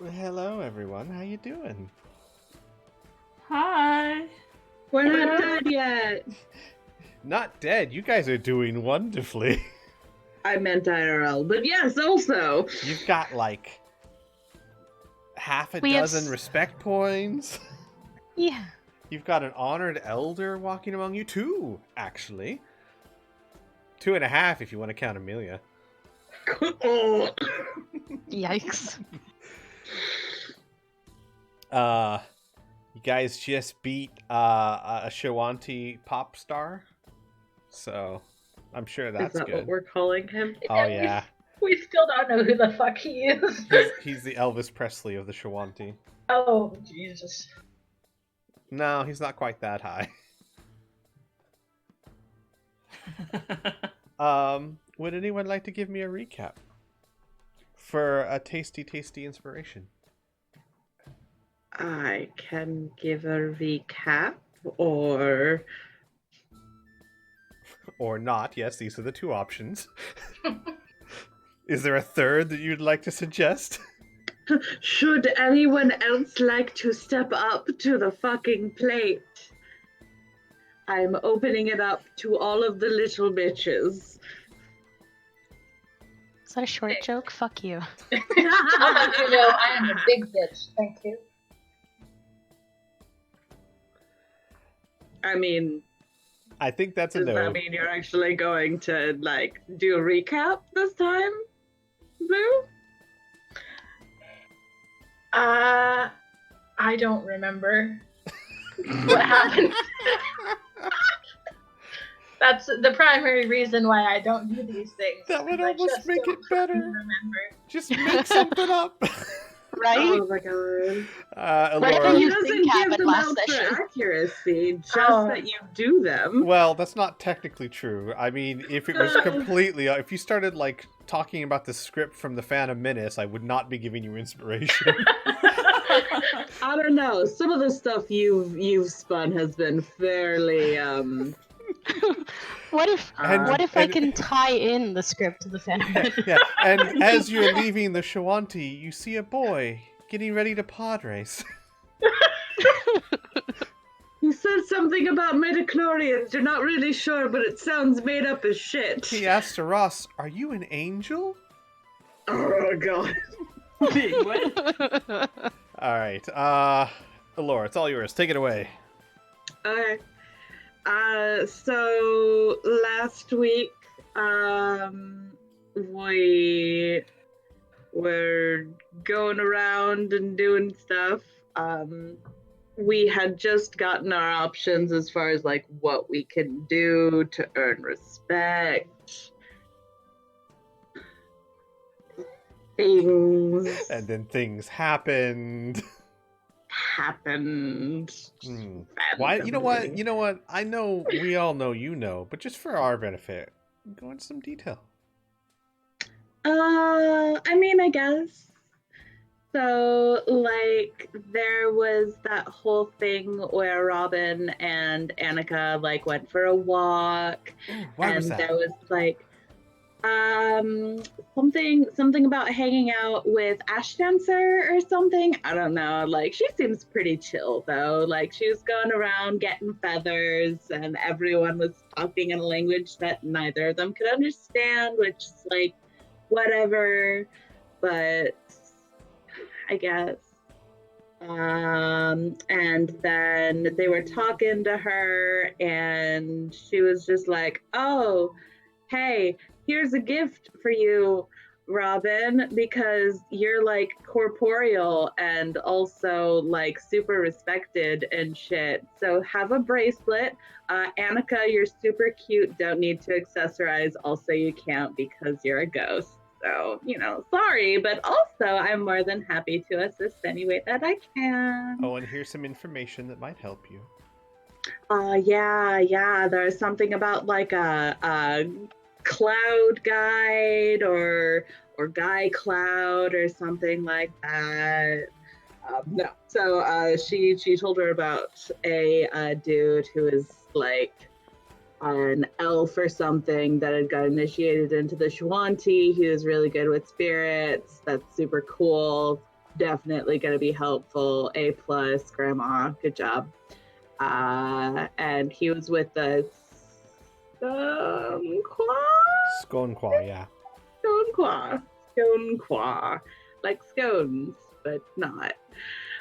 Well, hello, everyone. How you doing? Hi. We're not dead yet. Not dead. You guys are doing wonderfully. I meant IRL, but yes, also. You've got like half a We have dozen respect points. Yeah. You've got an honored elder walking among you. 2, actually. 2.5 if you want to count Amelia. Oh. Yikes. You guys just beat a Shawanti pop star. So, I'm sure that's Is that good. what we're calling him? Oh, yeah. We still don't know who the fuck he is. He's the Elvis Presley of the Shawanti. Oh, Jesus. No, he's not quite that high. Would anyone like to give me a recap for a tasty inspiration? I can give a recap, or not. Yes, these are the 2 options. Is there a third that you'd like to suggest? should anyone else like to step up to the fucking plate? I'm opening it up to all of the little bitches. Is that a short joke? Fuck you. I'll let you know I am a big bitch. Thank you. I mean, I think that's a does no. that mean you're actually going to, like, do a recap this time, Boo? I don't remember what happened. That's the primary reason why I don't do these things. That would I almost just make don't it better. fucking remember. Just make something up. Right? Oh my god. Whatever Laura, you doesn't think give happened them last out for session. accuracy, just Oh. that you do them. well, that's not technically true. I mean, if it was completely... If you started, like, talking about the script from The Phantom Menace, I would not be giving you inspiration. I don't know. Some of the stuff you've spun has been fairly What if I can tie in the script to the Phantom Menace? Yeah, and as you're leaving the Shawanti, you see a boy getting ready to pod race. You said something about midichlorians. You're not really sure, but it sounds made up as shit. He asks to Ross, "Are you an angel?" Oh god. Wait, what? All right, Laura, it's all yours. Take it away. Okay. So last week, we were going around and doing stuff. We had just gotten our options as far as like what we can do to earn respect. Things And then things happened. happened. Why? You know what? I know we all know you know, but just for our benefit, go into some detail. I mean, I guess. So, like, there was that whole thing where Robin and Annika, like, went for a walk. Ooh, why was that? There was, like, something about hanging out with Ash Dancer or something. I don't know. Like, she seems pretty chill, though. Like, she was going around getting feathers, and everyone was talking in a language that neither of them could understand, which is, like, whatever. But I guess. And then they were talking to her, and she was just like, "Oh, hey, here's a gift for you, Robin, because you're like corporeal and also like super respected and shit. So have a bracelet. Annika, you're super cute. Don't need to accessorize. Also, you can't because you're a ghost. So, you know, sorry, but also I'm more than happy to assist any way that I can." Oh, and here's some information that might help you. Yeah. There's something about like a cloud guide or guy cloud or something like that. No. So she told her about a dude who is like an elf or something that had got initiated into the Shawanti. He was really good with spirits. That's super cool. definitely going to be helpful. A plus, Grandma, good job. And he was with the Skonqua, yeah. Skonqua, like scones, but not.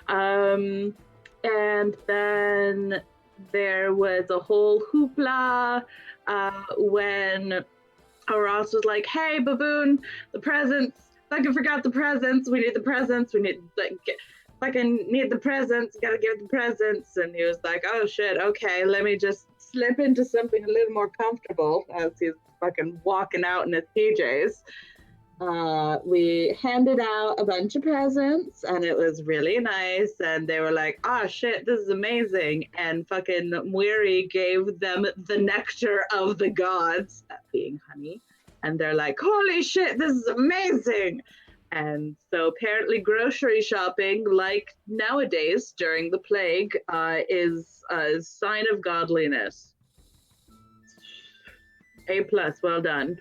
And then there was a whole hoopla when Ross was like, "Hey, baboon, the presents! Fucking forgot the presents. We need the presents. We need fucking need the presents. Gotta give the presents." And he was like, "Oh shit, okay, let me just slip into something a little more comfortable," as he's fucking walking out in his PJs. We handed out a bunch of presents and it was really nice. And they were like, "Oh shit, this is amazing." And fucking Mwiri gave them the nectar of the gods, that being honey. And they're like, "Holy shit, this is amazing." And so apparently grocery shopping, like nowadays during the plague, is a sign of godliness. A plus, well done.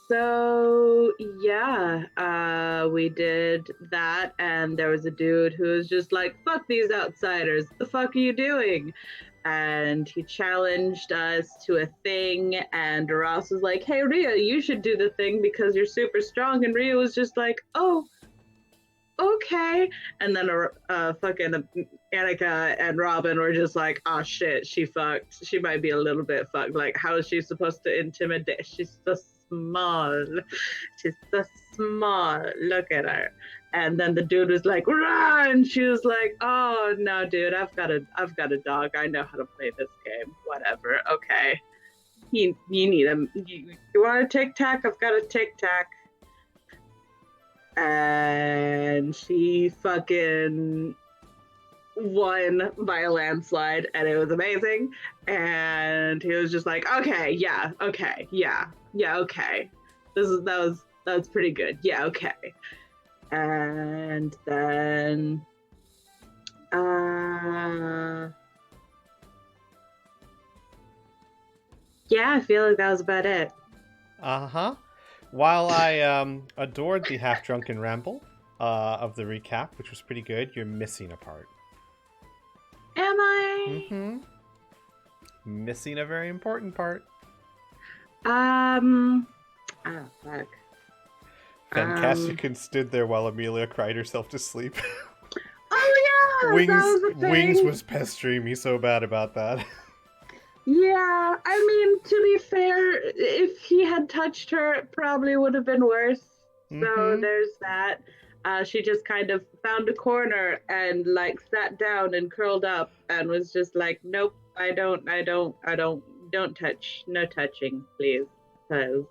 So yeah, we did that, and there was a dude who was just like, "Fuck these outsiders! The fuck are you doing?" And he challenged us to a thing, and Ross was like, "Hey Rhea, you should do the thing because you're super strong." And Rhea was just like, "Oh, okay." And then fucking Annika and Robin were just like, "Oh shit, she fucked. She might be a little bit fucked. Like, how is she supposed to intimidate? She's so small. She's so small. Look at her." And then the dude was like, "Run!" She was like, "Oh no, dude, I've got a dog. I know how to play this game. Whatever. Okay. You need him. You want a tic tac? I've got a tic tac." And she fucking won by a landslide, and it was amazing. And he was just like, "Okay, yeah, okay, yeah, okay. That was pretty good. Yeah, okay." And then yeah, I feel like that was about it. Uh-huh. While I adored the half-drunken ramble of the recap, which was pretty good, you're missing a part. Am I? Mm-hmm. Missing a very important part. Oh fuck. Fantastic stood there while Amelia cried herself to sleep. Oh yeah, that was a thing. Wings was pestering me so bad about that. Yeah, I mean, to be fair, if he had touched her, it probably would have been worse. So there's that. She just kind of found a corner and like sat down and curled up and was just like, "Nope, I don't touch. No touching, please." Because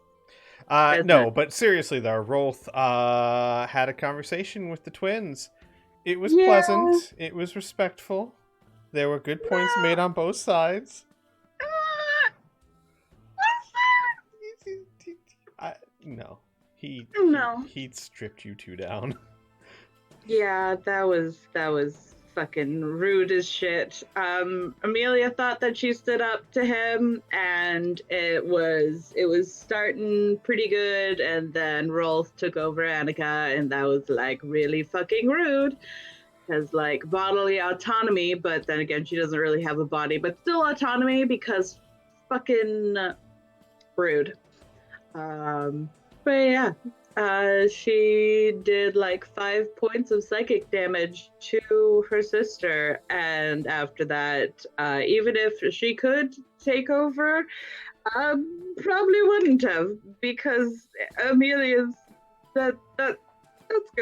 no, but seriously though, Rolth had a conversation with the twins. It was pleasant. It was respectful. There were good points made on both sides. No. He'd stripped you two down. Yeah, that was fucking rude as shit. Amelia thought that she stood up to him, and it was starting pretty good, and then Rolf took over Annika, and that was like really fucking rude. Because like bodily autonomy, but then again she doesn't really have a body, but still autonomy because fucking rude. But yeah, she did like 5 points of psychic damage to her sister, and after that, even if she could take over, probably wouldn't have, because Amelia's that's gonna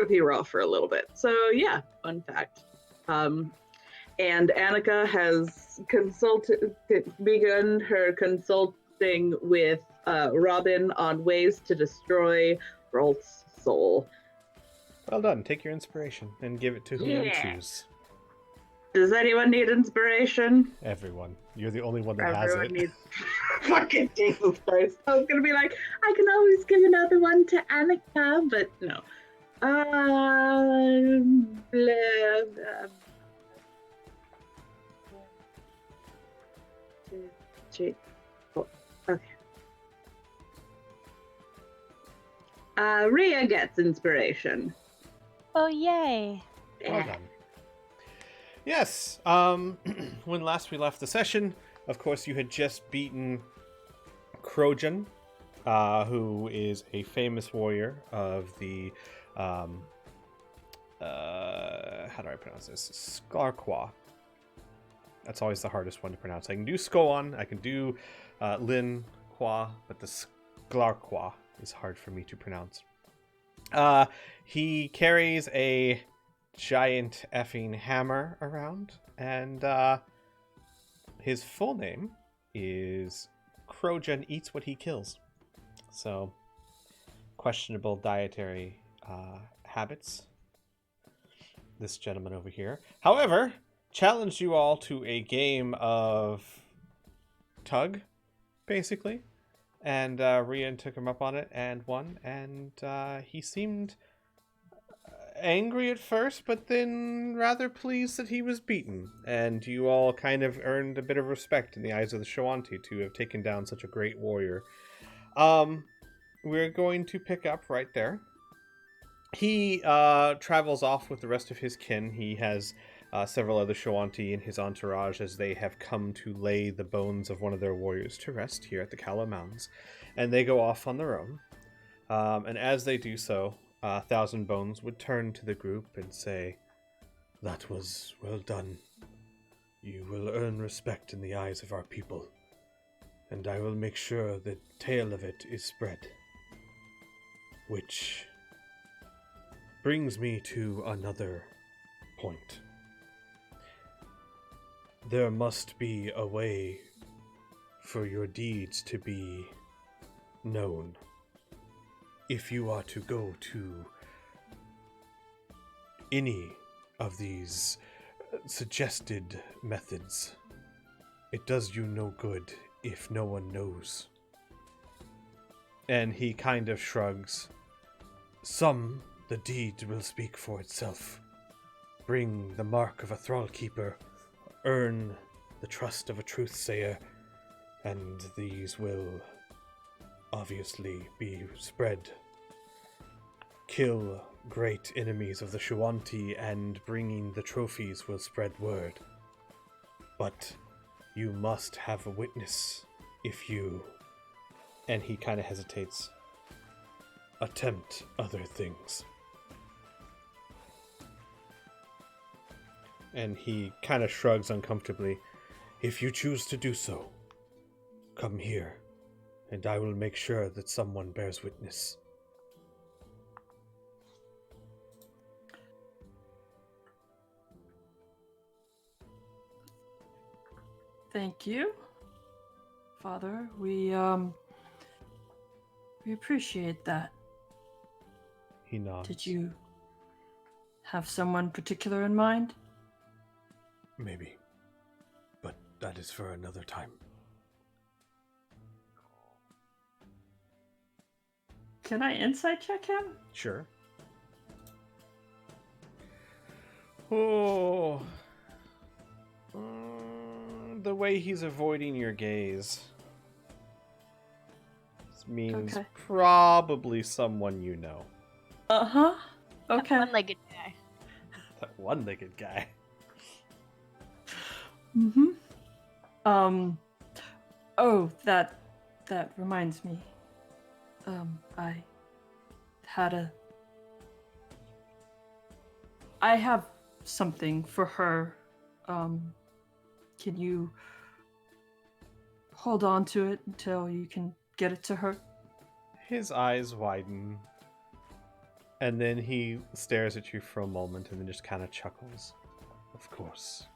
be rough for a little bit. So yeah, fun fact. And Annika has begun her consulting with Robin on ways to destroy Rolf's soul. Well done. Take your inspiration and give it to whom you choose. Does anyone need inspiration? Everyone. You're the only one that has it. Needs... Fucking Jesus Christ. I was gonna be like, I can always give another one to Annika, but no. Blah, blah. Two, 3, 4. Okay. Rhea gets inspiration. Oh, yay. Well done. Yes. When last we left the session, of course, you had just beaten Krojan, who is a famous warrior of the how do I pronounce this? Sklarqua. That's always the hardest one to pronounce. I can do Skoan, I can do Lin Qua, but the Sklarqua is hard for me to pronounce. He carries a giant effing hammer around, and his full name is Krojan Eats What He Kills. So, questionable dietary habits. This gentleman over here. However, challenged you all to a game of tug, basically. And Rian took him up on it and won. And he seemed angry at first, but then rather pleased that he was beaten. And you all kind of earned a bit of respect in the eyes of the Shawanti to have taken down such a great warrior. We're going to pick up right there. He travels off with the rest of his kin. He has several other Shawanti in his entourage as they have come to lay the bones of one of their warriors to rest here at the Kala Mountains. And they go off on their own. And as they do so, Thousand Bones would turn to the group and say, "That was well done. You will earn respect in the eyes of our people. And I will make sure the tale of it is spread." Which brings me to another point. There must be a way for your deeds to be known. If you are to go to any of these suggested methods, it does you no good if no one knows. And he kind of shrugs. Some, the deed will speak for itself. Bring the mark of a thrall keeper, earn the trust of a truthsayer, and these will obviously be spread. Kill great enemies of the Shawanti, and bringing the trophies will spread word. But you must have a witness if you, and he kind of hesitates, attempt other things. And he kind of shrugs uncomfortably. If you choose to do so, come here, and I will make sure that someone bears witness. Thank you, Father. We appreciate that. He nods. Did you have someone particular in mind? Maybe. But that is for another time. Can I insight check him? Sure. Oh. The way he's avoiding your gaze means Okay. probably someone you know. Uh-huh. That Okay. one-legged guy. That one-legged guy. Mm-hmm. Oh, that reminds me. I have something for her. Can you hold on to it until you can get it to her? His eyes widen, and then he stares at you for a moment and then just kind of chuckles. Of course.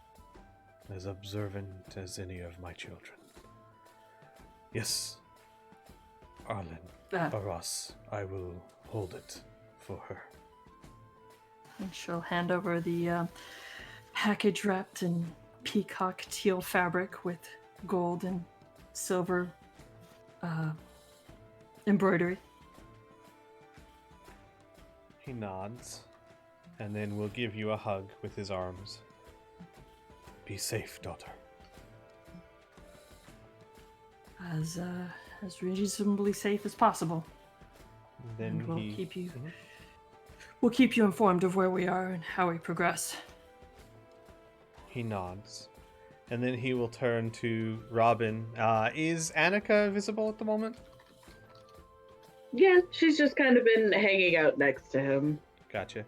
As observant as any of my children. Yes, Arlen, Aras, I will hold it for her. And she'll hand over the package wrapped in peacock teal fabric with gold and silver embroidery. He nods, and then will give you a hug with his arms. Be safe, daughter. As reasonably safe as possible. Then And we'll he... keep you. Mhm. We'll keep you informed of where we are and how we progress. He nods. And then he will turn to Robin. Is Annika visible at the moment? Yeah, she's just kind of been hanging out next to him. Gotcha.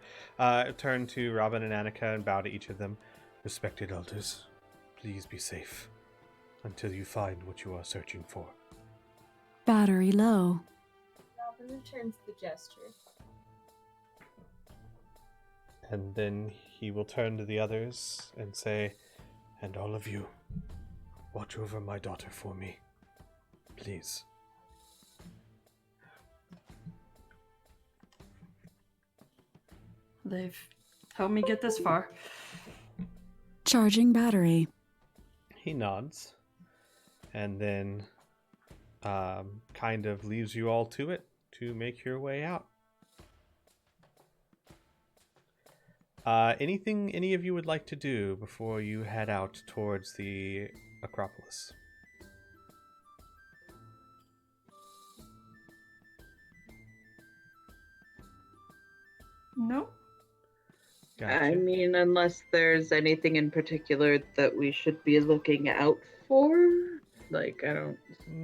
Turn to Robin and Annika and bow to each of them. Respected elders, please be safe until you find what you are searching for. Battery low. Robin returns the gesture. And then he will turn to the others and say, and all of you, watch over my daughter for me. Please. They've helped me get this far. Charging battery. He nods and then kind of leaves you all to it to make your way out. Anything any of you would like to do before you head out towards the Acropolis? No. Gotcha. I mean, unless there's anything in particular that we should be looking out for. Like, I don't...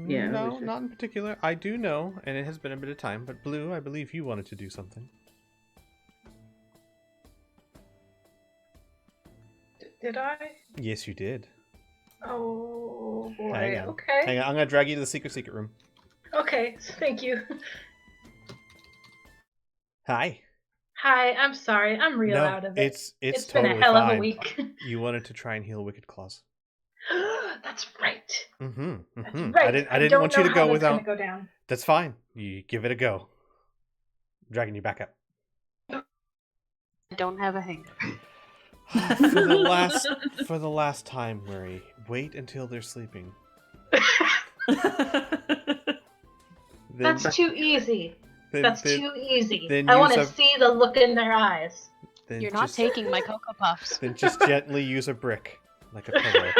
Yeah, we No, should- not in particular. I do know, and it has been a bit of time, but Blue, I believe you wanted to do something. Did I? Yes, you did. Oh boy. Hang on. Okay. Hang on, I'm going to drag you to the secret room. Okay. Thank you. Hi. Hi. I'm sorry. I'm real No, out of it. it's been totally a hell fine. of a week. You wanted to try and heal Wicked Claws. That's right. Mm-hmm. That's Mm-hmm. right. I didn't want you to go without. Gonna go down. That's fine. You give it a go. I'm dragging you back up. I don't have a hangover. For the last time, Murray, wait until they're sleeping. Then, That's too easy. That's too easy. then I want to use a- see the look in their eyes. then You're not just, taking my Cocoa Puffs. Then just gently use a brick, like a pillow.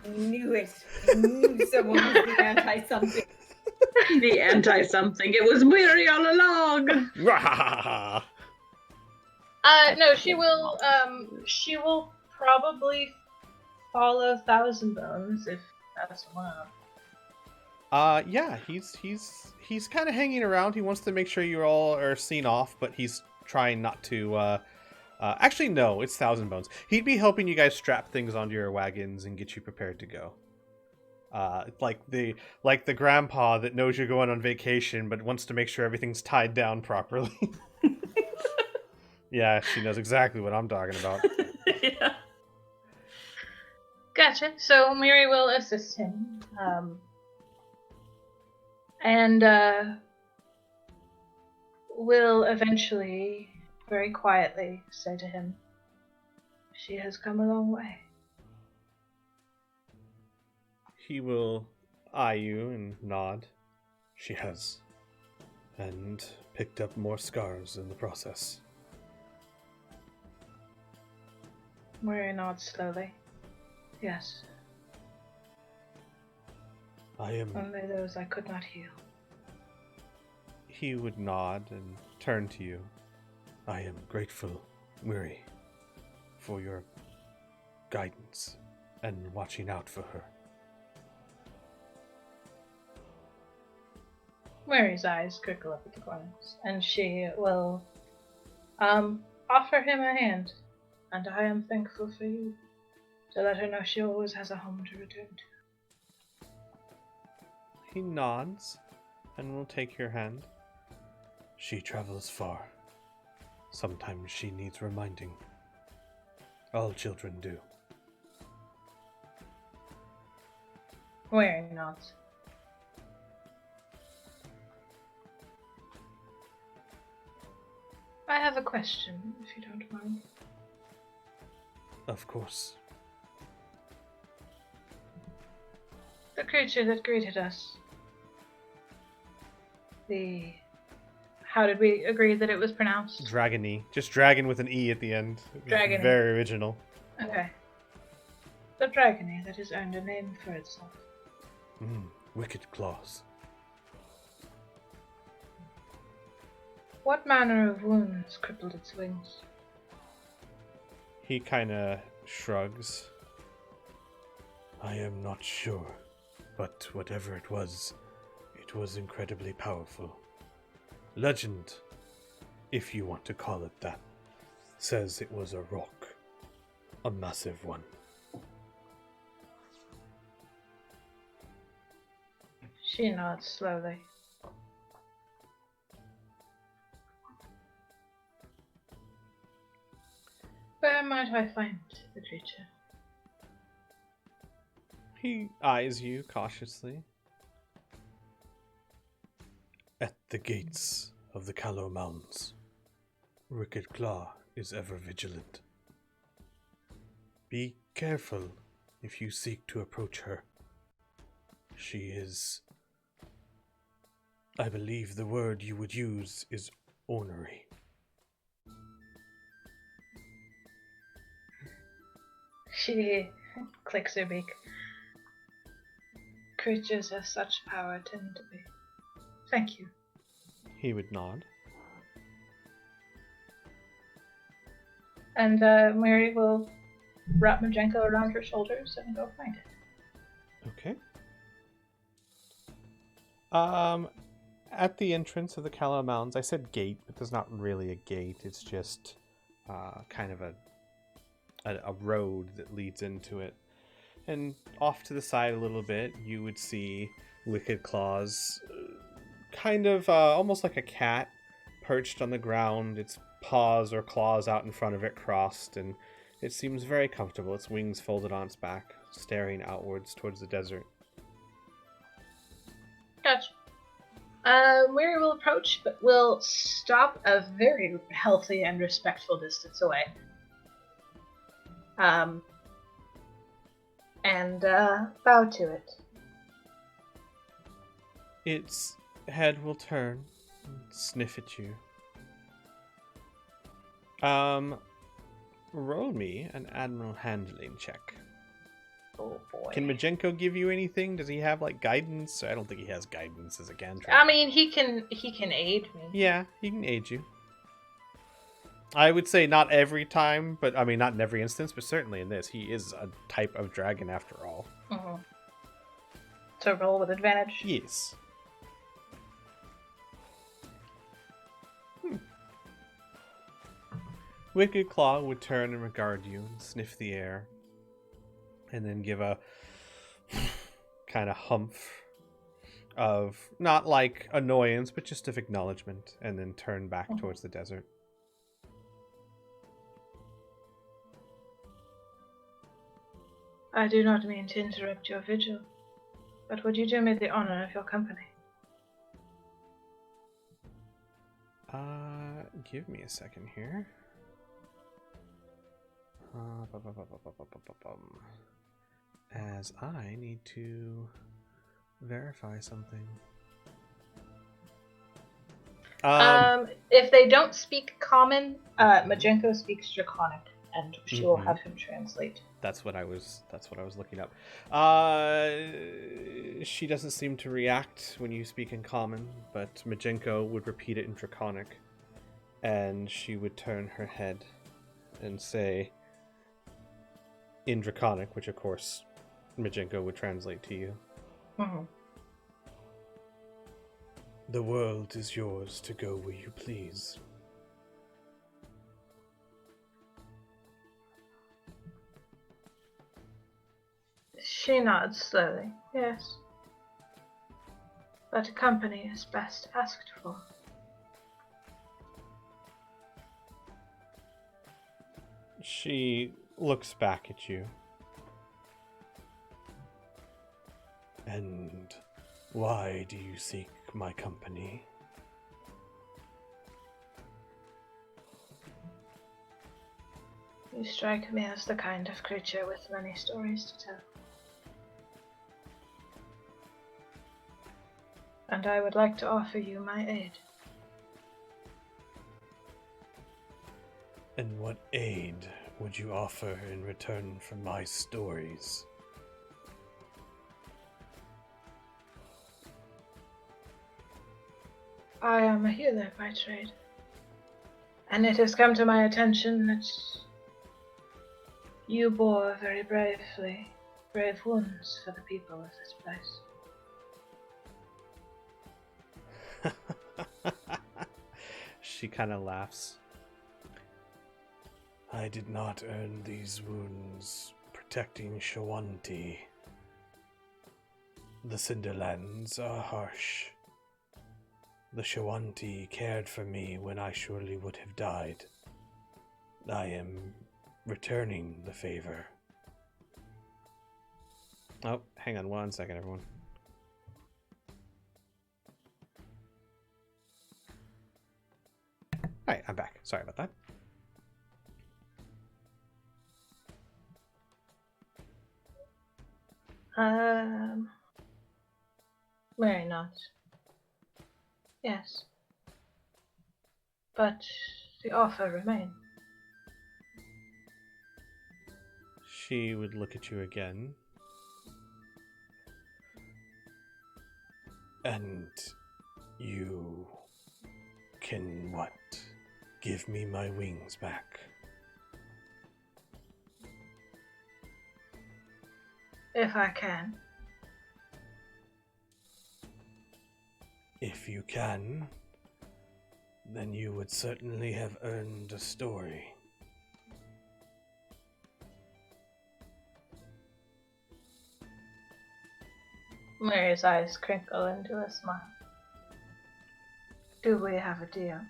I knew it. I knew someone was the anti-something. The anti-something. It was Weary all along. No, she will. She will probably follow Thousand Bones if that's one. Yeah, he's kind of hanging around. He wants to make sure you all are seen off, but he's trying not to. Actually, no, it's Thousand Bones. He'd be helping you guys strap things onto your wagons and get you prepared to go. Like the grandpa that knows you're going on vacation, but wants to make sure everything's tied down properly. Yeah, she knows exactly what I'm talking about. Yeah. Gotcha. So Miri will assist him, and will eventually, very quietly, say to him, "She has come a long way." He will eye you and nod. She has. And picked up more scars in the process. Miri nods slowly. Yes, I am... only those I could not heal. He would nod and turn to you. I am grateful, Miri, for your guidance and watching out for her. Miri's eyes crinkle up at the corners, and she will offer him a hand. And I am thankful for you, to let her know she always has a home to return to. He nods and will take your hand. She travels far. Sometimes she needs reminding. All children do. Miri nods. I have a question, if you don't mind. Of course. The creature that greeted us. How did we agree that it was pronounced? Dragony. Just dragon with an E at the end. Dragony. Very original. Okay. The dragony that has earned a name for itself. Wicked Claws. What manner of wounds crippled its wings? He kind of shrugs. I am not sure, but whatever it was incredibly powerful. Legend, if you want to call it that, says it was a rock. A massive one. She nods slowly. Where might I find the creature? He eyes you cautiously. At the gates of the Callow Mounds, Wicked Claw is ever vigilant. Be careful if you seek to approach her. She is... I believe the word you would use is ornery. She clicks her beak. Creatures of such power tend to be. Thank you. He would nod. And Mary will wrap Majenko around her shoulders and go find it. Okay. At the entrance of the Callow Mounds, I said gate, but there's not really a gate. It's just kind of a road that leads into it. And off to the side a little bit, you would see Wicked Claws, kind of almost like a cat, perched on the ground, its paws or claws out in front of it crossed, and it seems very comfortable, its wings folded on its back, staring outwards towards the desert. Gotcha. Mary will approach, but will stop a very healthy and respectful distance away. And bow to it. Its head will turn and sniff at you. Roll me an Admiral Handling check. Oh boy. Can Majenko give you anything? Does he have like guidance? I don't think he has guidance as a cantrip. I mean, he can aid me. Yeah, he can aid you. I would say not every time, but I mean not in every instance, but certainly in this. He is a type of dragon after all. Mm-hmm. So roll with advantage. Yes. Wicked Claw would turn and regard you and sniff the air, and then give a kind of humph of not like annoyance, but just of acknowledgement, and then turn back towards the desert. I do not mean to interrupt your vigil, but would you do me the honor of your company? Give me a second here. As I need to verify something. If they don't speak common, Majenko speaks Draconic, and she will have him translate. That's what I was looking up. She doesn't seem to react when you speak in common, but Majenko would repeat it in Draconic, and she would turn her head and say in Draconic, which of course Majenko would translate to you. Mm-hmm. The world is yours to go where you please. She nods slowly. Yes. But company is best asked for. She looks back at you. And why do you seek my company? You strike me as the kind of creature with many stories to tell. And I would like to offer you my aid. And what aid would you offer in return for my stories? I am a healer by trade. And it has come to my attention that you bore very bravely brave wounds for the people of this place. She kind of laughs. I did not earn these wounds protecting Shawanti. The Cinderlands are harsh. The Shawanti cared for me when I surely would have died. I am returning the favor. Oh, hang on 1 second, everyone. Alright, I'm back. Sorry about that. Very not. Yes. But the offer remains. She would look at you again. And you can what? Give me my wings back. If I can. If you can, then you would certainly have earned a story. Mary's eyes crinkle into a smile. Do we have a deal?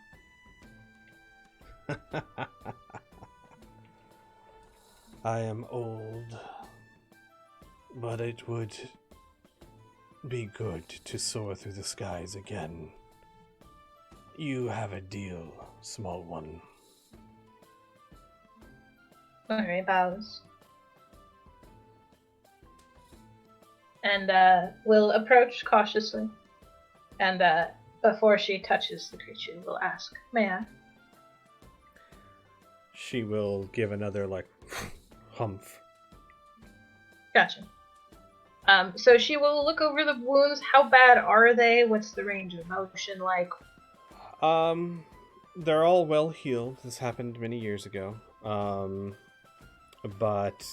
I am old, but it would be good to soar through the skies again. You have a deal, small one. Mary bows. And will approach cautiously. And before she touches the creature, will ask, may I? She will give another, humph. Gotcha. So she will look over the wounds. How bad are they? What's the range of motion like? They're all well healed. This happened many years ago. But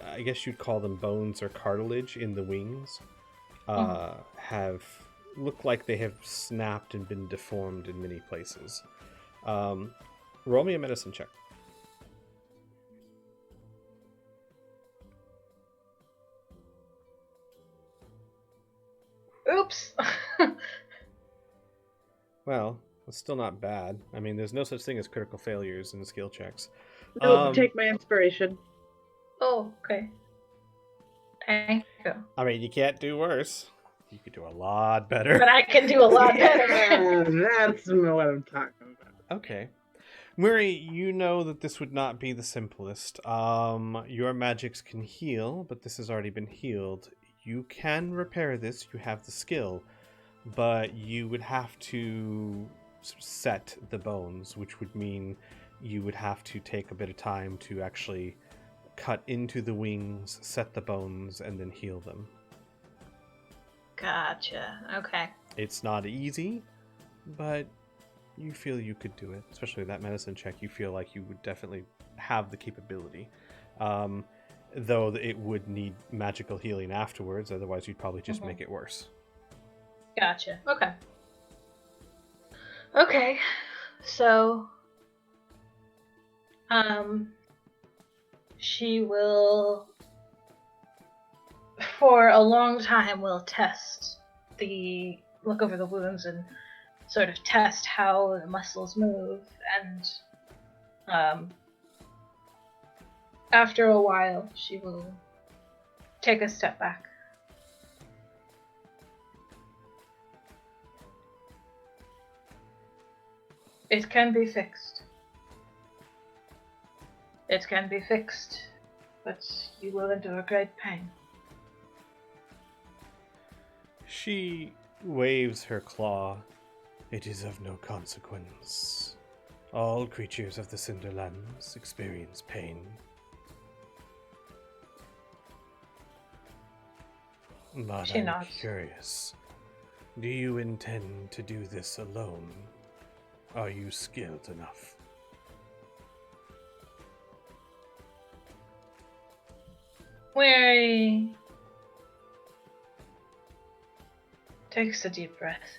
I guess you'd call them bones or cartilage in the wings, have looked like they have snapped and been deformed in many places. Roll me a medicine check. Oops! Well, it's still not bad. I mean, there's no such thing as critical failures in skill checks. No, take my inspiration. Oh, okay. Thank you. I mean, you can't do worse. You could do a lot better. But I can do a lot better. That's what I'm talking about. Okay. Murray, you know that this would not be the simplest. Your magics can heal, but this has already been healed. You can repair this, you have the skill, but you would have to set the bones, which would mean you would have to take a bit of time to actually cut into the wings, set the bones, and then heal them. Gotcha. Okay. It's not easy, but you feel you could do it. Especially that medicine check, you feel like you would definitely have the capability. Though it would need magical healing afterwards, otherwise you'd probably just make it worse. Gotcha. Okay. Okay. So, she will, for a long time, will look over the wounds and sort of test how the muscles move, and after a while, she will take a step back. It can be fixed. It can be fixed, but you will endure great pain. She waves her claw. It is of no consequence. All creatures of the Cinderlands experience pain. But I'm curious. Do you intend to do this alone? Are you skilled enough? Weary takes a deep breath.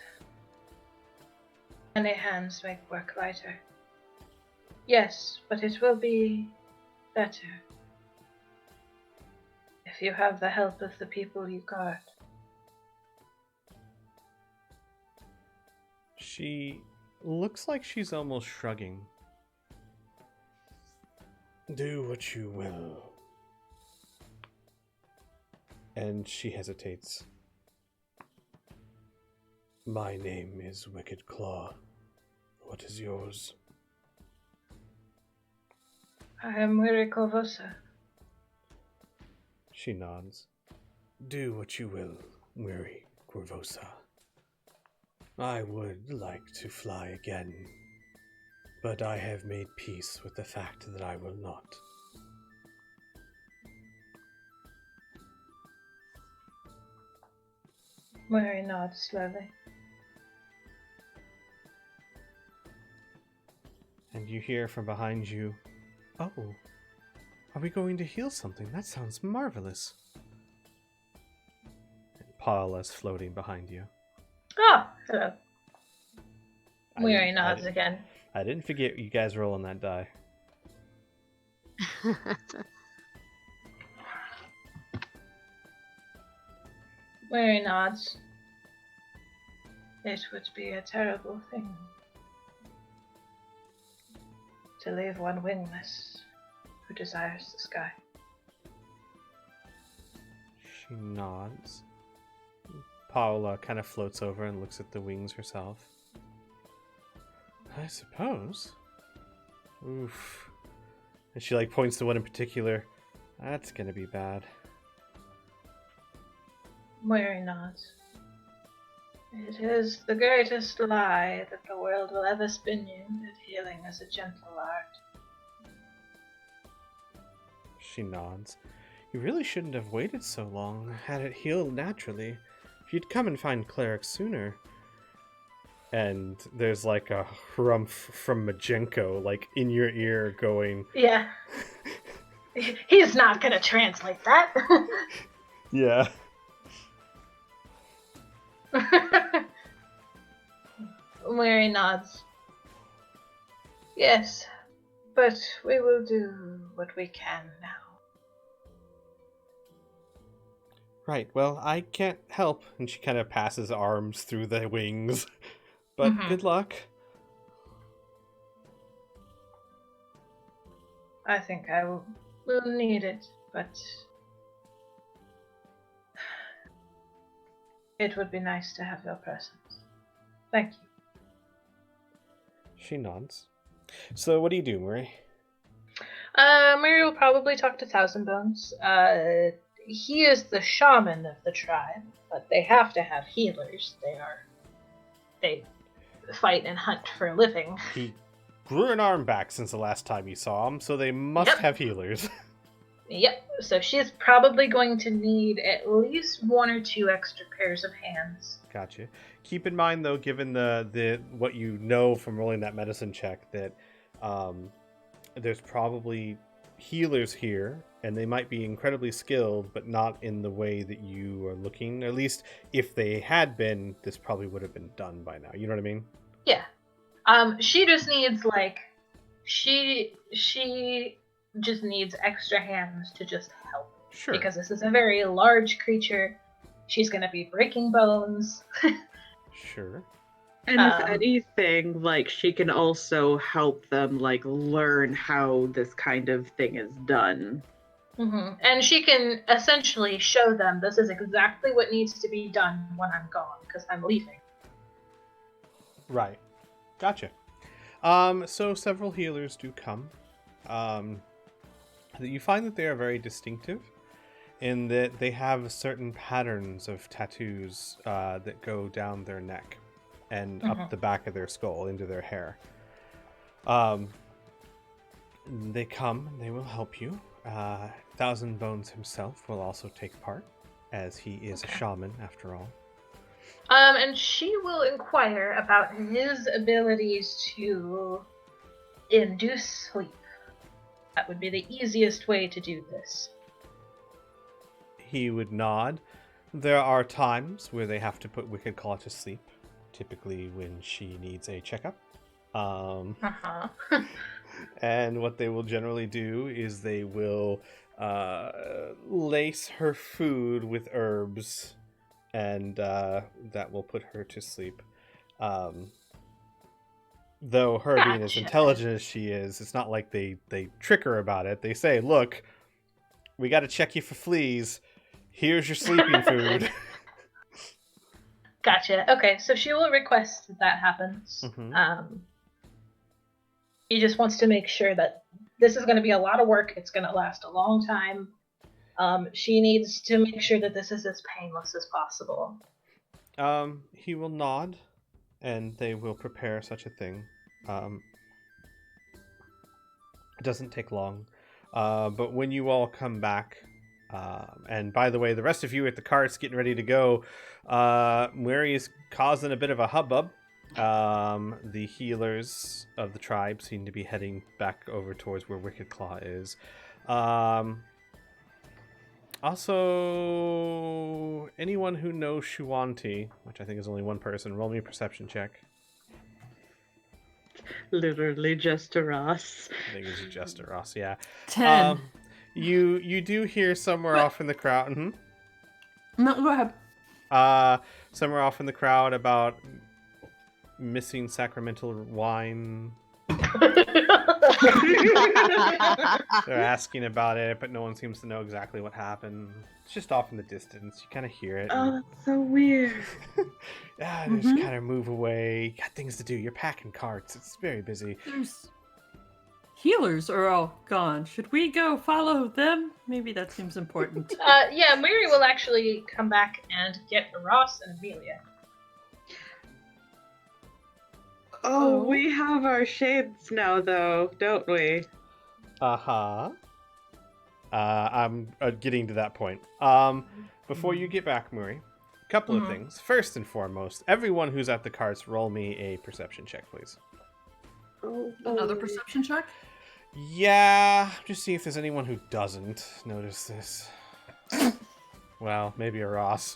Many hands make work lighter. Yes, but it will be better if you have the help of the people you guard. She looks like she's almost shrugging. Do what you will. And she hesitates. My name is Wicked Claw. What is yours? I am Weary Corvosa. She nods. Do what you will, Weary Corvosa. I would like to fly again, but I have made peace with the fact that I will not. Weary nods slowly. And you hear from behind you, "Oh, are we going to heal something? That sounds marvelous." And Paula's floating behind you. Oh, hello. I Weary didn't- nods again. I didn't forget you guys rolling that die. Weary nods. It would be a terrible thing to leave one wingless who desires the sky. She nods. Paula kind of floats over and looks at the wings herself. I suppose. Oof. And she points to one in particular. That's gonna be bad. Weary nods. It is the greatest lie that the world will ever spin you, that healing is a gentle art. She nods. You really shouldn't have waited so long, had it healed naturally. If you'd come and find clerics sooner. And there's a harumph from Majenko, in your ear going... Yeah. He's not gonna translate that. Yeah. Weary nods. Yes, but we will do what we can now. Right, well, I can't help. And she kind of passes arms through the wings. But good luck. I think I will need it, but it would be nice to have your presence. Thank you. She nods. So what do you do, Murray? Mary will probably talk to Thousand Bones. He is the shaman of the tribe, but they have to have healers. They fight and hunt for a living. He grew an arm back since the last time you saw him, so they must have healers. Yep, so she's probably going to need at least 1 or 2 extra pairs of hands. Gotcha. Keep in mind, though, given the what you know from rolling that medicine check, that there's probably healers here, and they might be incredibly skilled, but not in the way that you are looking. At least, if they had been, this probably would have been done by now. You know what I mean? Yeah. She just needs, she just needs extra hands to just help. Sure. Because this is a very large creature. She's going to be breaking bones. Sure. And if anything, she can also help them, learn how this kind of thing is done. Mm-hmm. And she can essentially show them this is exactly what needs to be done when I'm gone, because I'm leaving. Right. Gotcha. So several healers do come. You find that they are very distinctive in that they have certain patterns of tattoos that go down their neck and up the back of their skull into their hair. They come and they will help you. Thousand Bones himself will also take part, as he is a shaman after all. And she will inquire about his abilities to induce sleep. That would be the easiest way to do this. He would nod. There are times where they have to put Wicked Claw to sleep, typically when she needs a checkup. And what they will generally do is they will lace her food with herbs, and that will put her to sleep. Though her being as Gotcha. intelligent as she is, it's not like they trick her about it. They say, look, we got to check you for fleas. Here's your sleeping food. Gotcha. Okay, so she will request that happens. He just wants to make sure that this is going to be a lot of work. It's going to last a long time. She needs to make sure that this is as painless as possible. He will nod, and they will prepare such a thing. It doesn't take long. But when you all come back, and by the way, the rest of you at the carts getting ready to go, Mary is causing a bit of a hubbub. The healers of the tribe seem to be heading back over towards where Wicked Claw is. Also, anyone who knows Shuanti, which I think is only one person, roll me a perception check. Literally just a Ross. I think it's just a Ross, yeah. 10. You do hear somewhere off in the crowd. No, go ahead. Somewhere off in the crowd about missing sacramental wine. They're asking about it, but no one seems to know exactly what happened. It's just off in the distance. You kind of hear it. Oh, that's so weird. They just kind of move away. You got things to do. You're packing carts. It's very busy. There's healers are all gone. Should we go follow them? Maybe that seems important. Yeah, Mary will actually come back and get Ross and Amelia. Oh, we have our shades now, though, don't we? I'm getting to that point. Before you get back, Murray, a couple of things. First and foremost, everyone who's at the carts, roll me a perception check, please. Oh, Another perception check? Yeah, just see if there's anyone who doesn't notice this. Well, maybe a Ross.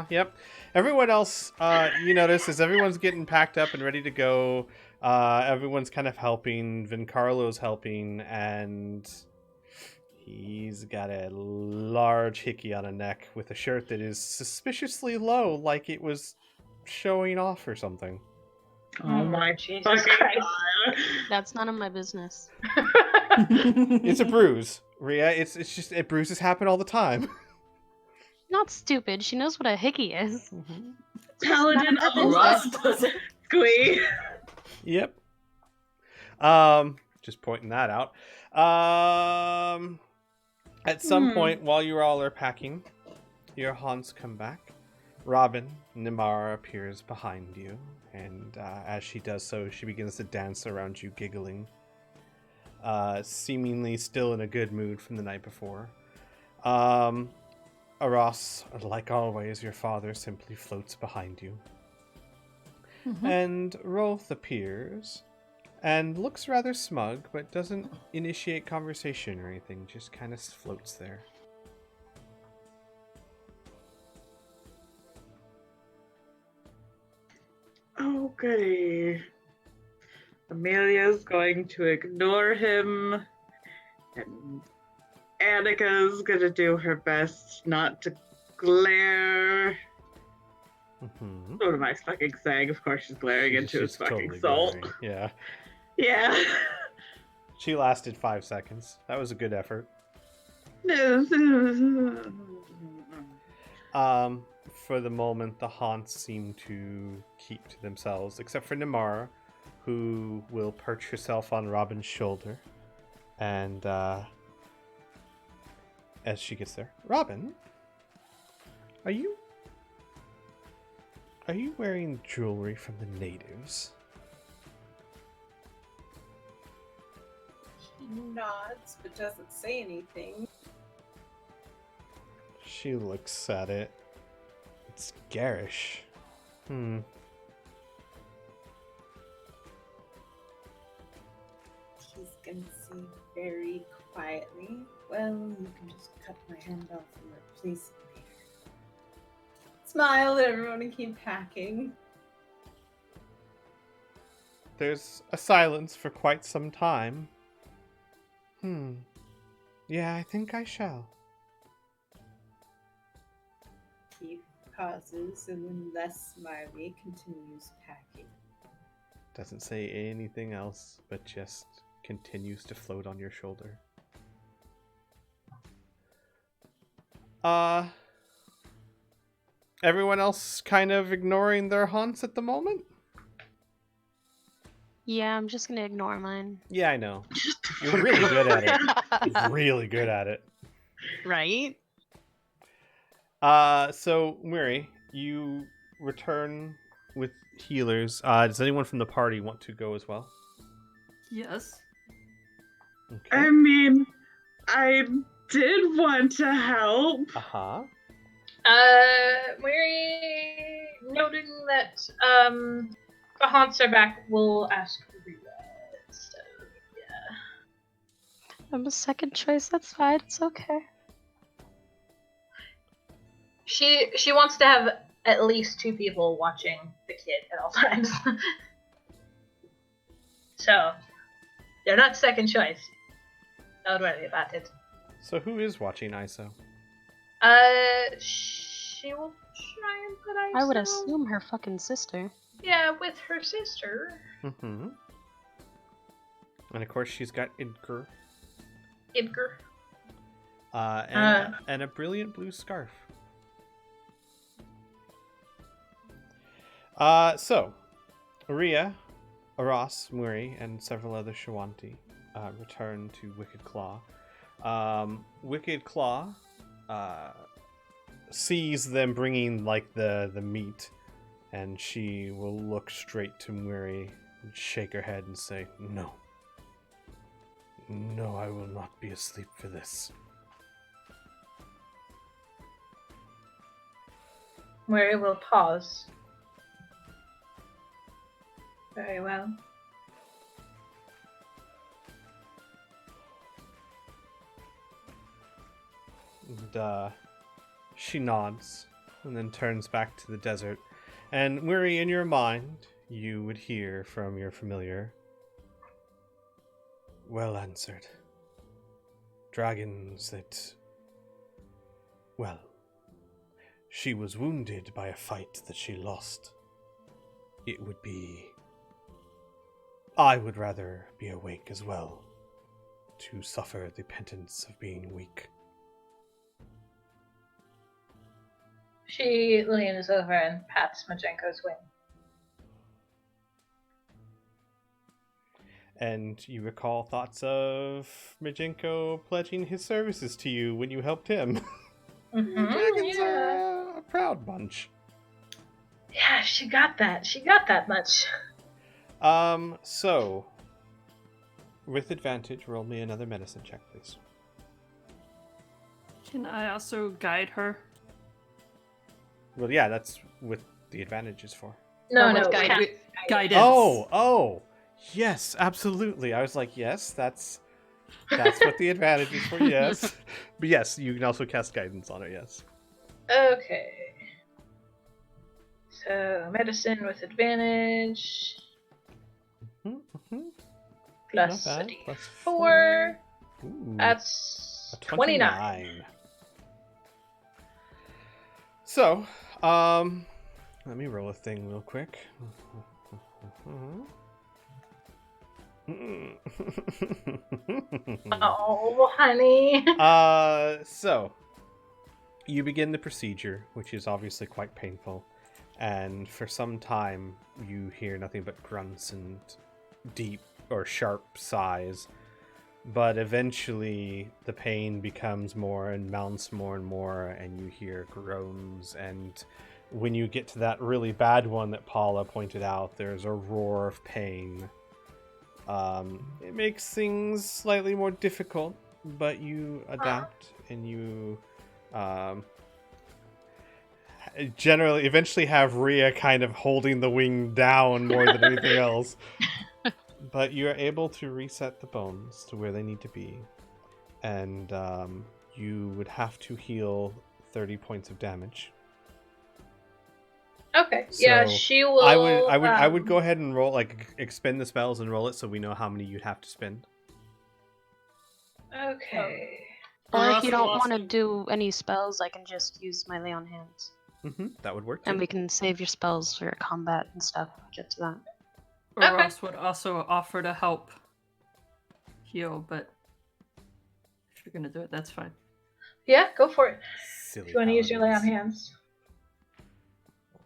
Yep. Everyone else, you notice as everyone's getting packed up and ready to go, everyone's kind of helping. Vincarlo's helping, and he's got a large hickey on a neck with a shirt that is suspiciously low, like it was showing off or something. Oh my Jesus Christ. God. That's none of my business. It's a bruise, Rhea. It's just bruises happen all the time. Not stupid. She knows what a hickey is. Paladin Ross does it. Squee. Yep. Just pointing that out. At some point while you all are packing, your haunts come back. Robin, Nimara appears behind you, and as she does so, she begins to dance around you, giggling. Seemingly still in a good mood from the night before. Aras, like always, your father simply floats behind you. And Rolth appears and looks rather smug, but doesn't initiate conversation or anything, just kind of floats there. Oh, goody. Amelia's going to ignore him, and Annika's gonna do her best not to glare. What am I fucking saying? Of course she's glaring into his fucking totally soul. glaring, yeah. Yeah. She lasted 5 seconds. That was a good effort. For the moment, the haunts seem to keep to themselves, except for Nimara, who will perch herself on Robin's shoulder. And as she gets there, Robin, are you wearing jewelry from the natives? He nods, but doesn't say anything. She looks at it It's garish. He's gonna say very quietly, well, you can just cut my hand off and replace it later. Smile at everyone and keep packing. There's a silence for quite some time. Yeah, I think I shall. He pauses and then less smiley continues packing. Doesn't say anything else, but just continues to float on your shoulder. Everyone else kind of ignoring their haunts at the moment? Yeah, I'm just gonna ignore mine. Yeah, I know. You're really good at it. Really good at it. Right? So, Miri, you return with healers. Does anyone from the party want to go as well? Yes. Okay. I mean, I did want to help. Uh-huh. Mary, noting that the haunts are back, will ask Rhea. So, yeah. I'm a second choice, that's fine, it's okay. She wants to have at least 2 people watching the kid at all times. So, they're not second choice. Don't worry about it. So who is watching ISO? She will try and put ISO. I would assume her fucking sister. Yeah, with her sister. Mm-hmm. And of course she's got Idker. Edgar. And a brilliant blue scarf. So, Rhea, Aras, Muri, and several other Shawanti return to Wicked Claw. Wicked Claw sees them bringing like the meat, and she will look straight to Muri and shake her head and say, "No. No, I will not be asleep for this." Mary will pause. Very well. And she nods and then turns back to the desert. And Muri, in your mind, you would hear from your familiar. Well answered. Dragons that... Well, she was wounded by a fight that she lost. It would be... I would rather be awake as well, to suffer the penance of being weak. She leans over and pats Majenko's wing. And you recall thoughts of Majenko pledging his services to you when you helped him. Dragons are a proud bunch. Yeah, she got that. She got that much. So, with advantage, roll me another medicine check, please. Can I also guide her? Well, yeah, that's what the advantage is for. No, With Guidance. Oh, yes, absolutely. I was like, yes, that's what the advantage is for, yes. But yes, you can also cast guidance on it, yes. Okay. So, medicine with advantage. Plus Not a bad. D4. Plus 4. Ooh, That's a 29. So, let me roll a thing real quick. Oh, honey. So, you begin the procedure, which is obviously quite painful, and for some time you hear nothing but grunts and deep or sharp sighs, but eventually the pain becomes more and mounts more and more, and you hear groans, and when you get to that really bad one that Paula pointed out, there's a roar of pain. It makes things slightly more difficult, but you adapt and you generally eventually have Rhea kind of holding the wing down more than anything else. But you are able to reset the bones to where they need to be. And you would have to heal 30 points of damage. Okay. So yeah, she will. I would go ahead and roll, like, expend the spells and roll it so we know how many you'd have to spend. Okay. Or if also you don't want to asking- do any spells, I can just use my lay on hands. That would work too. And we can save your spells for your combat and stuff. Get to that. Okay. Ross would also offer to help heal, but if you're gonna do it, that's fine. Yeah, go for it. Silly If you want to use your lay on paladins.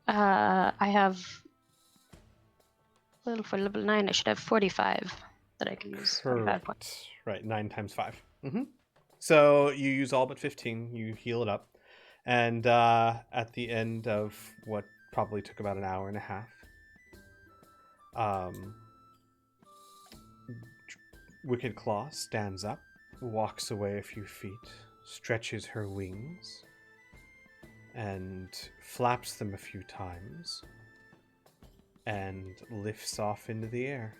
hands. I have. Well, for level 9, I should have 45 that I can use. 45 points. Correct. Right, 9 times 5. So you use all but 15. You heal it up. And at the end of what probably took about an hour and a half, Wicked Claw stands up, walks away a few feet, stretches her wings, and flaps them a few times, and lifts off into the air.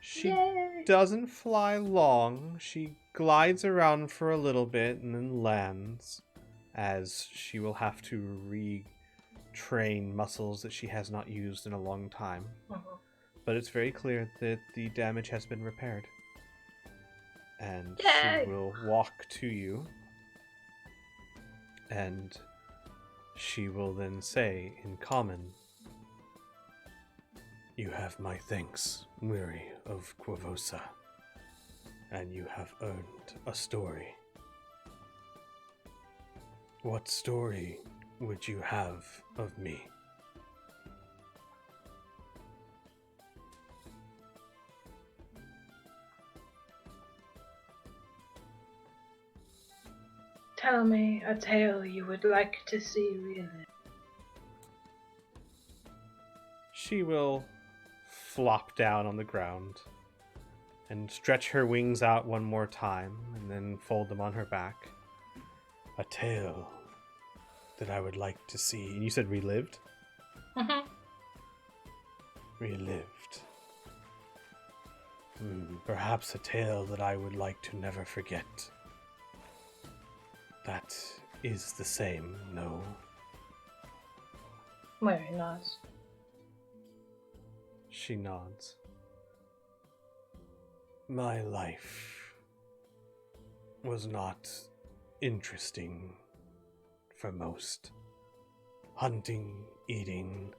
She Yay. doesn't fly long. She glides around for a little bit and then lands, as she will have to retrain muscles that she has not used in a long time. But it's very clear that the damage has been repaired. And Yay. she will walk to you, and she will then say in common, "You have my thanks, Weary of Quavosa, and you have earned a story. What story would you have of me?" Tell me a tale you would like to see realized. She will flop down on the ground and stretch her wings out one more time and then fold them on her back. A tale that I would like to see. And you said relived? Relived. Perhaps a tale that I would like to never forget. That is the same, no? Very nice. She nods. My life was not interesting for most. Hunting, eating,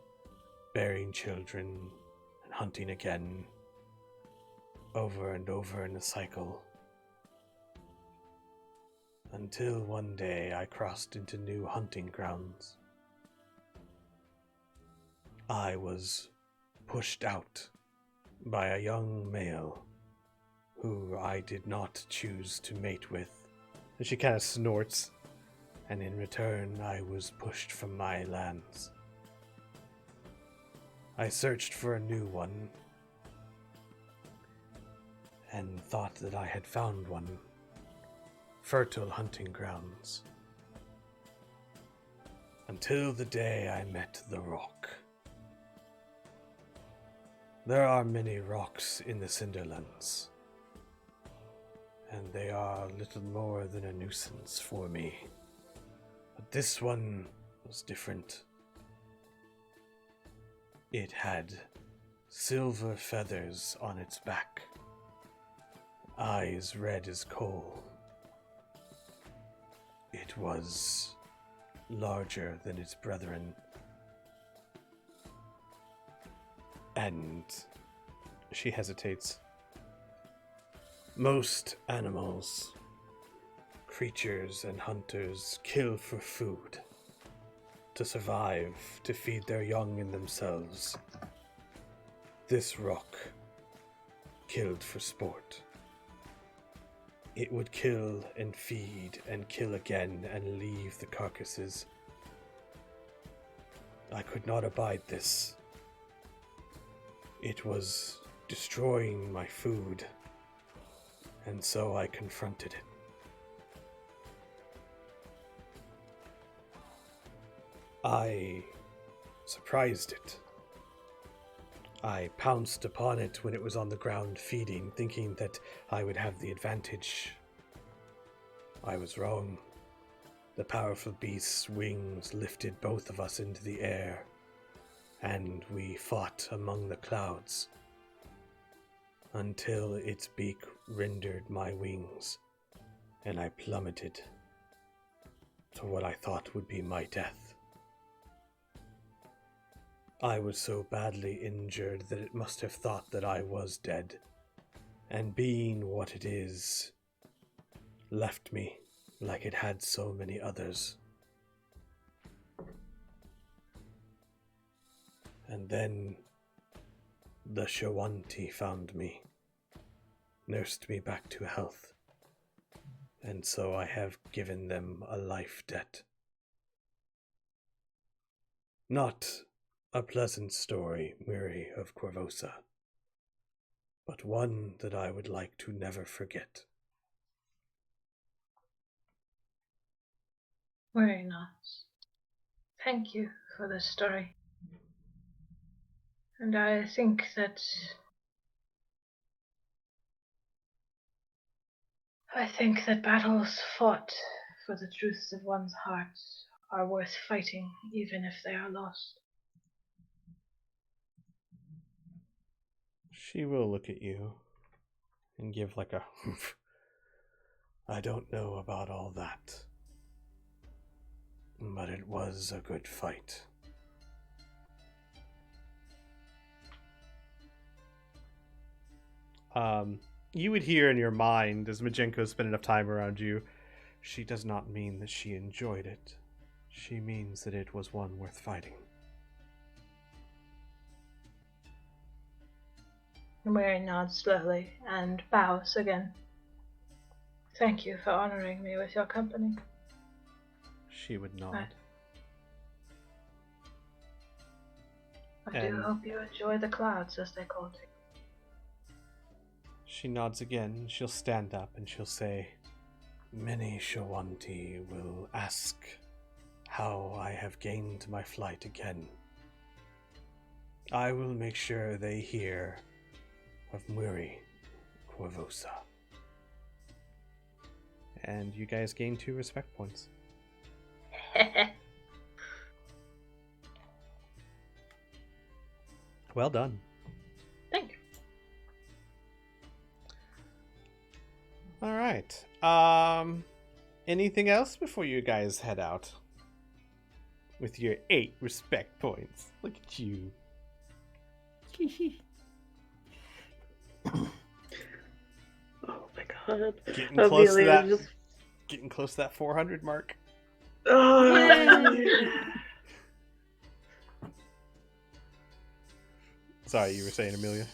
bearing children, and hunting again. Over and over in a cycle. Until one day I crossed into new hunting grounds. I was pushed out by a young male who I did not choose to mate with. And she kind of snorts. And in return, I was pushed from my lands. I searched for a new one and thought that I had found one. Fertile hunting grounds. Until the day I met the rock. There are many rocks in the Cinderlands, and they are little more than a nuisance for me. But this one was different. It had silver feathers on its back, eyes red as coal. It was larger than its brethren, and she hesitates. Most animals, creatures, and hunters kill for food, to survive, to feed their young and themselves. This rock killed for sport. It would kill and feed and kill again and leave the carcasses. I could not abide this. It was destroying my food, and so I confronted it. I surprised it. I pounced upon it when it was on the ground feeding, thinking that I would have the advantage. I was wrong. The powerful beast's wings lifted both of us into the air, and we fought among the clouds until its beak rendered my wings, and I plummeted to what I thought would be my death. I was so badly injured that it must have thought that I was dead, and being what it is, left me like it had so many others. And then the Shawanti found me, nursed me back to health, and so I have given them a life debt. Not a pleasant story, Muri of Corvosa, but one that I would like to never forget. Very nice. Thank you for the story. And I think that battles fought for the truths of one's heart are worth fighting, even if they are lost. She will look at you and give like a I don't know about all that, but it was a good fight. You would hear in your mind, as Majenko spent enough time around you, she does not mean that she enjoyed it. She means that it was one worth fighting. Mary nods slowly and bows again. Thank you for honoring me with your company. She would nod. I do hope you enjoy the clouds, as they call it. She nods again. She'll stand up and she'll say, Many Shawanti will ask how I have gained my flight again. I will make sure they hear of Muri Corvosa. And you guys gain 2 respect points. Well done. Thank you. All right. Anything else before you guys head out? With your 8 respect points. Look at you. Oh my god. Getting close to Amelia that. just- Getting close to that 400 mark. Sorry, you were saying, Amelia.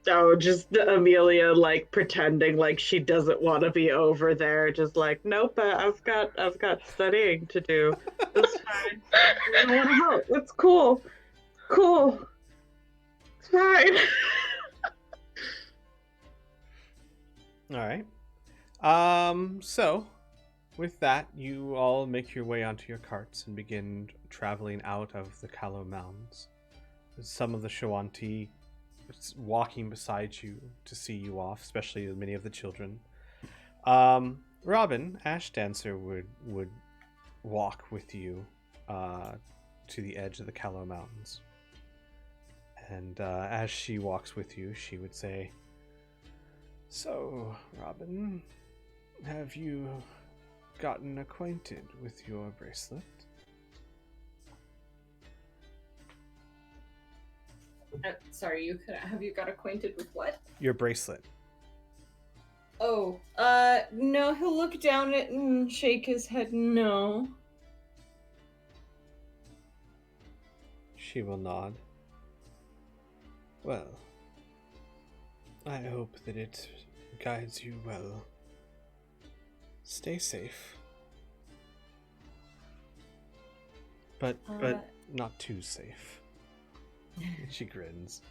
Oh, just Amelia like pretending like she doesn't want to be over there. Just like, nope, I've got studying to do. It's fine. I don't want to help. It's cool. Cool. It's fine. All right. So, with that, you all make your way onto your carts and begin traveling out of the Callow Mountains. Some of the Shawanti walking beside you to see you off, especially many of the children. Robin, Ash Dancer, would walk with you to the edge of the Callow Mountains. And as she walks with you, she would say, So, Robin, have you gotten acquainted with your bracelet? Sorry, have you got acquainted with what? Your bracelet. Oh, no, he'll look down at it and shake his head no. She will nod. Well, I hope that it guides you well. Stay safe. But not too safe. She grins.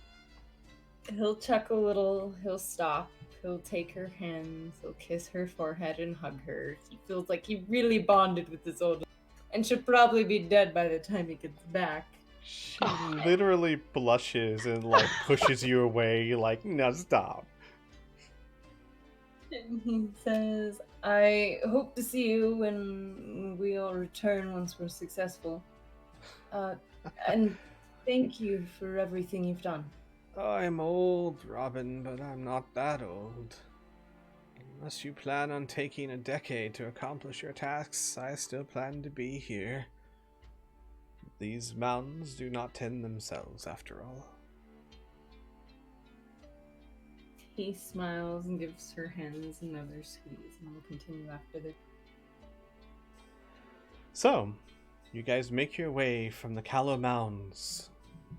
He'll chuckle a little, he'll stop, he'll take her hands, he'll kiss her forehead and hug her. He feels like he really bonded with his old. and should probably be dead by the time he gets back. She literally blushes and like pushes you away, like, no, stop. And he says, I hope to see you when we all return once we're successful. And thank you for everything you've done. I'm old, Robin, but I'm not that old. Unless you plan on taking a decade to accomplish your tasks, I still plan to be here. These mountains do not tend themselves, after all. He smiles and gives her hands another squeeze, and we'll continue after this. So, you guys make your way from the Callow Mounds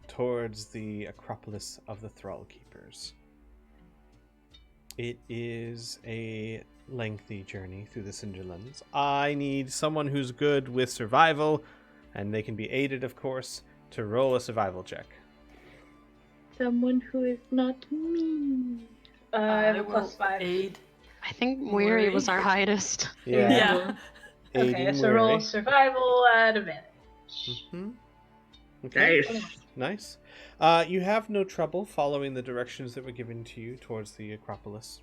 towards the Acropolis of the Thrall Keepers. It is a lengthy journey through the Cinderlands. I need someone who's good with survival, and they can be aided, of course, to roll a survival check. Someone who is not me. I have a will +5. aid. I think Weary was our highest. Yeah. Okay, Aiding so roll Weary. survival at advantage. Mm-hmm. Okay. Nice. Nice. You have no trouble following the directions that were given to you towards the Acropolis.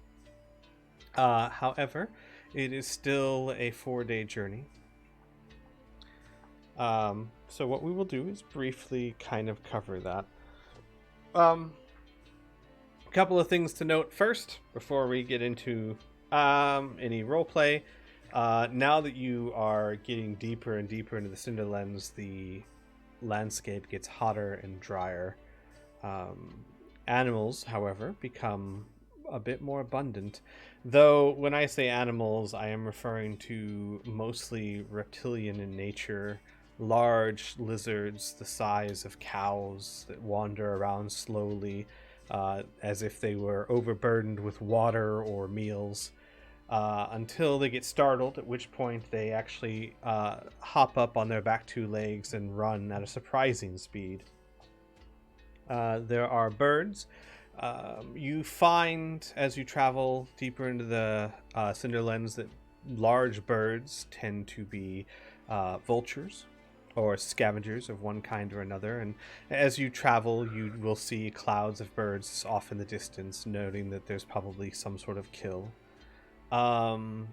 However, it is still a 4-day journey. So what we will do is briefly kind of cover that. A couple of things to note first before we get into any roleplay. Now that you are getting deeper and deeper into the Cinderlands, the landscape gets hotter and drier. Animals, however, become a bit more abundant. Though, when I say animals, I am referring to mostly reptilian in nature. Large lizards the size of cows that wander around slowly, as if they were overburdened with water or meals, until they get startled, at which point they actually hop up on their back 2 legs and run at a surprising speed. There are birds. You find, as you travel deeper into the Cinderlands, that large birds tend to be vultures or scavengers of one kind or another, and as you travel you will see clouds of birds off in the distance, noting that there's probably some sort of kill. And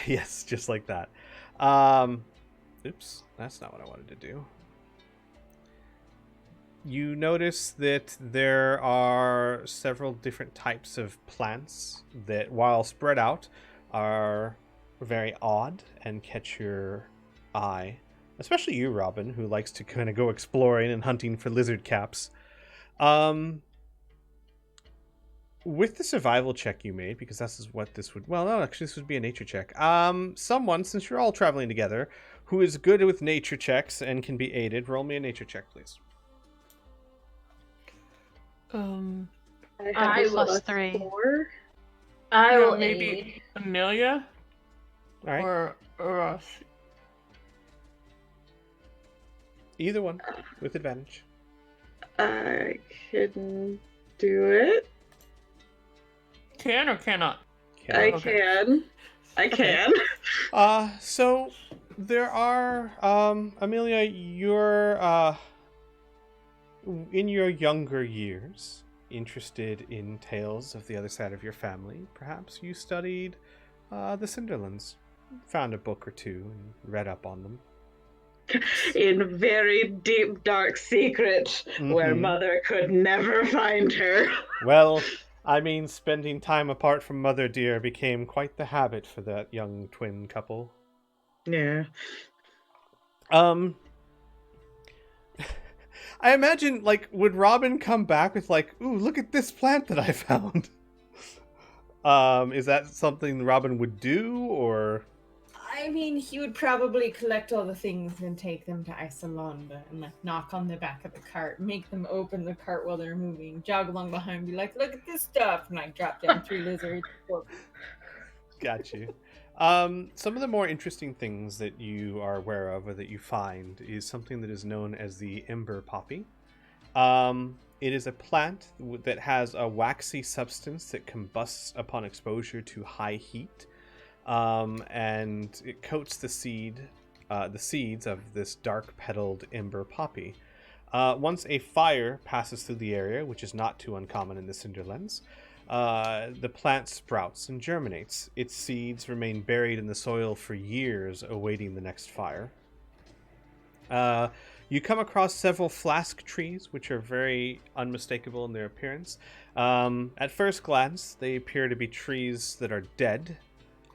yes, just like that. Oops, that's not what I wanted to do. You notice that there are several different types of plants that, while spread out, are very odd and catch your eye. Especially you, Robin, who likes to kind of go exploring and hunting for lizard caps. With the survival check you made, because this is what this would... Well, no, actually, this would be a nature check. Someone, since you're all traveling together, who is good with nature checks and can be aided, roll me a nature check, please. I will +3. 4. I will maybe aid. Amelia All right. or us. Either one, with advantage. I can do it. Can or cannot? I Okay. can. I can. So there are, Amelia, you're, in your younger years, interested in tales of the other side of your family. Perhaps you studied the Cinderlands, found a book or two, and read up on them. In very deep, dark secret where Mhm. Mother could never find her. Well, I mean, spending time apart from Mother Dear became quite the habit for that young twin couple. Yeah. I imagine, like, would Robin come back with, like, ooh, look at this plant that I found? Is that something Robin would do, or... I mean, he would probably collect all the things and take them to Isolanda and like knock on the back of the cart, make them open the cart while they're moving, jog along behind, be like, "Look at this stuff," and like drop down 3 lizards. Got you. Some of the more interesting things that you are aware of or that you find is something that is known as the ember poppy. It is a plant that has a waxy substance that combusts upon exposure to high heat. and it coats the seeds of this dark-petaled ember poppy. Once a fire passes through the area, which is not too uncommon in the Cinderlands, the plant sprouts and germinates. Its seeds remain buried in the soil for years, awaiting the next fire. You come across several flask trees, which are very unmistakable in their appearance. At first glance, they appear to be trees that are dead,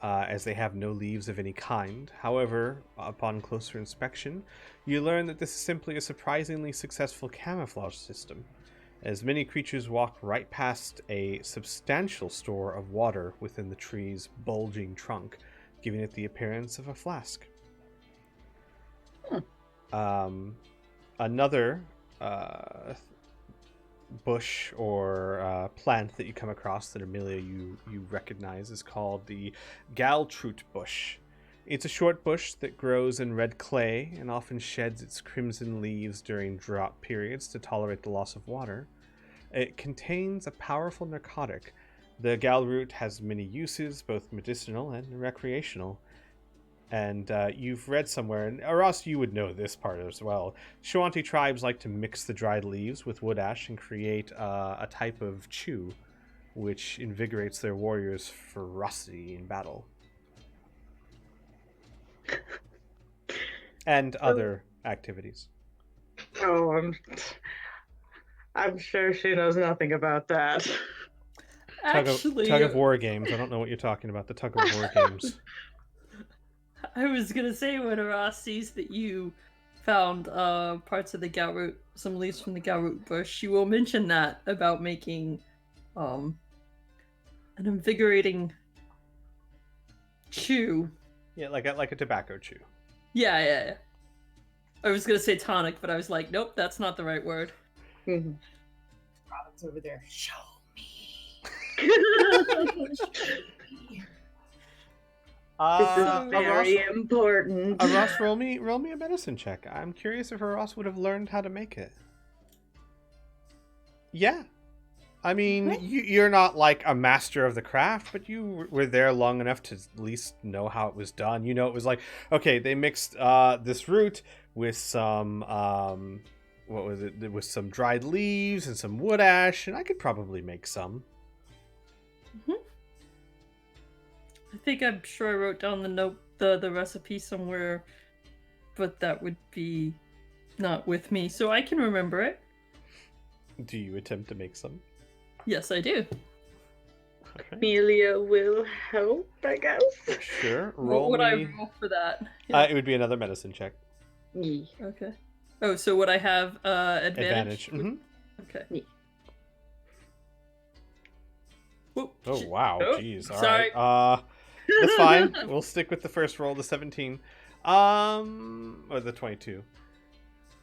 as they have no leaves of any kind. However, upon closer inspection, you learn that this is simply a surprisingly successful camouflage system, as many creatures walk right past a substantial store of water within the tree's bulging trunk, giving it the appearance of a flask. Another bush or plant that you come across that Amelia you recognize is called the galtrute bush. It's a short bush that grows in red clay and often sheds its crimson leaves during drought periods to tolerate the loss of water. It contains a powerful narcotic. The galroot has many uses, both medicinal and recreational. And you've read somewhere, and Ross, you would know this part as well. Shawanti tribes like to mix the dried leaves with wood ash and create a type of chew, which invigorates their warriors' ferocity in battle. And other activities. Oh, I'm sure she knows nothing about that. Tug of war games. I don't know what you're talking about. The tug of war games. I was gonna say, when Ross sees that you found parts of the galroot, some leaves from the galroot bush, you will mention that about making an invigorating chew. Yeah, like a tobacco chew. Yeah. I was gonna say tonic, but I was like, nope, that's not the right word. Mm-hmm. Robin's over there. Show me. This is very important. Ross, roll me a medicine check. I'm curious if Ross would have learned how to make it. Yeah. I mean, you're not like a master of the craft, but you were there long enough to at least know how it was done. You know, it was like, okay, they mixed this root with some, what was it? With some dried leaves and some wood ash, and I could probably make some. Mm-hmm. I think I'm sure I wrote down the recipe somewhere, but that would be not with me, so I can remember it. Do you attempt to make some? Yes, I do. Okay. Amelia will help, I guess. Sure. What would I roll for that? Yeah. It would be another medicine check. Yeah. Okay. Oh, so would I have advantage? Mm-hmm. Okay. Yeah. Whoop. Oh, wow. Oh, Jeez. All sorry. right. That's fine. We'll stick with the first roll, the 17. Or the 22.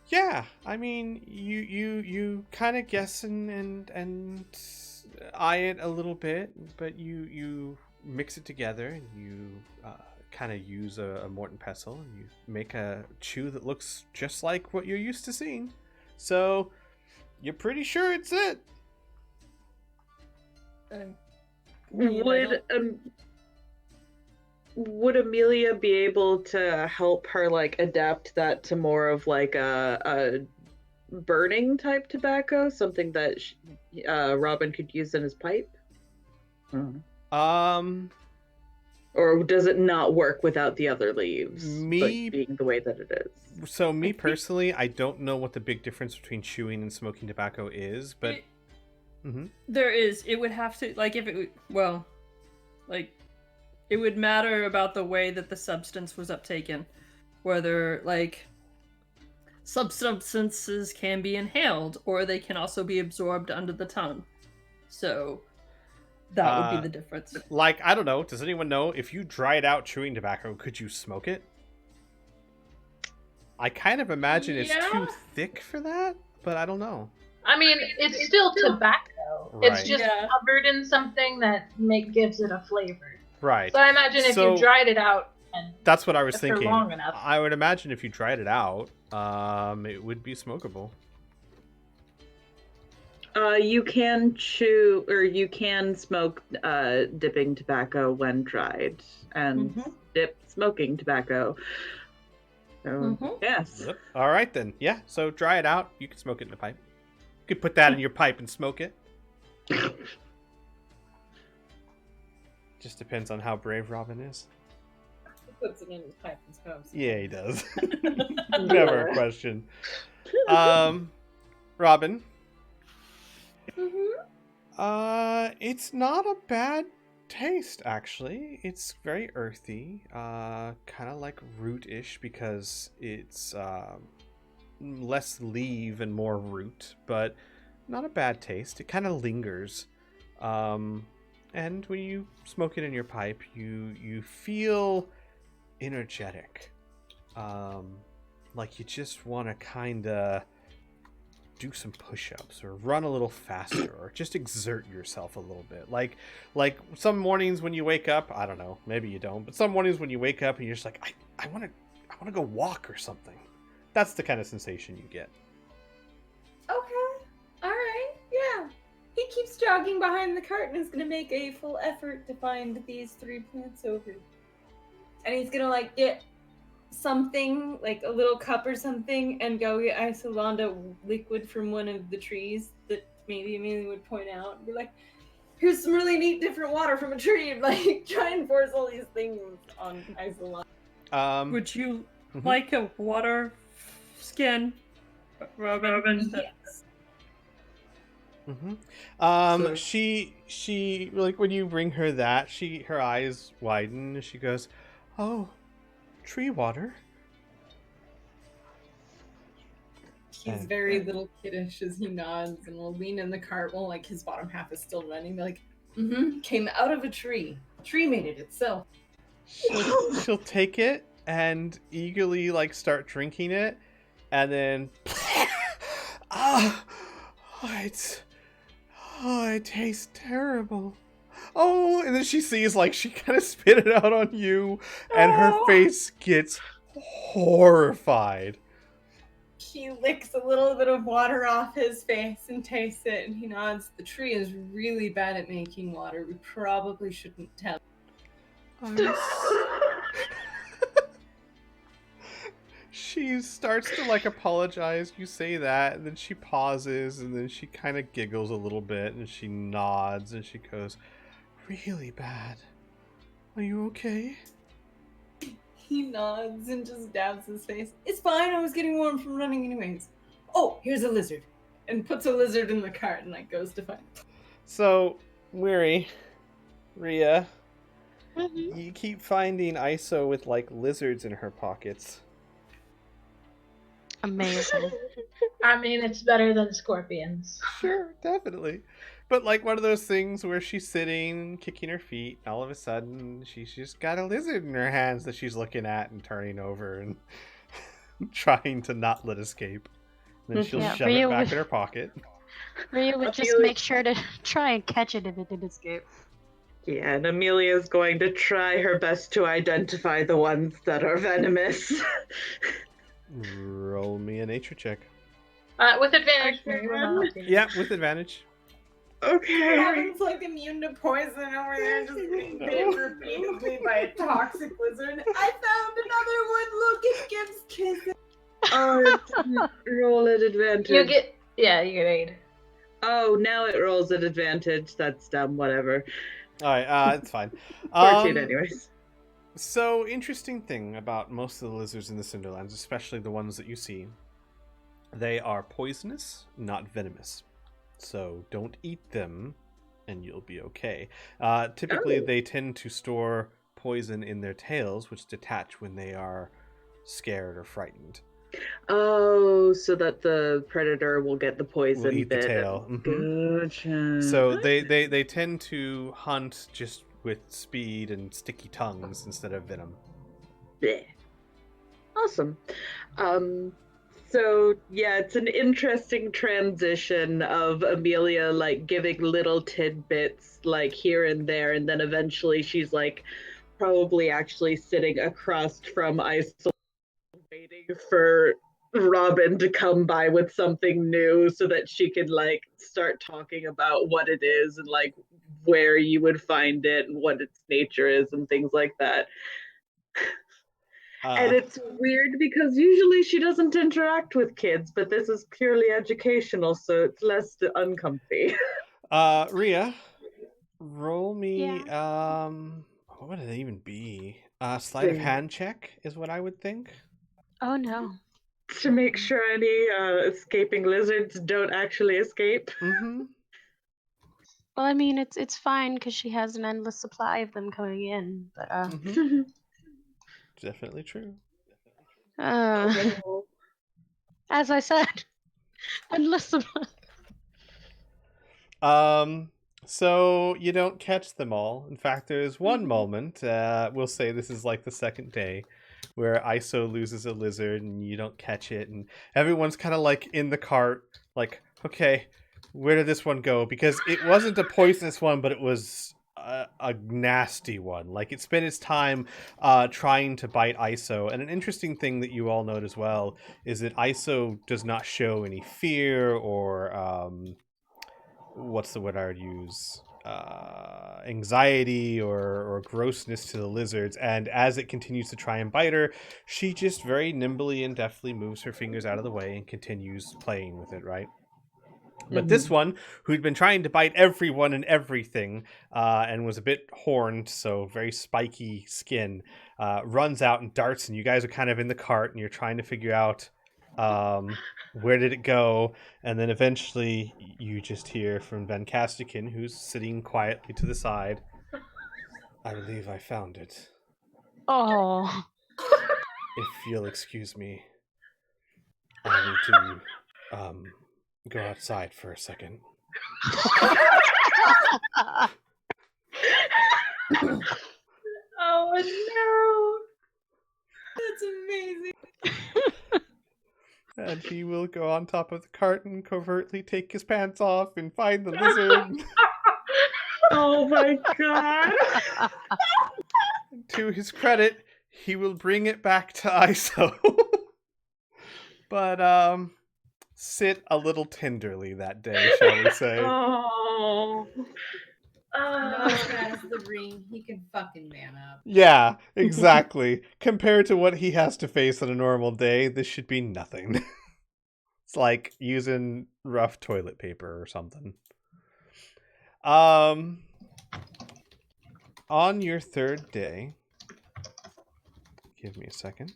Yeah, I mean, you kind of guess and eye it a little bit, but you mix it together and you kind of use a Morton pestle and you make a chew that looks just like what you're used to seeing. So you're pretty sure it's it. Would Amelia be able to help her like adapt that to more of like a burning type tobacco, something that Robin could use in his pipe? Or does it not work without the other leaves? Being the way that it is. So me personally, I don't know what the big difference between chewing and smoking tobacco is, but there is. It would have to it would matter about the way that the substance was uptaken. Whether, substances can be inhaled, or they can also be absorbed under the tongue. So, that would be the difference. I don't know, does anyone know, if you dried out chewing tobacco, could you smoke it? I kind of imagine it's too thick for that, but I don't know. I mean, it's still tobacco. Right. It's just covered in something that gives it a flavor. Right. So I imagine if you dried it out and that's what I was thinking. long enough. I would imagine if you dried it out, it would be smokable. You can chew, or you can smoke dipping tobacco when dried, and dip smoking tobacco. So, yes. Yep. All right, then. Yeah, so dry it out. You can smoke it in a pipe. You could put that in your pipe and smoke it. Just depends on how brave Robin is. He puts it in his pipe and smokes. Yeah, he does. Never a question. Robin. It's not a bad taste, actually. It's very earthy, kind of like root-ish because it's less leaf and more root, but not a bad taste. It kind of lingers. And when you smoke it in your pipe, you feel energetic. Like you just want to kind of do some push-ups or run a little faster or just exert yourself a little bit. Like some mornings when you wake up, I don't know, maybe you don't, but some mornings when you wake up and you're just like, I want to go walk or something. That's the kind of sensation you get. Okay. All right. Yeah. He keeps jogging behind the cart and is going to make a full effort to find these 3 plants over. And he's going to like get something, like a little cup or something, and go get Isolanda liquid from one of the trees that maybe Amelia would point out and be like, here's some really neat different water from a tree. Like, try and force all these things on Isolanda. Would you like a water skin, Robin? Yes. So she like when you bring her that, her eyes widen and she goes, "Oh, tree water." He's very little kiddish as he nods and will lean in the cart while like his bottom half is still running. Be like, came out of a tree. Tree made it itself. She'll take it and eagerly like start drinking it, and then it tastes terrible. Oh, and then she sees like she kind of spit it out on you, and her face gets horrified. He licks a little bit of water off his face and tastes it, and he nods. The tree is really bad at making water. We probably shouldn't tell. She starts to like apologize. You say that, and then she pauses, and then she kind of giggles a little bit, and she nods, and she goes, "Really bad. Are you okay?" He nods and just dabs his face. It's fine, I was getting warm from running anyways. Oh, here's a lizard. And puts a lizard in the cart and like goes to find it. So, Weary, Rhea, you keep finding Iso with like lizards in her pockets. Amazing. I mean, it's better than scorpions. Sure, definitely. But like one of those things where she's sitting, kicking her feet, and all of a sudden she's just got a lizard in her hands that she's looking at and turning over and trying to not let escape. And then she'll shove it back in her pocket. Rhea would just make sure to try and catch it if it did escape. Yeah, and Amelia's going to try her best to identify the ones that are venomous. Roll me a nature check. With advantage. Yeah, with advantage. Okay. Robin's like immune to poison over there, just being bitten repeatedly by a toxic lizard. I found another one. Look, it gives kisses. Oh, roll at advantage. You get 8. Oh, now it rolls at advantage. That's dumb. Whatever. All right, it's fine. 14 anyways. So, interesting thing about most of the lizards in the Cinderlands, especially the ones that you see, they are poisonous, not venomous. So don't eat them, and you'll be okay. Typically, they tend to store poison in their tails, which detach when they are scared or frightened. Oh, so that the predator will get the poison Will eat bit. the tail. Gotcha. So they tend to hunt just with speed and sticky tongues instead of venom. Blech. Awesome. So yeah, it's an interesting transition of Amelia like giving little tidbits like here and there, and then eventually she's like probably actually sitting across from Isolde waiting for Robin to come by with something new so that she could like start talking about what it is and like where you would find it and what its nature is and things like that. And it's weird because usually she doesn't interact with kids, but this is purely educational, so it's less uncomfy. Rhea, roll me what would it even be? Sleight of hand check is what I would think. Oh no. To make sure any escaping lizards don't actually escape. Mm-hmm. Well, I mean, it's fine because she has an endless supply of them coming in. But Mm-hmm. Definitely true. As I said, endless supply. So you don't catch them all. In fact, there's one moment, we'll say this is like the second day, where ISO loses a lizard and you don't catch it, and everyone's kind of like in the cart, like, okay, where did this one go? Because it wasn't a poisonous one, but it was a nasty one. Like, it spent its time trying to bite ISO. And an interesting thing that you all note as well is that ISO does not show any fear or what's the word I would use? Anxiety or grossness to the lizards. And as it continues to try and bite her, she just very nimbly and deftly moves her fingers out of the way and continues playing with it, right? But this one, who'd been trying to bite everyone and everything, and was a bit horned, so very spiky skin, runs out and darts, and you guys are kind of in the cart, and you're trying to figure out where did it go, and then eventually you just hear from Van Castikin, who's sitting quietly to the side. I believe I found it. Oh. If you'll excuse me, I need to go outside for a second. Oh no! That's amazing. And he will go on top of the cart and covertly take his pants off and find the lizard. Oh my god! To his credit, he will bring it back to ISO. But sit a little tenderly that day, shall we say. Oh. Not as bad as the ring. He can fucking man up. Yeah, exactly. Compared to what he has to face on a normal day, this should be nothing. It's like using rough toilet paper or something. On your third day, give me a second.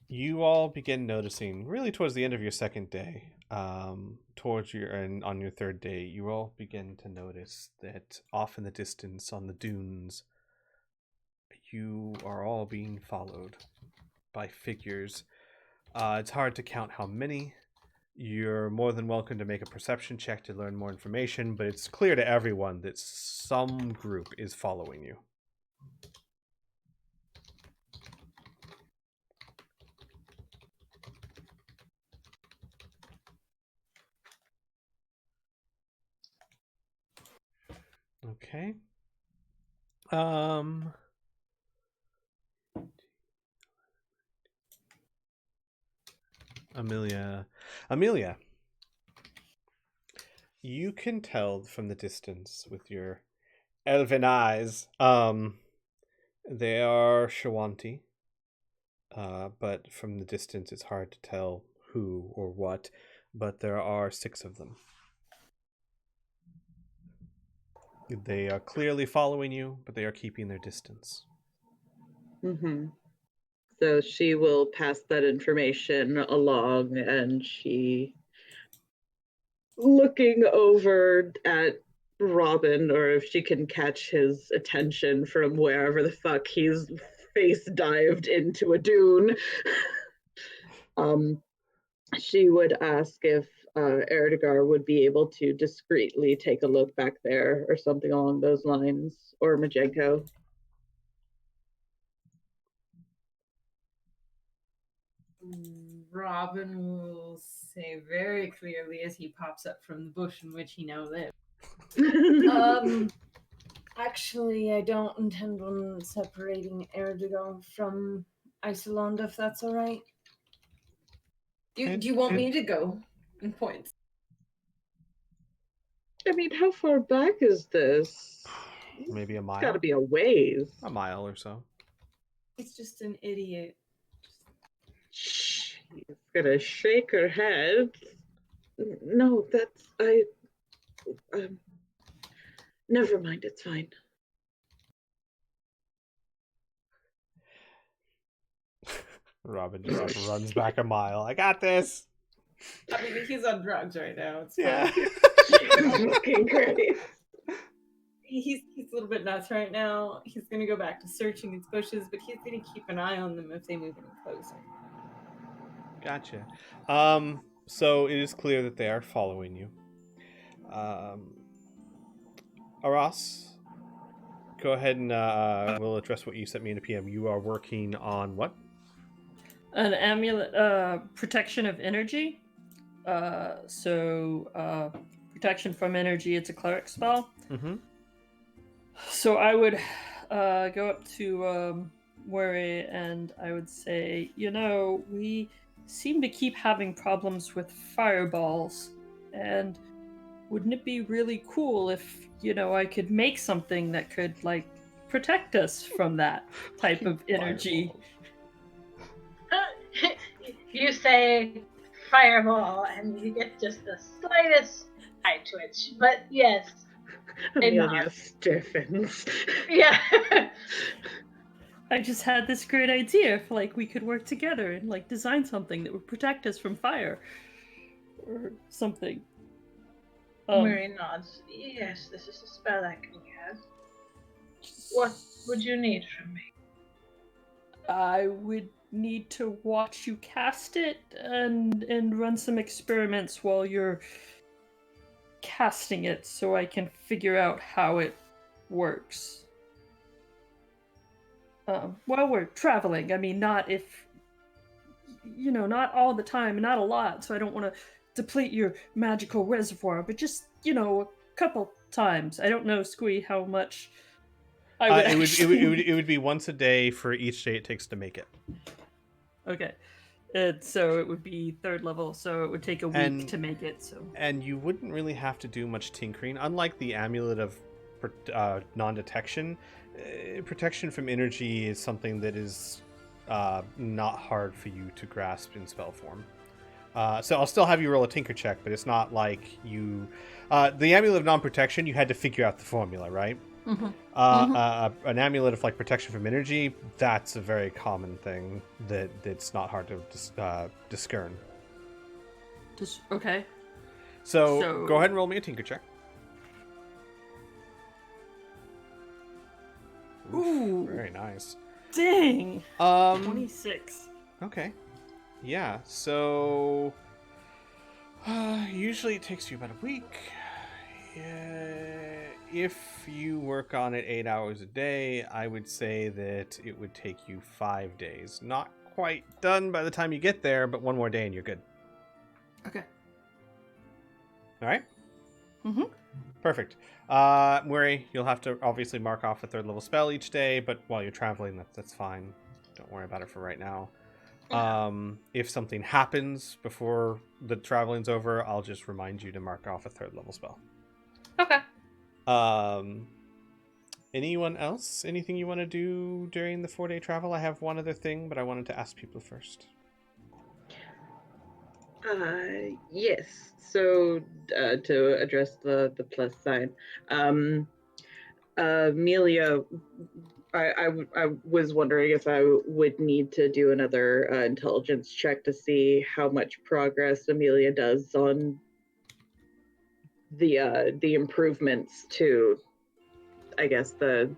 You all begin noticing, really towards the end of your second day, on your third day, you all begin to notice that off in the distance on the dunes, you are all being followed by figures. It's hard to count how many. You're more than welcome to make a perception check to learn more information, but it's clear to everyone that some group is following you. Okay. Amelia, you can tell from the distance with your elven eyes. They are Shawanti, but from the distance it's hard to tell who or what, but there are 6 of them. They are clearly following you, but they are keeping their distance. Mm-hmm. So she will pass that information along, and she, looking over at Robin, or if she can catch his attention from wherever the fuck he's face dived into a dune, she would ask if Erdegar would be able to discreetly take a look back there or something along those lines, or Majenko. Robin will say very clearly as he pops up from the bush in which he now lives. Actually, I don't intend on separating Erdegar from Isolanda, if that's all right. Do And- you want and- me to go? In points. I mean, how far back is this? Maybe a It's mile. got to be a ways. A mile or so. It's just an idiot. She's gonna shake her head. No, never mind, it's fine. Robin just runs back a mile. I got this. I mean, he's on drugs right now. It's Yeah. fine. Jesus fucking Christ. He's a little bit nuts right now. He's gonna go back to searching his bushes, but he's gonna keep an eye on them if they move any closer. Gotcha. So it is clear that they are following you. Aras, go ahead and we'll address what you sent me in a PM. You are working on what? An amulet, protection of energy. Protection from energy. It's a cleric spell. Mm-hmm. So I would go up to Worry and I would say, we seem to keep having problems with fireballs, and wouldn't it be really cool if, I could make something that could, protect us from that type of energy? You say fireball, and you get just the slightest eye twitch. But yes, Amelia stiffens. yeah. I just had this great idea if, we could work together and, design something that would protect us from fire. Or something. Murray nods. Yes, this is a spell I can cast. What would you need from me? I would need to watch you cast it and run some experiments while you're casting it so I can figure out how it works. While we're traveling, I mean, not all the time, not a lot, so I don't want to deplete your magical reservoir, but just, a couple times. I don't know, Squee, how much I would it would be once a day for each day it takes to make it. Okay. So it would be 3rd level, so it would take a week to make it. And you wouldn't really have to do much tinkering. Unlike the amulet of non-detection, protection from energy is something that is not hard for you to grasp in spell form. So I'll still have you roll a tinker check, but it's not like you... the amulet of non-protection, you had to figure out the formula, right? Mm-hmm. An amulet of protection from energy, that's a very common thing that's not hard to discern. Okay. So go ahead and roll me a tinker check. Ooh, very nice. Dang. 26. Okay. Yeah. So usually it takes you about a week. If you work on it 8 hours a day, I would say that it would take you 5 days. Not quite done by the time you get there, but one more day and you're good. Okay. All right? Mm-hmm. Perfect. Murray, you'll have to obviously mark off a 3rd level spell each day, but while you're traveling, that's fine. Don't worry about it for right now. If something happens before the traveling's over, I'll just remind you to mark off a 3rd level spell. Okay. Anyone else? Anything you want to do during the 4-day travel? I have one other thing, but I wanted to ask people first. Yes. So to address the plus sign, Amelia, I was wondering if I would need to do another intelligence check to see how much progress Amelia does on the improvements to, I guess, the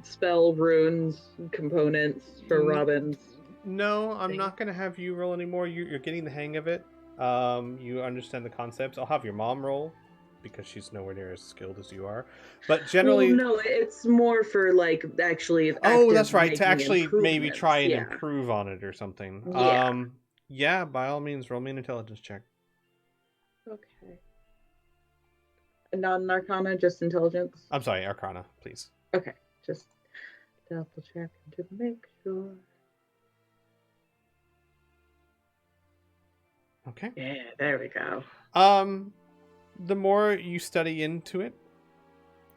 spell runes components for Robin's. No, I'm not going to have you roll anymore. You're getting the hang of it. You understand the concepts. I'll have your mom roll because she's nowhere near as skilled as you are. But generally... Well, no, it's more for, actually... Oh, that's right. To actually maybe try and improve on it or something. Yeah. Yeah, by all means, roll me an intelligence check. Okay. Not an arcana, just intelligence? I'm sorry, arcana, please. Okay, just double checking to make sure. Okay. Yeah, there we go. The more you study into it,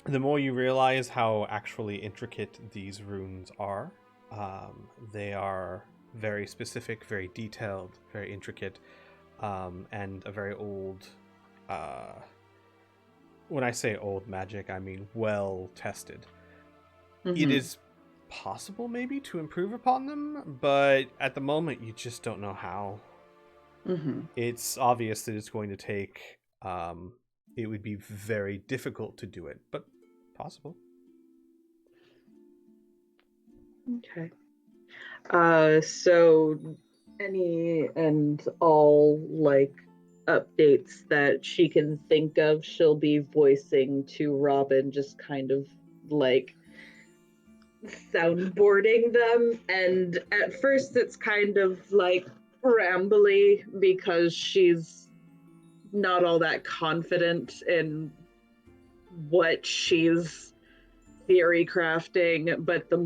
the more you realize how actually intricate these runes are. They are very specific, very detailed, very intricate, and a very old. When I say old magic, I mean well tested. It is possible, maybe, to improve upon them, but at the moment, you just don't know how. It's obvious that it's going to take. It would be very difficult to do it, but possible. Okay. So any and all like updates that she can think of, she'll be voicing to Robin, just kind of like soundboarding them. And at first it's kind of like rambly because she's not all that confident in what she's theory crafting, but the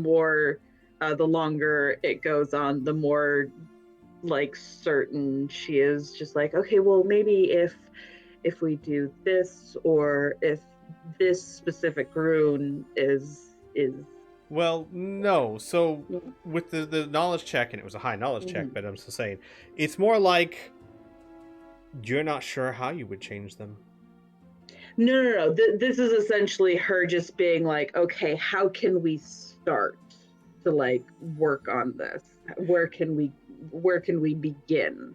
longer it goes on, the more like certain she is. Just like, okay, well, maybe if we do this, or if this specific rune is Well, no. So with the knowledge check, and it was a high knowledge check, but I'm still saying it's more like you're not sure how you would change them. No. This is essentially her just being like, okay, how can we start to like work on this? Where can we begin?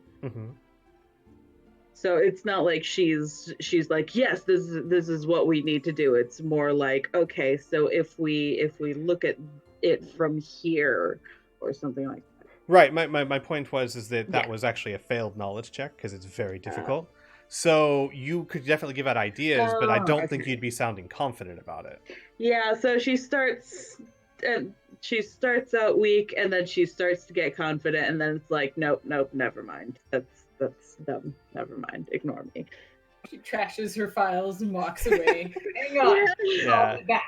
So it's not like she's like, yes, this is what we need to do. It's more like, okay, so if we look at it from here or something like that. Right. My point was that was actually a failed knowledge check because it's very difficult. So you could definitely give out ideas, but I don't think you'd be sounding confident about it. Yeah, so she starts out weak, and then she starts to get confident, and then it's like, nope, never mind. That's dumb. Never mind. Ignore me. She trashes her files and walks away. Hang on. Yeah. I'll be back.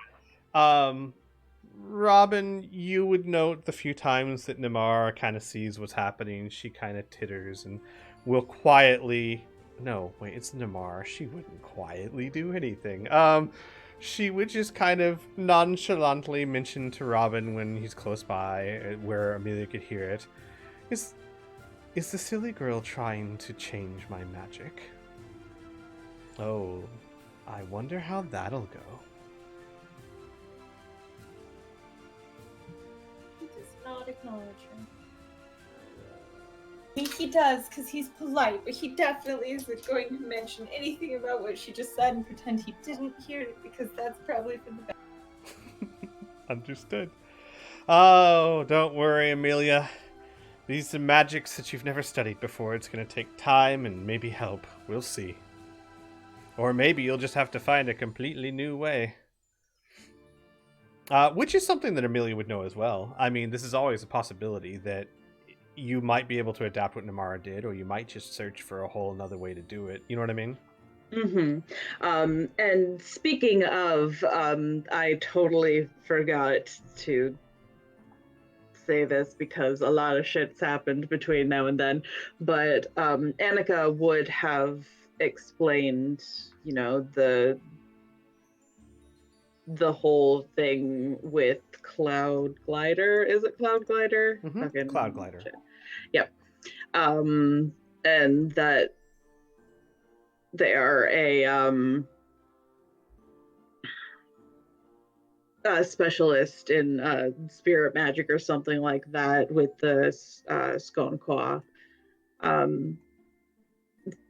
Robin, you would note the few times that Namara kind of sees what's happening. She kind of titters and will quietly. No, wait, it's Namara. She wouldn't quietly do anything. She would just kind of nonchalantly mention to Robin when he's close by, where Amelia could hear it. Is the silly girl trying to change my magic? Oh, I wonder how that'll go. He does not acknowledge her. I think he does because he's polite, but he definitely isn't going to mention anything about what she just said and pretend he didn't hear it, because that's probably for the best. Understood. Oh, don't worry, Amelia. These are magics that you've never studied before. It's going to take time and maybe help. We'll see. Or maybe you'll just have to find a completely new way. Which is something that Amelia would know as well. I mean, this is always a possibility that you might be able to adapt what Namara did, or you might just search for a whole another way to do it. You know what I mean? And speaking of, I totally forgot to say this because a lot of shit's happened between now and then, but Annika would have explained, you know, the whole thing with Cloud Glider. Is it Cloud Glider? Cloud Glider. Shit. Yep. And that they are a specialist in spirit magic or something like that with the Skonqua.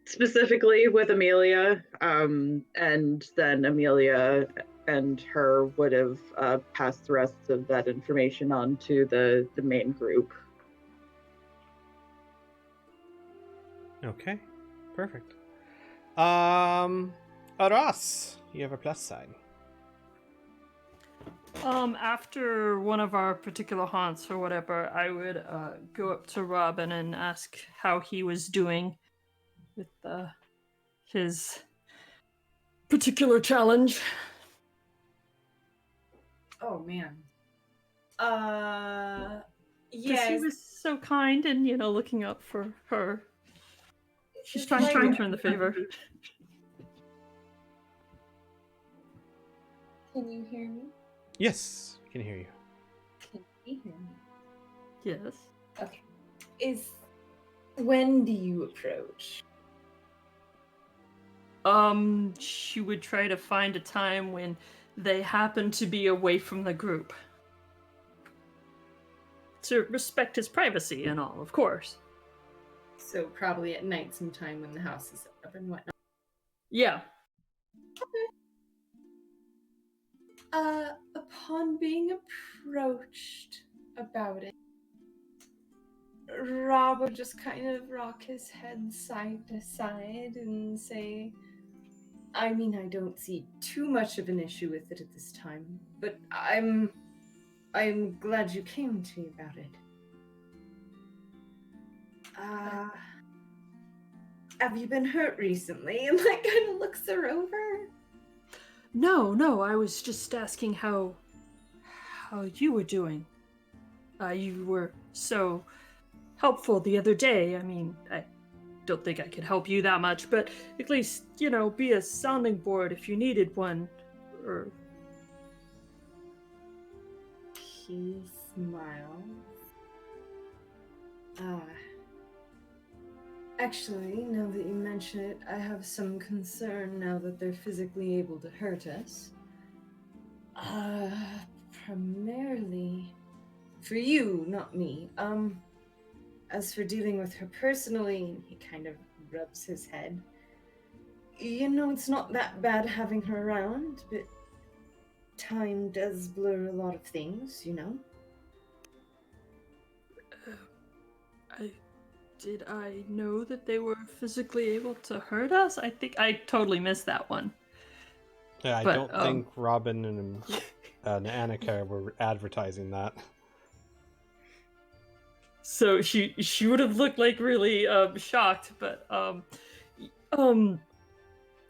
Specifically with Amelia, and then Amelia and her would have passed the rest of that information on to the main group. Okay, perfect. Aras, you have a plus sign. After one of our particular haunts or whatever, I would go up to Robin and ask how he was doing with his particular challenge. Oh man. Because Yes. he was so kind and, looking out for her. She's trying to Like- return the favor. Can you hear me? Yes, I can hear you. Can you hear me? Yes. Okay. When do you approach? She would try to find a time when they happen to be away from the group. To respect his privacy and all, of course. So probably at night sometime when the house is up and whatnot. Yeah. Upon being approached about it, Rob would just kind of rock his head side to side and say, I mean, I don't see too much of an issue with it at this time, but I'm glad you came to me about it. Have you been hurt recently? And like kind of looks her over. No, I was just asking how you were doing. You were so helpful the other day. I mean, I don't think I could help you that much, but at least, be a sounding board if you needed one. Or He smiles. Actually, now that you mention it, I have some concern now that they're physically able to hurt us. Primarily for you, not me. As for dealing with her personally, he kind of rubs his head. It's not that bad having her around, but time does blur a lot of things, Did I know that they were physically able to hurt us? I think I totally missed that one. Yeah, I But, don't think Robin and Annika were advertising that. So she would have looked like really shocked, but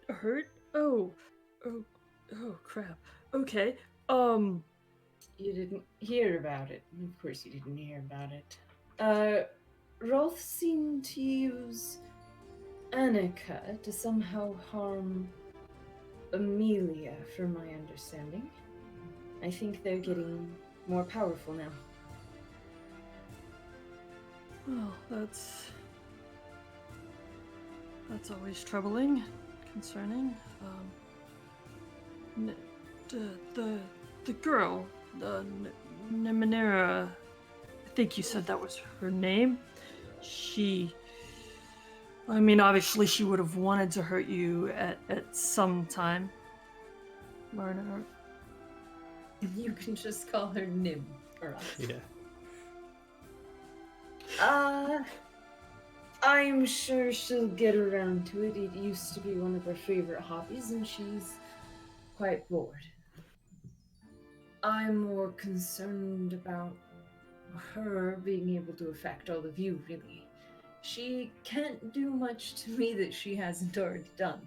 hurt? Oh crap. Okay. You didn't hear about it. Of course you didn't hear about it. Rolf seemed to use Annika to somehow harm Amelia, from my understanding. I think they're getting more powerful now. Well, that's always troubling, concerning. The girl, Nemanera, I think you said that was her name. Obviously she would have wanted to hurt you at some time. Marna. You can just call her Nim for us. Yeah. I'm sure she'll get around to it. It used to be one of her favorite hobbies, and she's quite bored. I'm more concerned about her being able to affect all of you, really. She can't do much to me that she hasn't already done.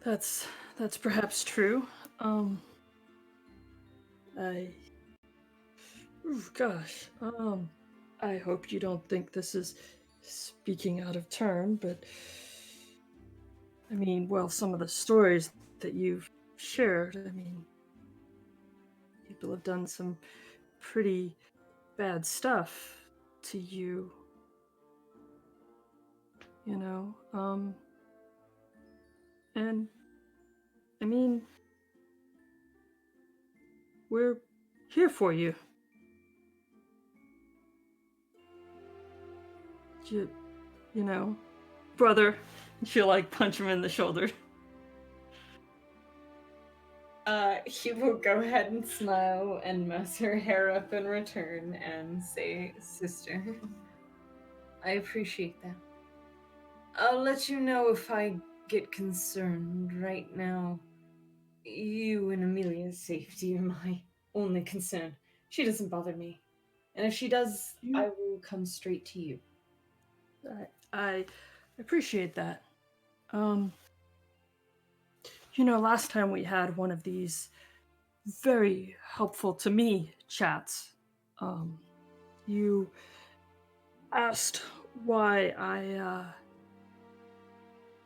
That's perhaps true. I hope you don't think this is speaking out of turn, but some of the stories that you've shared, people have done some pretty bad stuff to you. And we're here for you. Brother. She'll punch him in the shoulder. He will go ahead and smile and mess her hair up in return and say, Sister, I appreciate that. I'll let you know if I get concerned. Right now, you and Amelia's safety are my only concern. She doesn't bother me. And if she does, I will come straight to you. I appreciate that. Last time we had one of these very helpful to me chats, you asked why I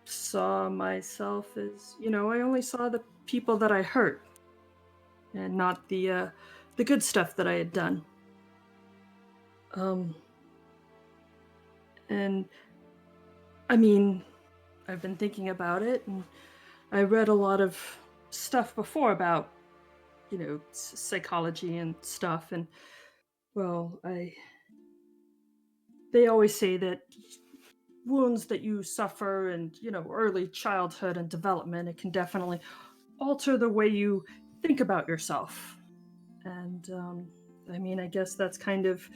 saw myself as, I only saw the people that I hurt and not the good stuff that I had done. And I mean, I've been thinking about it, and I read a lot of stuff before about, psychology and stuff, and well, they always say that wounds that you suffer and, early childhood and development, it can definitely alter the way you think about yourself. And I guess that's kind of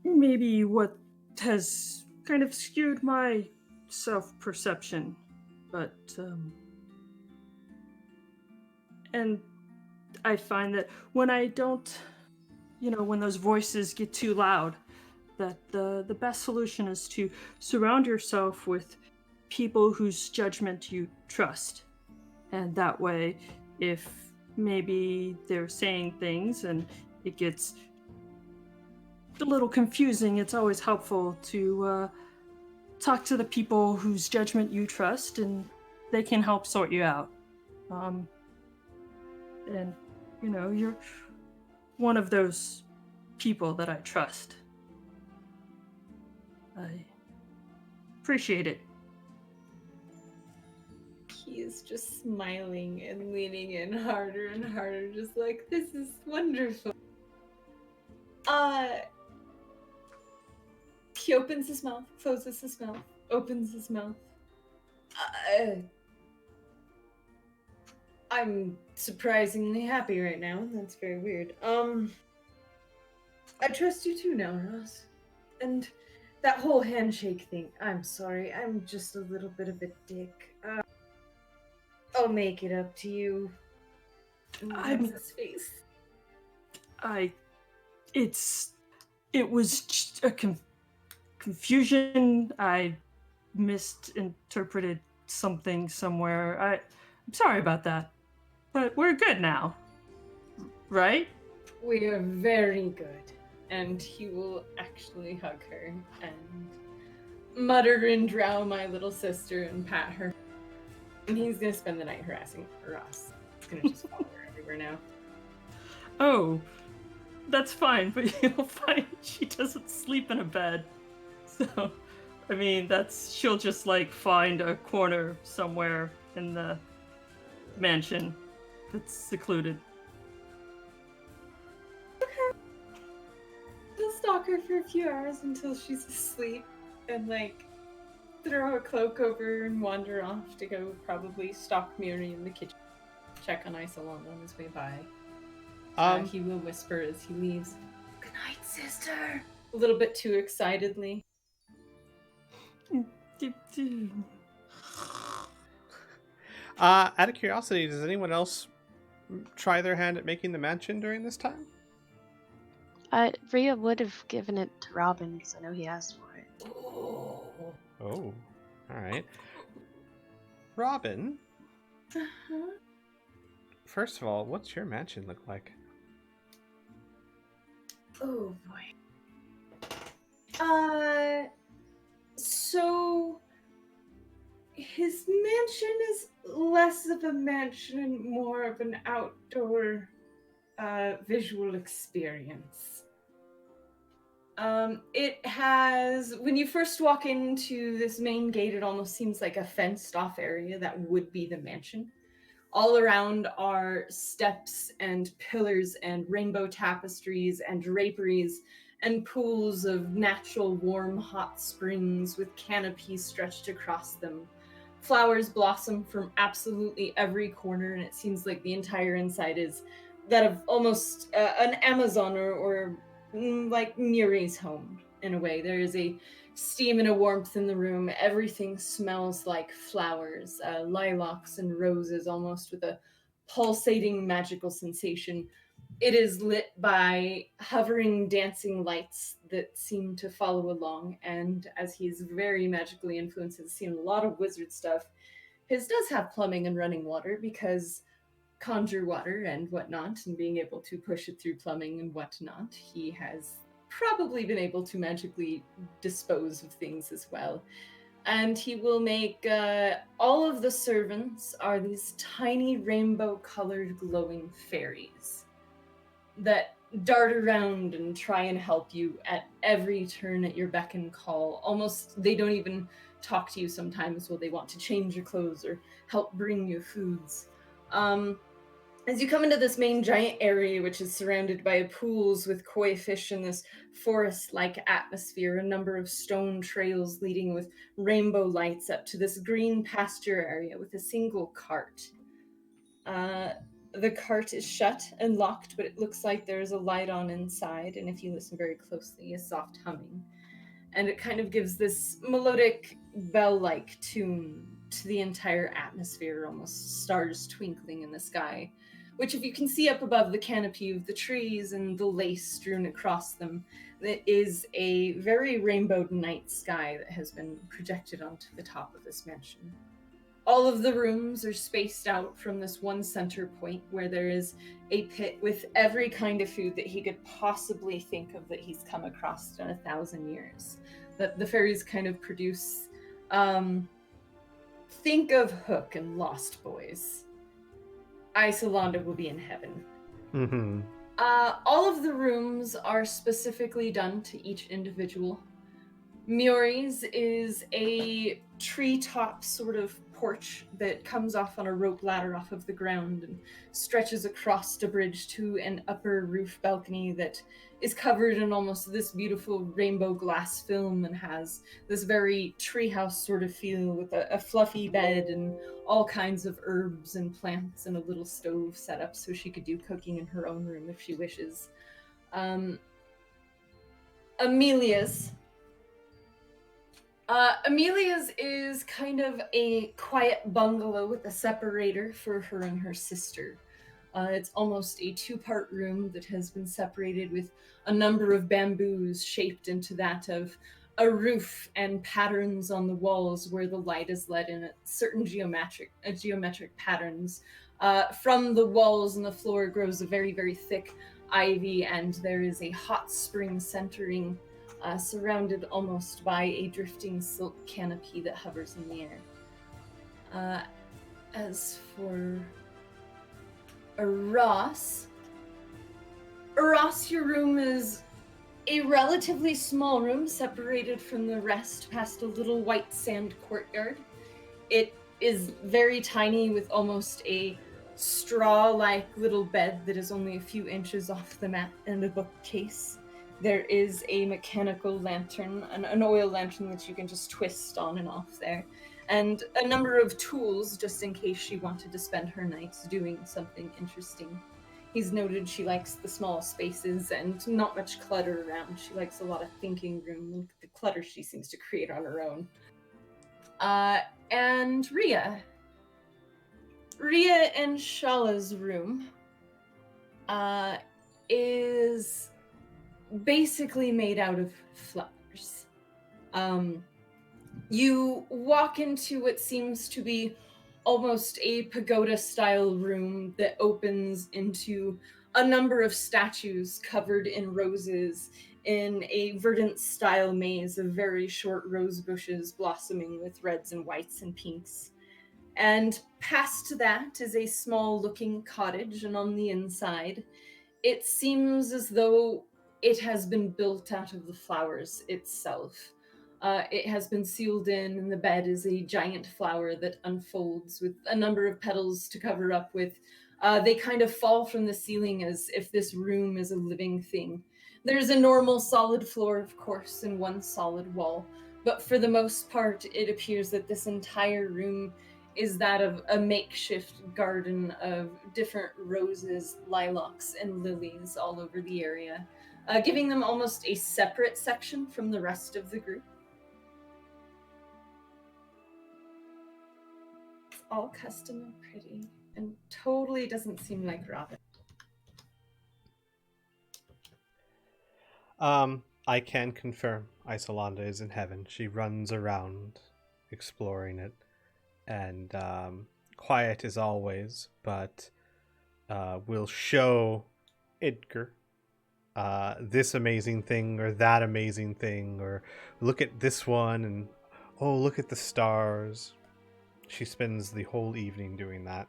maybe what has kind of skewed my self-perception. But and I find that when I don't, when those voices get too loud, that the best solution is to surround yourself with people whose judgment you trust. And that way, if maybe they're saying things and it gets a little confusing, it's always helpful to talk to the people whose judgment you trust, and they can help sort you out. And, you're one of those people that I trust. I appreciate it. He is just smiling and leaning in harder and harder, just like, this is wonderful. He opens his mouth, closes his mouth, opens his mouth. I'm surprisingly happy right now. That's very weird. I trust you too now, Ross. And that whole handshake thing, I'm sorry. I'm just a little bit of a dick. I'll make it up to you. What's his face? It was just a confusion. I misinterpreted something somewhere. I'm sorry about that. But we're good now. Right? We are very good. And he will actually hug her and mutter and drow my little sister and pat her. And he's gonna spend the night harassing Ross. He's gonna just follow her everywhere now. Oh, that's fine, but you'll find she doesn't sleep in a bed. So, she'll just find a corner somewhere in the mansion that's secluded. Okay. He'll stalk her for a few hours until she's asleep and throw a cloak over her and wander off to go probably stalk Miri in the kitchen. Check on Isolon on his way by. He will whisper as he leaves, "Good night, sister!" A little bit too excitedly. Out of curiosity, does anyone else try their hand at making the mansion during this time? Rhea would have given it to Robin because I know he asked for it. Oh, alright. Robin, first of all, what's your mansion look like? Oh boy. So his mansion is less of a mansion and more of an outdoor visual experience. It has, when you first walk into this main gate, it almost seems like a fenced off area that would be the mansion. All around are steps and pillars and rainbow tapestries and draperies and pools of natural warm hot springs with canopies stretched across them. Flowers blossom from absolutely every corner, and it seems like the entire inside is that of almost an Amazon or like Muri's home in a way. There is a steam and a warmth in the room. Everything smells like flowers, lilacs and roses, almost with a pulsating magical sensation. It is lit by hovering, dancing lights that seem to follow along, and as he's very magically influenced, has seen a lot of wizard stuff. His does have plumbing and running water because conjure water and whatnot, and being able to push it through plumbing and whatnot, he has probably been able to magically dispose of things as well. And he will make all of the servants are these tiny rainbow-colored glowing fairies that dart around and try and help you at every turn at your beck and call. Almost, they don't even talk to you sometimes while they want to change your clothes or help bring you foods. As you come into this main giant area, which is surrounded by pools with koi fish in this forest-like atmosphere, a number of stone trails leading with rainbow lights up to this green pasture area with a single cart. The cart is shut and locked, but it looks like there's a light on inside, and if you listen very closely, a soft humming. And it kind of gives this melodic bell-like tune to the entire atmosphere, almost stars twinkling in the sky, which if you can see up above the canopy of the trees and the lace strewn across them, that is a very rainbowed night sky that has been projected onto the top of this mansion. All of the rooms are spaced out from this one center point where there is a pit with every kind of food that he could possibly think of that he's come across in 1,000 years. That the fairies kind of produce. Think of Hook and Lost Boys. Isolanda will be in heaven. Mm-hmm. All of the rooms are specifically done to each individual. Muri's is a treetop sort of porch that comes off on a rope ladder off of the ground and stretches across a bridge to an upper roof balcony that is covered in almost this beautiful rainbow glass film and has this very treehouse sort of feel with a fluffy bed and all kinds of herbs and plants and a little stove set up so she could do cooking in her own room if she wishes. Amelia's is kind of a quiet bungalow with a separator for her and her sister. It's almost a two-part room that has been separated with a number of bamboos shaped into that of a roof and patterns on the walls where the light is let in at certain geometric patterns. From the walls and the floor grows a very, very thick ivy, and there is a hot spring centering surrounded almost by a drifting silk canopy that hovers in the air. As for Ross, your room is a relatively small room separated from the rest past a little white sand courtyard. It is very tiny with almost a straw-like little bed that is only a few inches off the mat and a bookcase. There is a mechanical lantern, an oil lantern that you can just twist on and off there, and a number of tools just in case she wanted to spend her nights doing something interesting. He's noted she likes the small spaces and not much clutter around. She likes a lot of thinking room, the clutter she seems to create on her own. And Rhea in Shala's room is basically made out of flowers. You walk into what seems to be almost a pagoda-style room that opens into a number of statues covered in roses in a verdant-style maze of very short rose bushes blossoming with reds and whites and pinks. And past that is a small-looking cottage, and on the inside, it seems as though it has been built out of the flowers itself. It has been sealed in, and the bed is a giant flower that unfolds with a number of petals to cover up with. They kind of fall from the ceiling as if this room is a living thing. There's a normal solid floor, of course, and one solid wall, but for the most part, it appears that this entire room is that of a makeshift garden of different roses, lilacs, and lilies all over the area, giving them almost a separate section from the rest of the group. It's all custom and pretty, and totally doesn't seem like Robin. I can confirm Isolanda is in heaven. She runs around exploring it, and quiet as always, but will show Edgar this amazing thing or that amazing thing, or look at this one, and oh, look at the stars. She spends the whole evening doing that.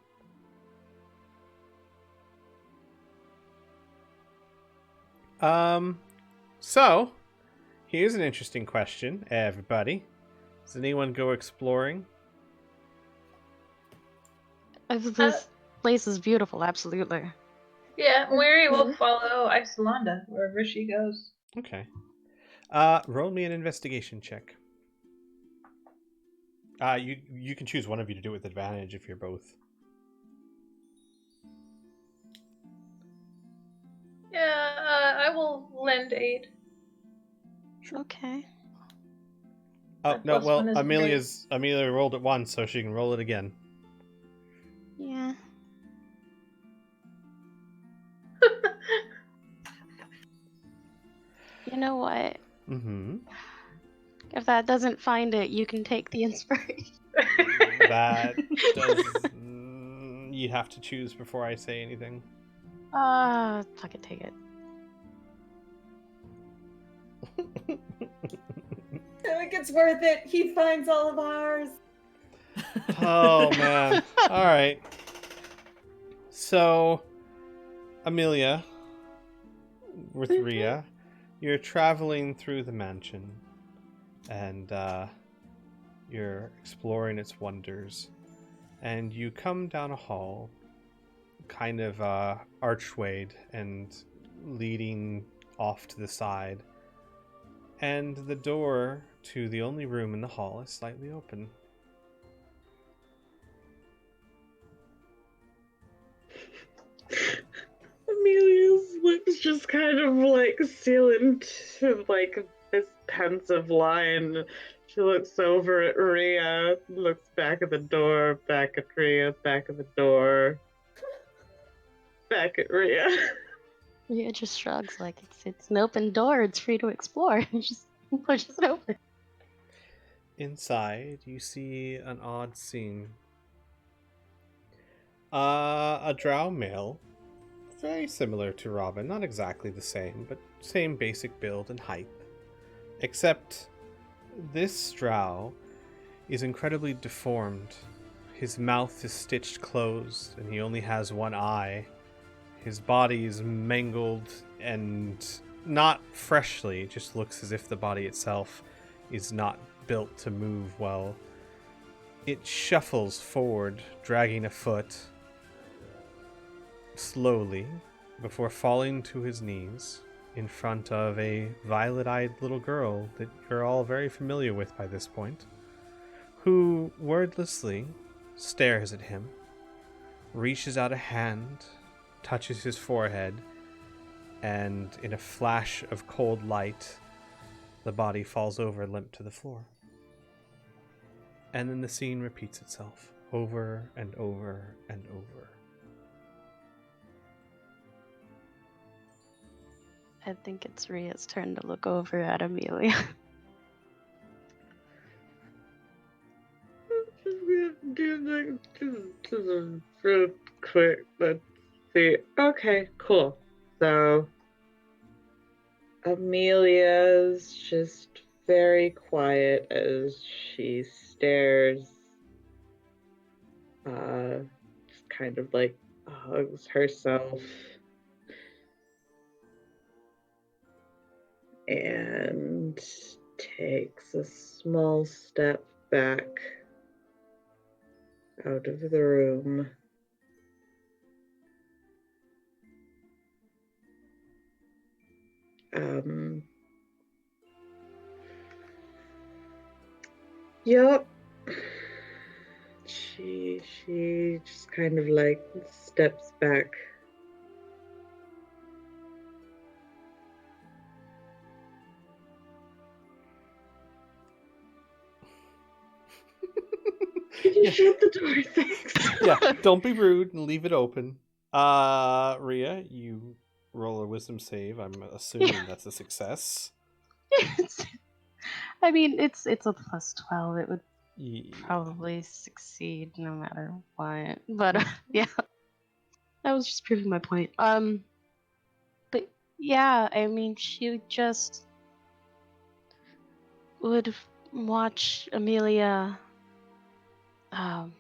So, here's an interesting question, everybody. Does anyone go exploring? If this place is beautiful, absolutely. Yeah, Weary will follow Isolanda wherever she goes. Okay. Roll me an investigation check. You can choose one of you to do it with advantage if you're both. Yeah, I will lend aid. Okay. Oh That no, plus well one is Amelia rolled it once, so she can roll it again. Yeah. You know what? Mm-hmm. If that doesn't find it, you can take the inspiration. That does. You have to choose before I say anything. Fuck it, take it. I think it's worth it. He finds all of ours. Oh man. All right. So, Amelia, with Rhea, you're traveling through the mansion, and you're exploring its wonders, and you come down a hall, kind of archwayed and leading off to the side, and the door to the only room in the hall is slightly open. Amelia's lips just kind of like seal into like this pensive line. She looks over at Rhea, looks back at the door, back at Rhea, back at the door, back at Rhea. Rhea just shrugs like it's an open door. It's free to explore. Just pushes it open. Inside, you see an odd scene. A drow male, very similar to Robin, not exactly the same, but same basic build and height. Except this drow is incredibly deformed. His mouth is stitched closed, and he only has one eye. His body is mangled and not freshly, it just looks as if the body itself is not built to move well. It shuffles forward, dragging a foot, slowly, before falling to his knees in front of a violet-eyed little girl that you're all very familiar with by this point, who wordlessly stares at him, reaches out a hand, touches his forehead, and in a flash of cold light, the body falls over limp to the floor. And then the scene repeats itself over and over and over. I think it's Rhea's turn to look over at Amelia. Just real quick, let's see. Okay, cool. So Amelia's just very quiet as she stares, just kind of like hugs herself, and takes a small step back out of the room. Yep. She just kind of like steps back. Can you shut the door, thanks? Yeah, don't be rude and leave it open. Rhea, you roll a wisdom save. I'm assuming that's a success. I mean, it's a plus 12. It would Yeah. probably succeed no matter what. But yeah, that was just proving my point. But yeah, I mean, she just would watch Amelia um,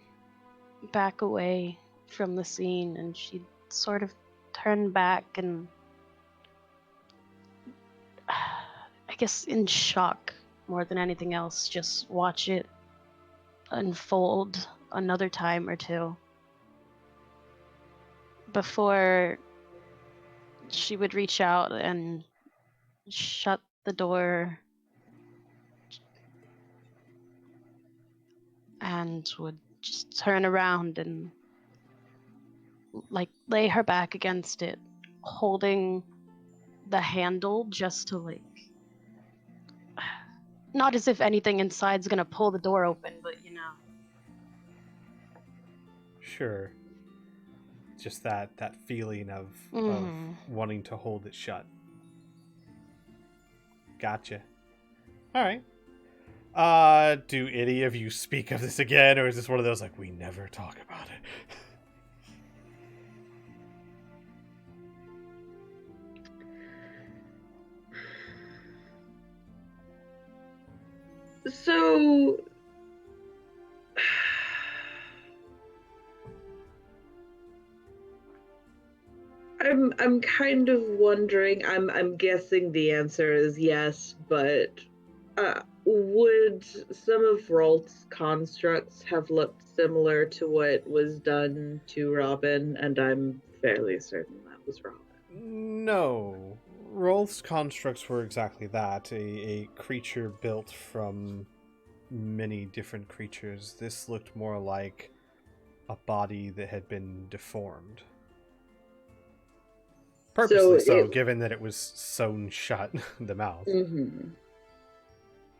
back away from the scene, and she'd sort of turn back and, I guess, in shock more than anything else, just watch it unfold another time or two before she would reach out and shut the door and would just turn around and like lay her back against it, holding the handle just to like, not as if anything inside's gonna pull the door open, but you know. Sure. Just that feeling of wanting to hold it shut. Gotcha. All right. Do any of you speak of this again, or is this one of those like we never talk about it? So I'm kind of wondering, I'm guessing the answer is yes, but would some of Rolt's constructs have looked similar to what was done to Robin? And I'm fairly certain that was Robin. No. Rolf's constructs were exactly that, a creature built from many different creatures. This looked more like a body that had been deformed. Purposely so, given that it was sewn shut, the mouth. Mm-hmm.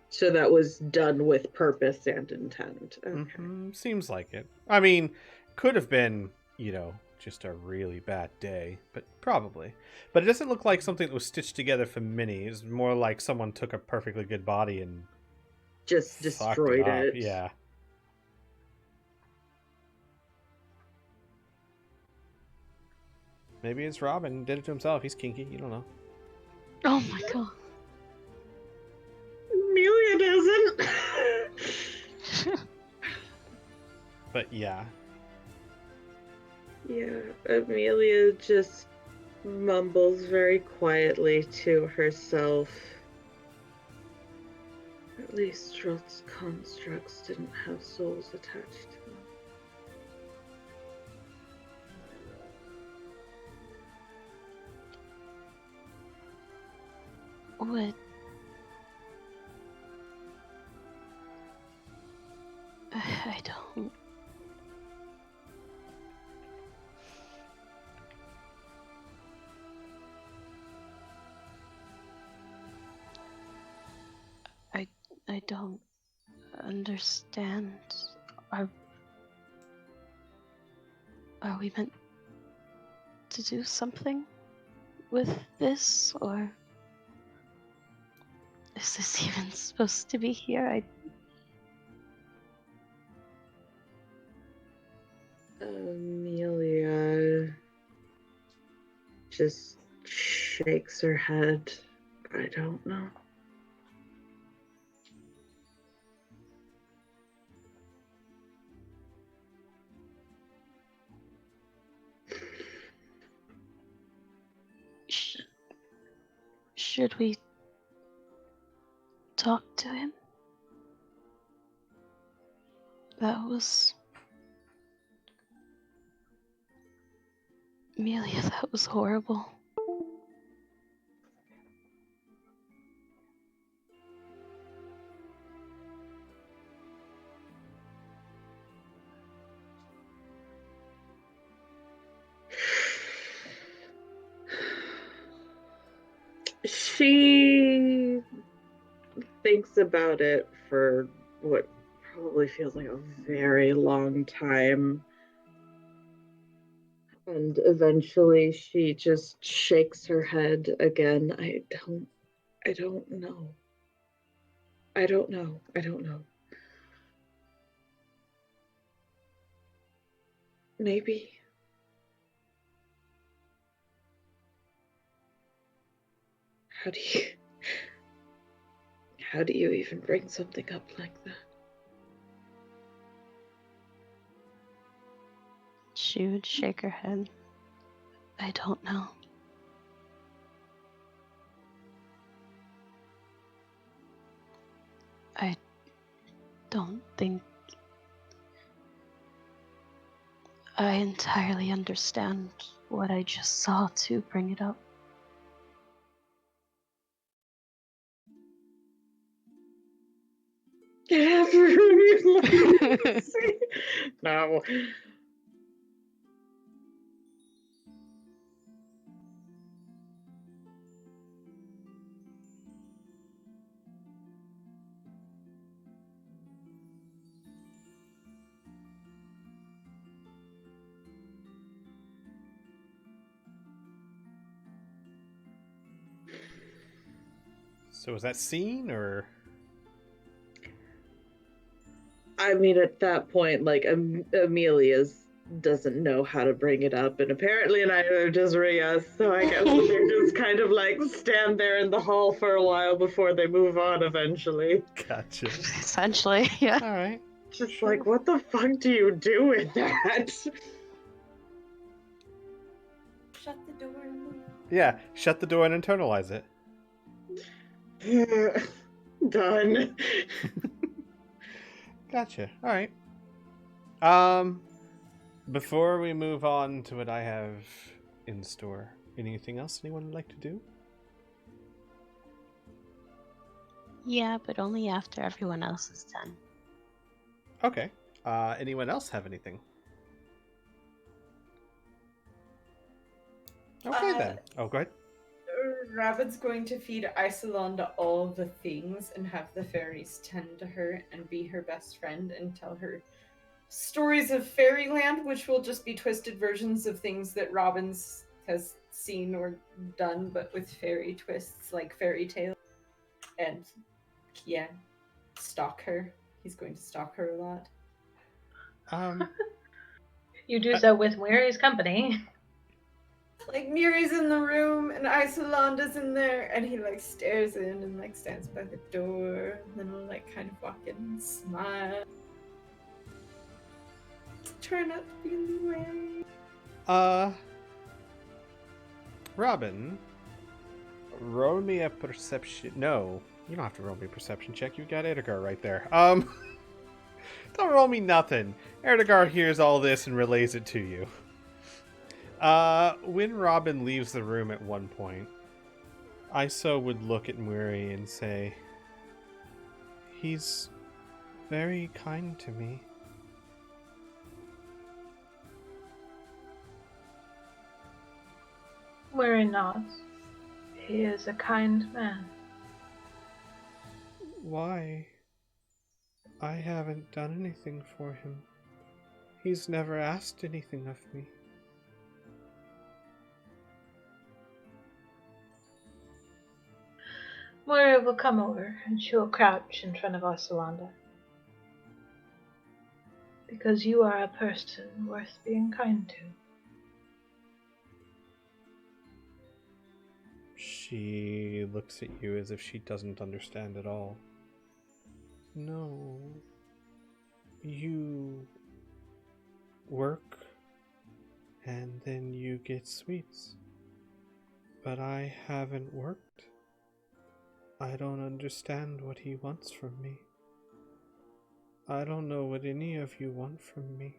So that was done with purpose and intent. Okay. Seems like it. I mean, could have been, just a really bad day, but probably. But it doesn't look like something that was stitched together from Minnie. It's more like someone took a perfectly good body and just destroyed it. Yeah. Maybe it's Robin did it to himself. He's kinky. You don't know. Oh my god. Amelia doesn't. But yeah. Yeah, Amelia just mumbles very quietly to herself. At least Rolt's constructs didn't have souls attached to them. What? I don't. I don't understand. Are we meant to do something with this, or is this even supposed to be here? Amelia just shakes her head. I don't know. Should we talk to him? That was... Amelia, that was horrible. She thinks about it for what probably feels like a very long time. And eventually she just shakes her head again. I don't know. I don't know. I don't know. Maybe. How do you even bring something up like that? She would shake her head. I don't know. I don't think I entirely understand what I just saw to bring it up. No. So is that scene or? I mean, at that point, like, Amelia's doesn't know how to bring it up, and apparently neither does Ria, so I guess they just kind of, like, stand there in the hall for a while before they move on eventually. Gotcha. Essentially, yeah. All right. Just Sure. like, what the fuck do you do with that? Shut the door and leave. Yeah, shut the door and internalize it. Done. Gotcha. All right. Before we move on to what I have in store, anything else anyone would like to do? Yeah, but only after everyone else is done. Okay. Anyone else have anything? Okay then. Oh, go ahead. Rabbit's going to feed Isolanda all the things and have the fairies tend to her and be her best friend and tell her stories of fairyland, which will just be twisted versions of things that Robbins has seen or done, but with fairy twists, like fairy tale. And yeah, stalk her. He's going to stalk her a lot. You do so with Wary's company. Like Miri's in the room and Isolanda's in there, and he like stares in and like stands by the door, and then will like kind of walk in and smile. Try not to be in the way. Robin, roll me a perception. No, you don't have to roll me a perception check. You got Edgar right there. Don't roll me nothing. Erdogar hears all this and relays it to you. When Robin leaves the room at one point, Iso would look at Muri and say, "He's very kind to me." Wary nods. He is a kind man. Why? I haven't done anything for him. He's never asked anything of me. Moira will come over and she will crouch in front of Isolanda. Because you are a person worth being kind to. She looks at you as if she doesn't understand at all. No. You work and then you get sweets. But I haven't worked. I don't understand what he wants from me. I don't know what any of you want from me.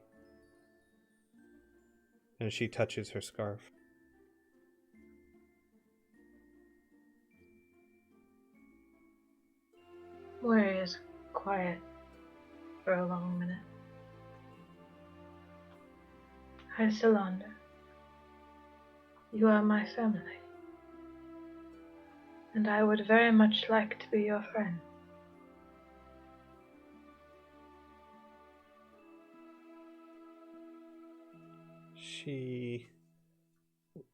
And she touches her scarf. Moira is quiet for a long minute. Isolanda, you are my family. And I would very much like to be your friend. She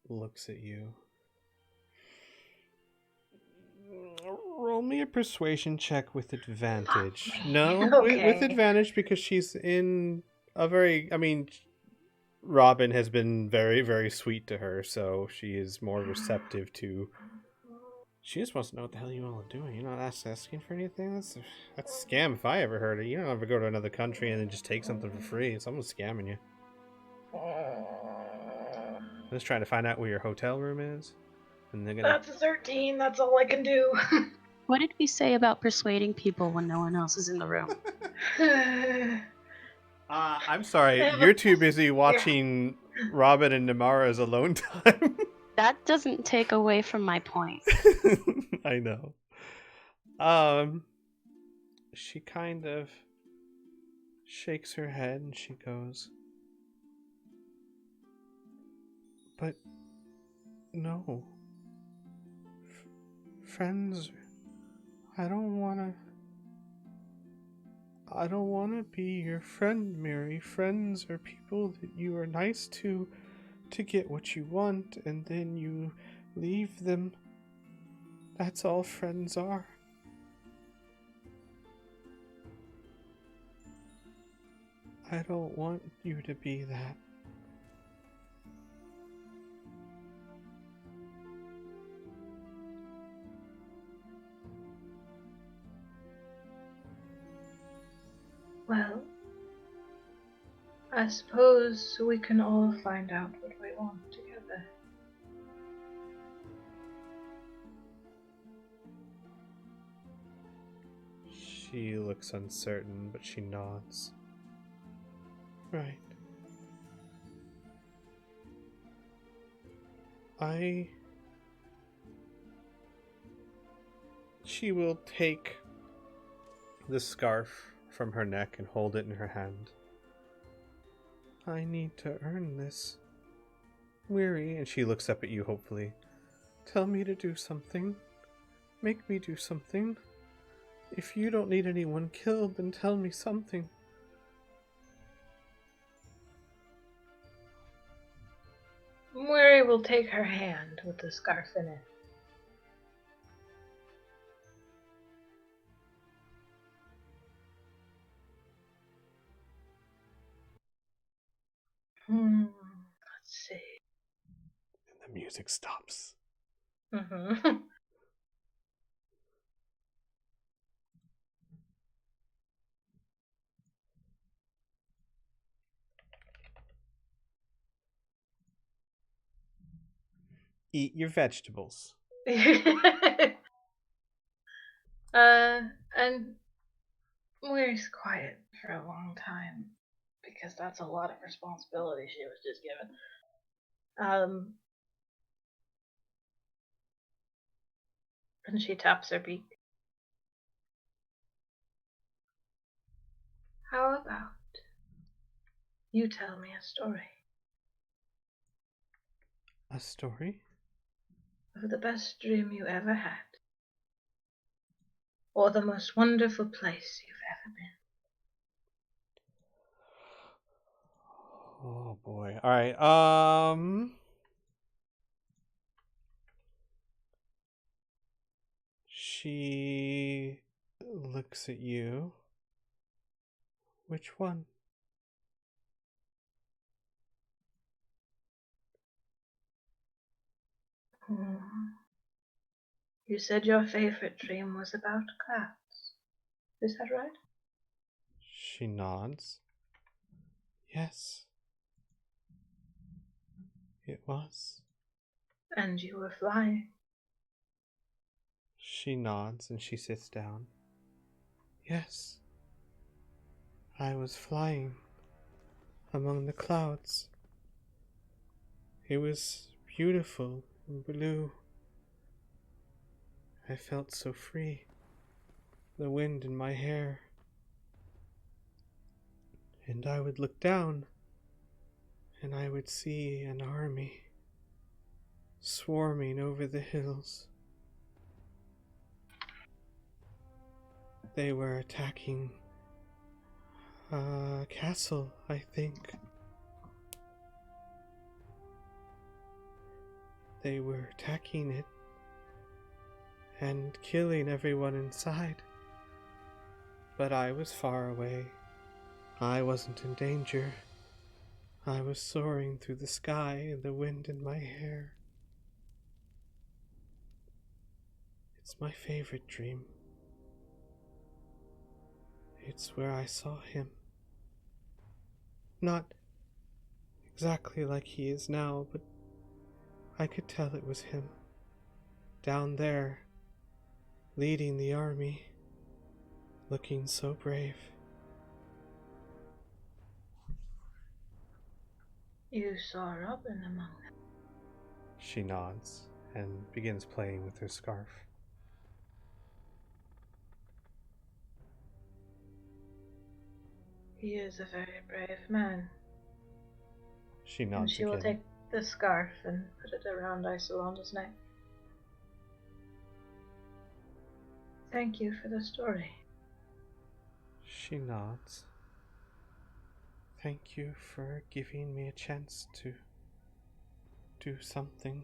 looks at you. Roll me a persuasion check with advantage. Fuck me. No, with Okay. advantage because she's in a very. I mean, Robin has been very, very sweet to her, so she is more receptive to. She just wants to know what the hell you all are doing. You're not asking for anything. That's a scam if I ever heard it. You don't ever go to another country and then just take something for free. Someone's scamming you. I'm just trying to find out where your hotel room is, and they're gonna. That's a 13. That's all I can do. What did we say about persuading people when no one else is in the room? I'm sorry. Yeah, You're but- too busy watching Robin and Namara's alone time. That doesn't take away from my point. I know. She kind of shakes her head and she goes, "But no. Friends, I don't want to be your friend, Mary. Friends are people that you are nice to get what you want, and then you leave them. That's all friends are." I don't want you to be that. Well, I suppose we can all find out what we want together. She looks uncertain, but she nods. Right. She will take the scarf from her neck and hold it in her hand. I need to earn this. Weary, and she looks up at you hopefully. Tell me to do something. Make me do something. If you don't need anyone killed, then tell me something. Mary will take her hand with the scarf in it. Let's see. And the music stops. Mm-hmm. Eat your vegetables. And Mary's quiet for a long time because that's a lot of responsibility she was just given. And she taps her beak. How about you tell me a story A story? of the best dream you ever had, or the most wonderful place you've ever been? Oh boy. Alright, she looks at you. Which one? You said your favorite dream was about clouds. Is that right? She nods. Yes. It was. And you were flying. She nods and she sits down. Yes. I was flying among the clouds. It was beautiful and blue. I felt so free. The wind in my hair. And I would look down, and I would see an army swarming over the hills. They were attacking a castle, I think. they were attacking it and killing everyone inside. But I was far away. I wasn't in danger. I was soaring through the sky and the wind in my hair. It's my favorite dream. It's where I saw him. Not exactly like he is now, but I could tell it was him. Down there, leading the army, looking so brave. You saw Robin among them. She nods and begins playing with her scarf. He is a very brave man. She And nods she will again. take the scarf and put it around Isolanda's neck. Thank you for the story. She nods. Thank you for giving me a chance to do something.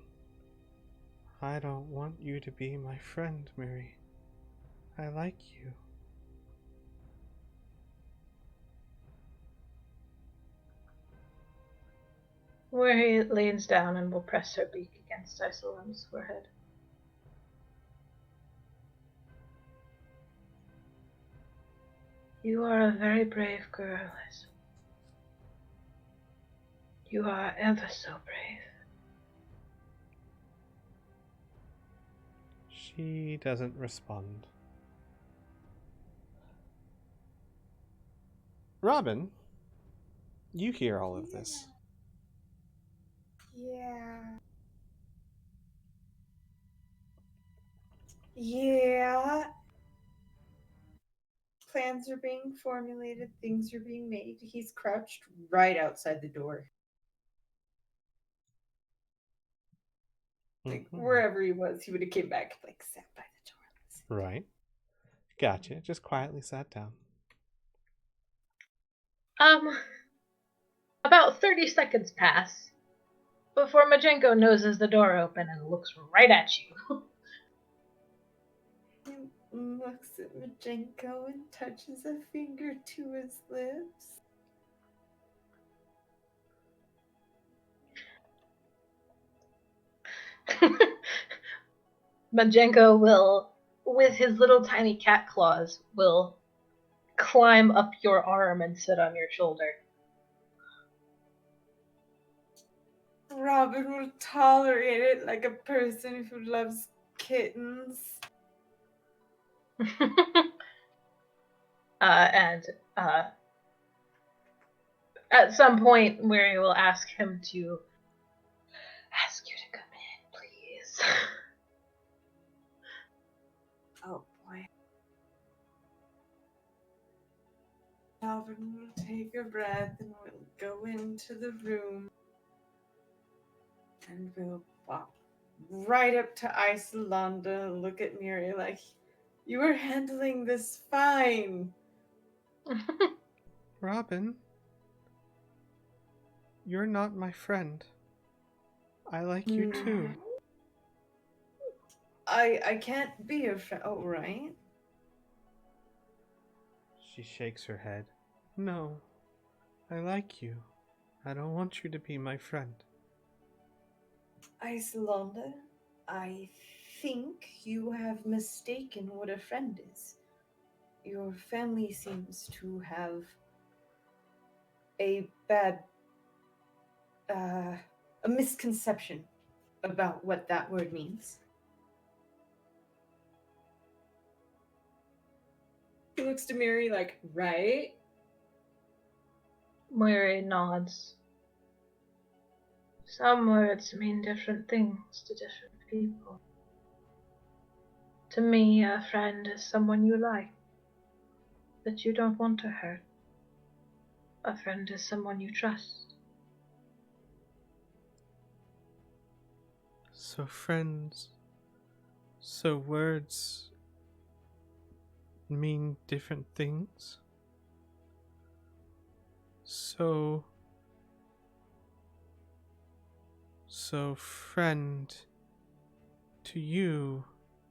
I don't want you to be my friend, Mary. I like you. Mary leans down and will press her beak against Isolanda's forehead. You are a very brave girl, Isolanda. You are ever so brave. She doesn't respond. Robin, you hear all of this. Yeah. Plans are being formulated, things are being made. He's crouched right outside the door. Like wherever he was, he would have came back, like sat by the door. Right. Gotcha. Just quietly sat down. About 30 seconds pass before Majenko noses the door open and looks right at you. He looks at Majenko and touches a finger to his lips. Majenko will, with his little tiny cat claws, will climb up your arm and sit on your shoulder. Robin will tolerate it like a person who loves kittens. And at some point, Mary will ask him to ask you to come in, please. Oh boy. Robin will take a breath and we'll go into the room. And we'll walk right up to Isolanda, look at Miri like, you were handling this fine. Robin, you're not my friend. I like you too. I can't be your friend. Oh, right? She shakes her head. No, I like you. I don't want you to be my friend. Isolanda, I think you have mistaken what a friend is. Your family seems to have a misconception about what that word means. He looks to Miri like, right? Mary nods. Some words mean different things to different people. To me, a friend is someone you like, that you don't want to hurt. A friend is someone you trust. So friends, so words mean different things? So, friend, to you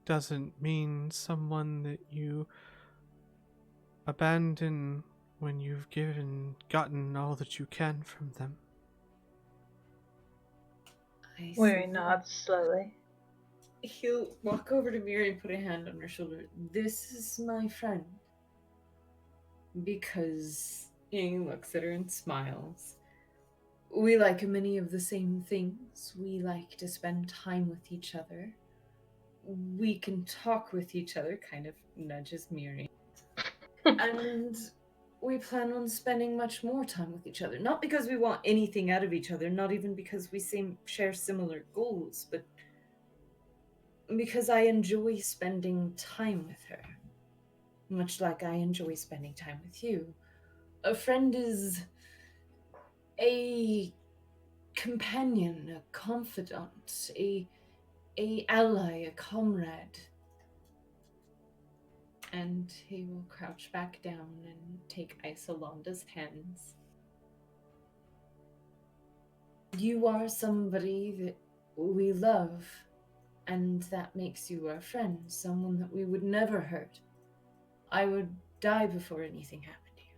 doesn't mean someone that you abandon when you've gotten all that you can from them. Weary nods slowly. He'll walk over to Miri and put a hand on her shoulder. This is my friend. Because he looks at her and smiles. We like many of the same things. We like to spend time with each other. We can talk with each other, kind of nudges Miri. And we plan on spending much more time with each other. Not because we want anything out of each other, not even because we share similar goals, but because I enjoy spending time with her. Much like I enjoy spending time with you. A friend is a companion, a confidant, a ally, a comrade. And he will crouch back down and take Isolanda's hands. You are somebody that we love, and that makes you our friend, someone that we would never hurt. I would die before anything happened to you.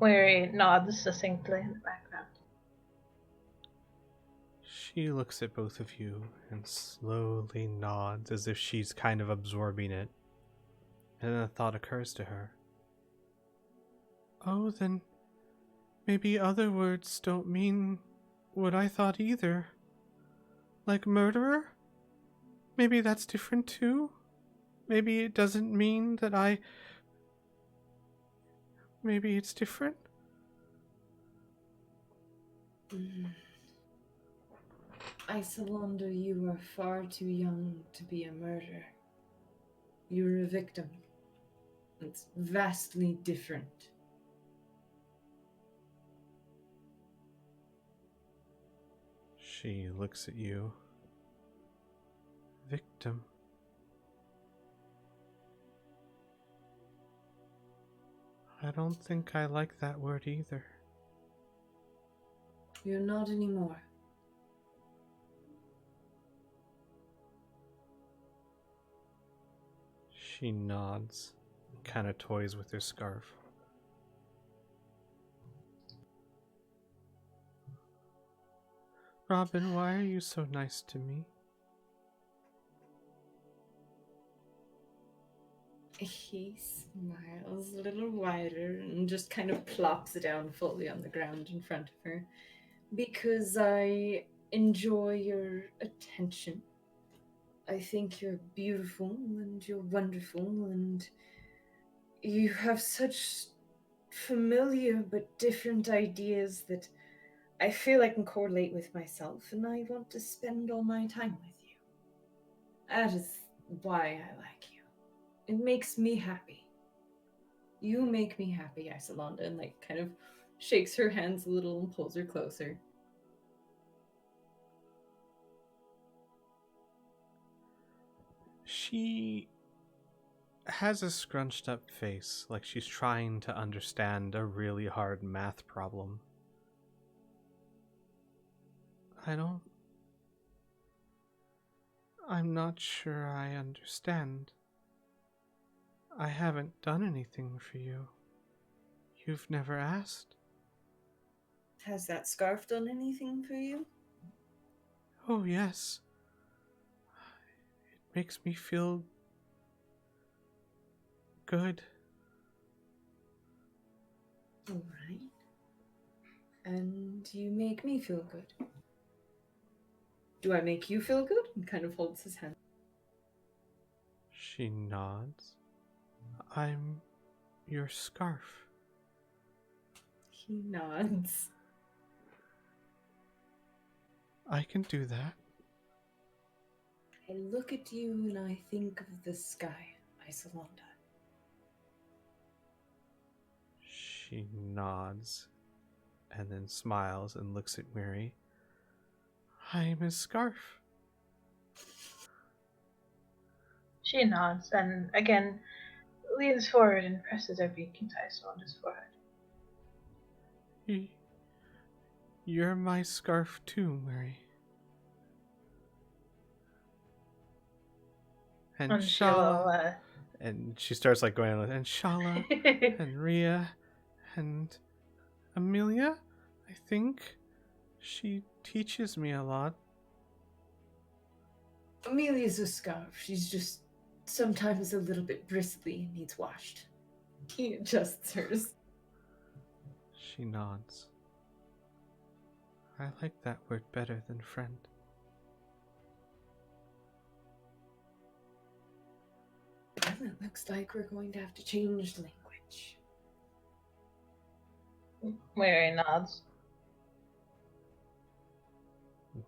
Weary nods succinctly in the background. She looks at both of you and slowly nods as if she's kind of absorbing it. And then a thought occurs to her. Oh, then maybe other words don't mean what I thought either. Like murderer? Maybe that's different too? Maybe it doesn't mean that Maybe it's different? Isolanda, you are far too young to be a murderer. You're a victim. It's vastly different. She looks at you. Victim. I don't think I like that word either. You're not anymore. She nods, kind of toys with her scarf. Robin, why are you so nice to me? He smiles a little wider and just kind of plops down fully on the ground in front of her. Because I enjoy your attention. I think you're beautiful and you're wonderful and you have such familiar but different ideas that I feel I can correlate with myself, and I want to spend all my time with you. That is why I like you. It makes me happy. You make me happy, Isolanda, and kind of shakes her hands a little and pulls her closer. She has a scrunched up face, like she's trying to understand a really hard math problem. I'm not sure I understand. I haven't done anything for you. You've never asked. Has that scarf done anything for you? Oh, yes. It makes me feel good. All right. And you make me feel good. Do I make you feel good? And kind of holds his hand. She nods. I'm your scarf. He nods. I can do that. I look at you and I think of the sky, Isolanda. She nods and then smiles and looks at Miri. I'm his scarf. She nods and again leans forward and presses her beak into Isolanda's forehead. You're my scarf too, Mary. And And she will, Shala. And she starts like going on, and Shala, and Rhea, and Amelia, I think. She teaches me a lot. Amelia's a scarf. She's just sometimes a little bit bristly and needs washed. He adjusts hers. She nods. I like that word better than friend. Well, it looks like we're going to have to change language. Mary nods.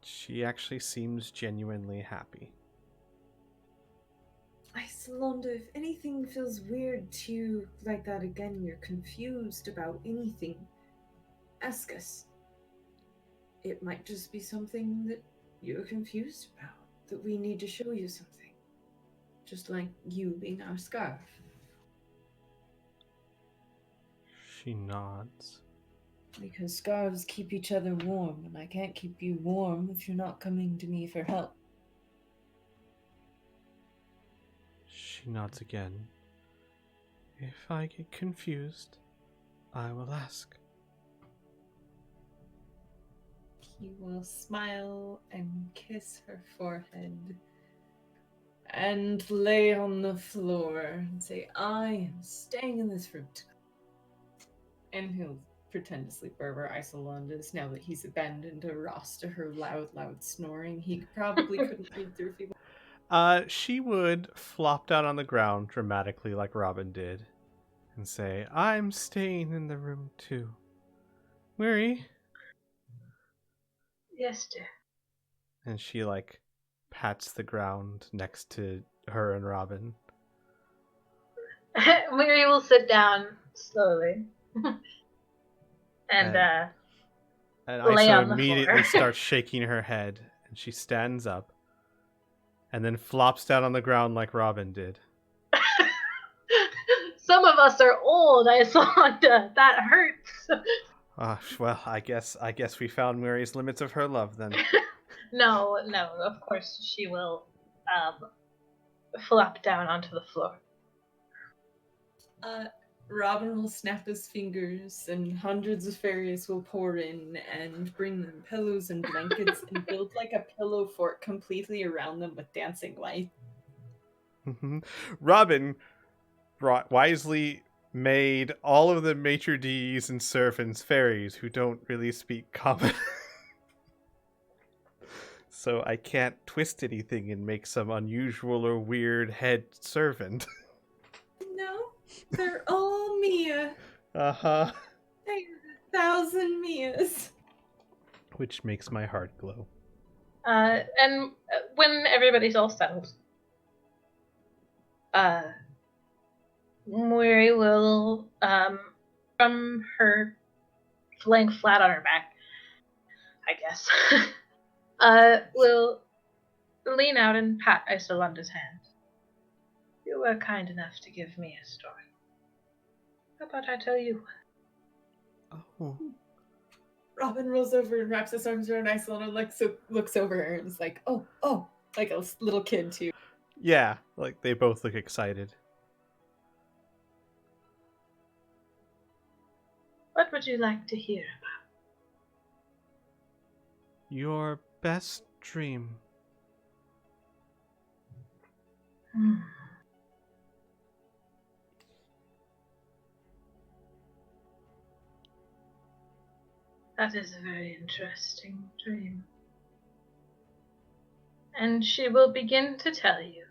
She actually seems genuinely happy. Isolanda, if anything feels weird to you like that again, you're confused about anything, ask us. It might just be something that you're confused about, that we need to show you something. Just like you being our scarf. She nods. Because scarves keep each other warm, and I can't keep you warm if you're not coming to me for help. She nods again. If I get confused, I will ask. He will smile and kiss her forehead and lay on the floor and say, I am staying in this room tonight. And he'll pretend to sleep wherever Isolanda is now that he's abandoned Ross to her loud snoring. He probably couldn't read through if he She would flop down on the ground dramatically like Robin did and say, I'm staying in the room too. Mary? Yes, dear. And she like pats the ground next to her and Robin. Mary will sit down slowly. and lay Iso on the immediately floor. starts shaking her head, and she stands up and then flops down on the ground like Robin did. Some of us are old, Isolanda. That hurts. Well, I guess we found Mary's limits of her love then. No, of course she will flop down onto the floor. Robin will snap his fingers, and hundreds of fairies will pour in and bring them pillows and blankets and build like a pillow fort completely around them with dancing lights. Robin wisely made all of the maitre d's and servants fairies who don't really speak common. So I can't twist anything and make some unusual or weird head servant. No, they're all Mia. Uh-huh. They're 1,000 Mias. Which makes my heart glow. And when everybody's all settled, Mary will, from her laying flat on her back, I guess, will lean out and pat Isolanda's hand. You were kind enough to give me a story. How about I tell you? Oh. Robin rolls over and wraps his arms around Isolanda, like, so looks over her and is like, oh, like a little kid too. Yeah, like they both look excited. What would you like to hear about? Your best dream. That is a very interesting dream. And she will begin to tell you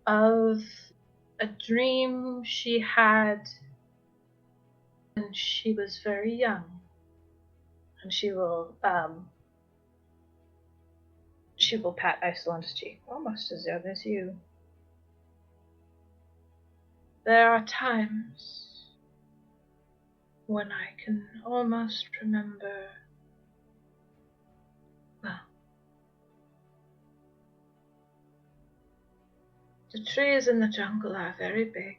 of a dream she had when she was very young. And she will pat Isolanda's cheek, almost as young as you. There are times when I can almost remember, well, the trees in the jungle are very big.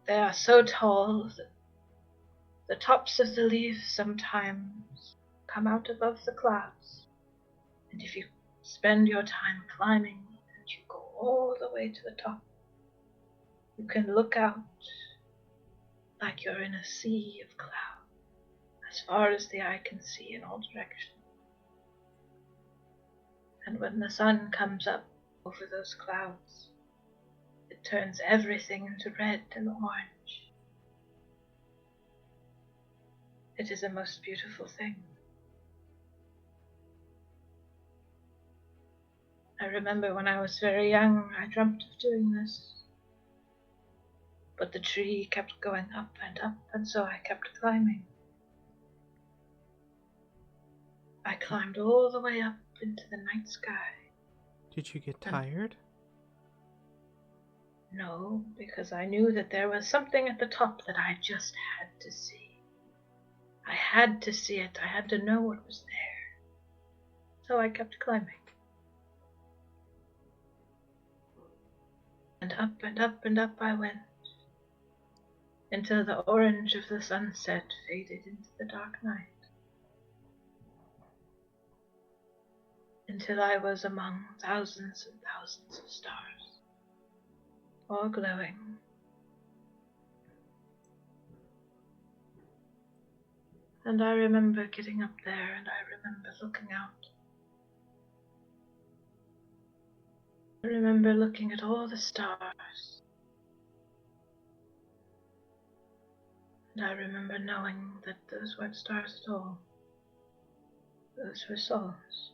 They are so tall that the tops of the leaves sometimes come out above the clouds. And if you spend your time climbing and you go all the way to the top, you can look out like you're in a sea of cloud, as far as the eye can see in all directions. And when the sun comes up over those clouds, it turns everything into red and orange. It is a most beautiful thing. I remember when I was very young, I dreamt of doing this. But the tree kept going up, and so I kept climbing. I climbed all the way up into the night sky. Did you get tired? No, because I knew that there was something at the top that I just had to see. I had to see it. I had to know what was there. So I kept climbing. And up and up and up I went, until the orange of the sunset faded into the dark night. Until I was among thousands and thousands of stars, all glowing. And I remember getting up there, and I remember looking out. I remember looking at all the stars. And I remember knowing that those weren't stars at all. Those were souls.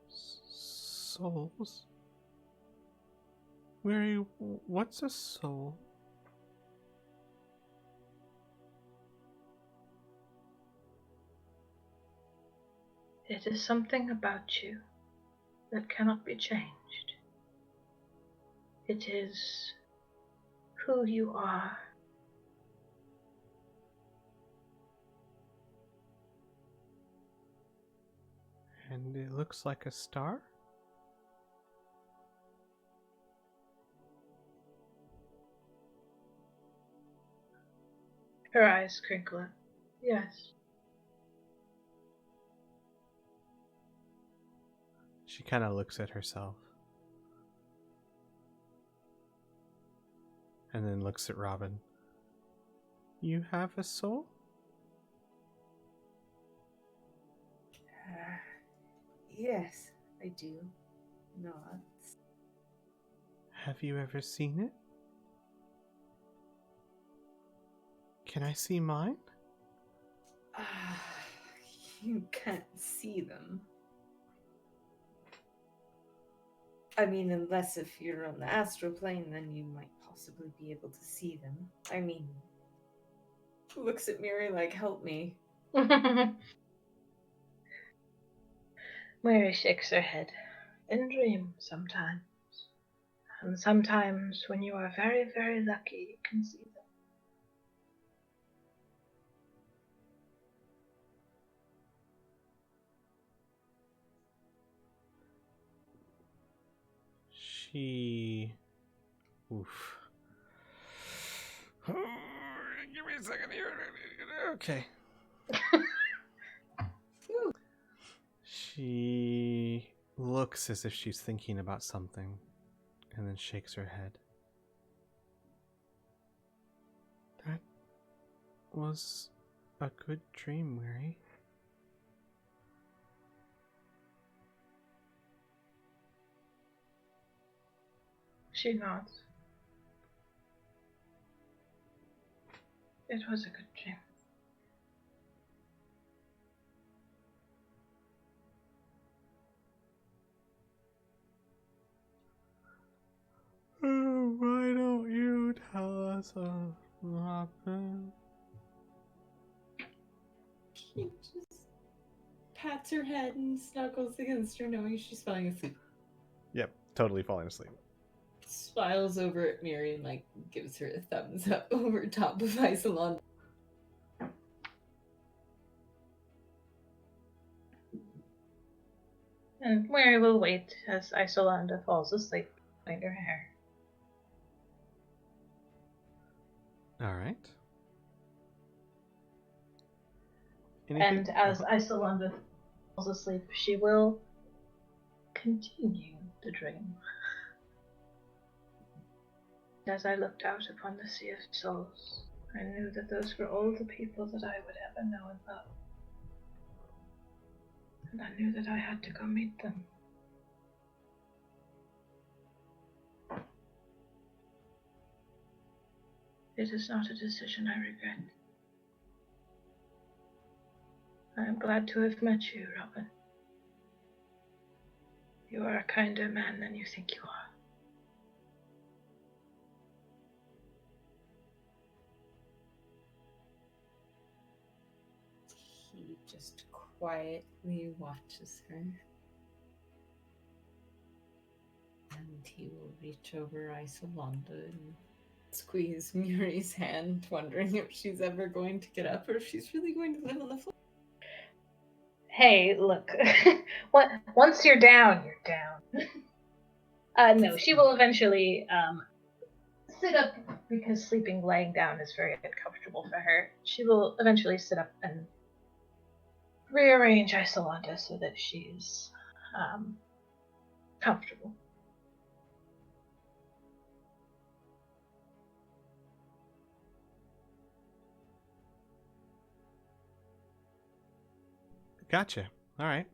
Souls? Mary, what's a soul? It is something about you that cannot be changed. It is who you are. And it looks like a star? Her eyes crinkle. Yes. She kind of looks at herself. And then looks at Robin. You have a soul? Yes, I do. Not. Have you ever seen it? Can I see mine? You can't see them. I mean, unless if you're on the astral plane, then you might possibly be able to see them. I mean, looks at Miri like, help me. Mary shakes her head. In dreams sometimes. And sometimes when you are very, very lucky, you can see them. She... Oof. Give me a second here. Okay. She looks as if she's thinking about something, and then shakes her head. That was a good dream, Mary. She nods. It was a good dream. Oh, why don't you tell us what happened? He just pats her head and snuggles against her, knowing she's falling asleep. Yep, totally falling asleep. Smiles over at Miri and like gives her a thumbs up over top of Isolanda. And Mary will wait as Isolanda falls asleep behind her hair. All right. And as Isolanda falls asleep, she will continue the dream. As I looked out upon the sea of souls, I knew that those were all the people that I would ever know and love. And I knew that I had to go meet them. It is not a decision I regret. I am glad to have met you, Robin. You are a kinder man than you think you are. He just quietly watches her. And he will reach over Isolanda and squeeze Muri's hand, wondering if she's ever going to get up or if she's really going to live on the floor. Hey, look. Once you're down, you're down. No, she will eventually sit up because sleeping laying down is very uncomfortable for her. She will eventually sit up and rearrange Isolanda so that she's comfortable. Gotcha. All right.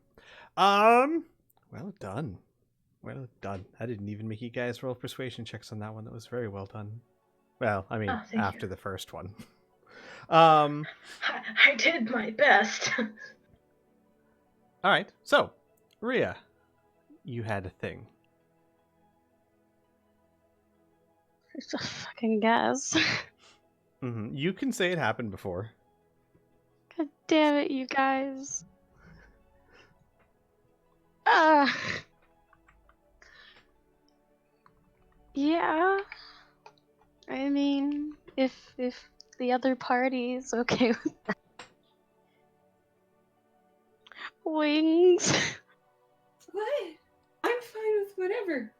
Well done. Well done. I didn't even make you guys roll persuasion checks on that one. That was very well done. Well, I mean, after the first one. I did my best. All right. So, Rhea, you had a thing. It's a fucking guess. Mm-hmm. You can say it happened before. God damn it, you guys. Yeah. I mean, if the other party is okay with that. Wings. What? I'm fine with whatever.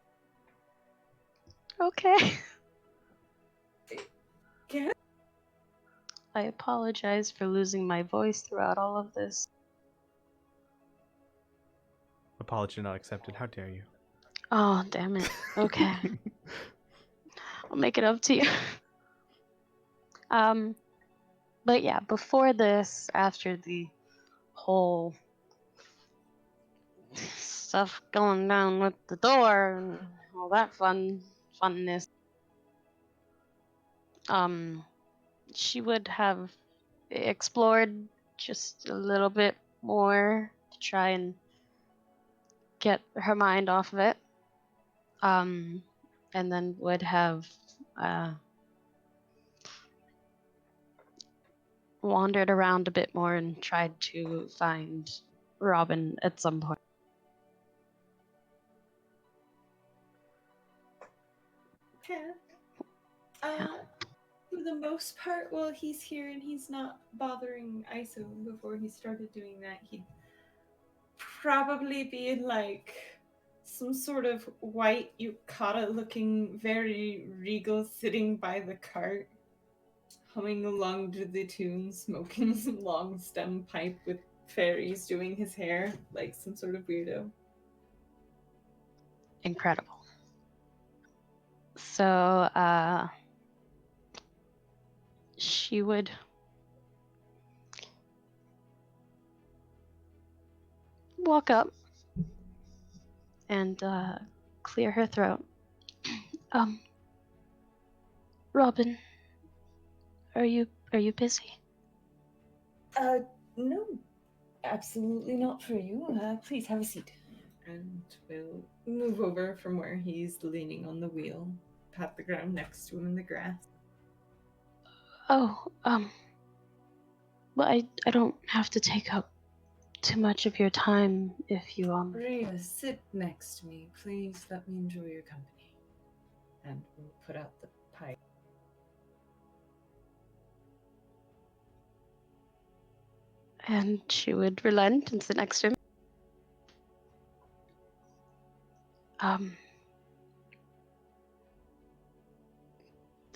Okay. Yeah. I apologize for losing my voice throughout all of this. Apology not accepted. How dare you? Oh, damn it. Okay. I'll make it up to you. But yeah, before this, after the whole stuff going down with the door and all that funness, she would have explored just a little bit more to try and get her mind off of it. And then would have wandered around a bit more and tried to find Robin at some point. Okay. For the most part, while he's here and he's not bothering Iso before he started doing that, he'd probably be in like some sort of white yukata looking, very regal, sitting by the cart, humming along to the tune, smoking some long stem pipe with fairies doing his hair like some sort of weirdo. Incredible. So, she would walk up and clear her throat. Robin, are you busy? No, absolutely not for you. Please have a seat. And we'll move over from where he's leaning on the wheel, pat the ground next to him in the grass. Oh, well, I don't have to take up too much of your time if you, Rhea, sit next to me. Please let me enjoy your company. And we'll put out the pipe. And she would relent and sit next to him.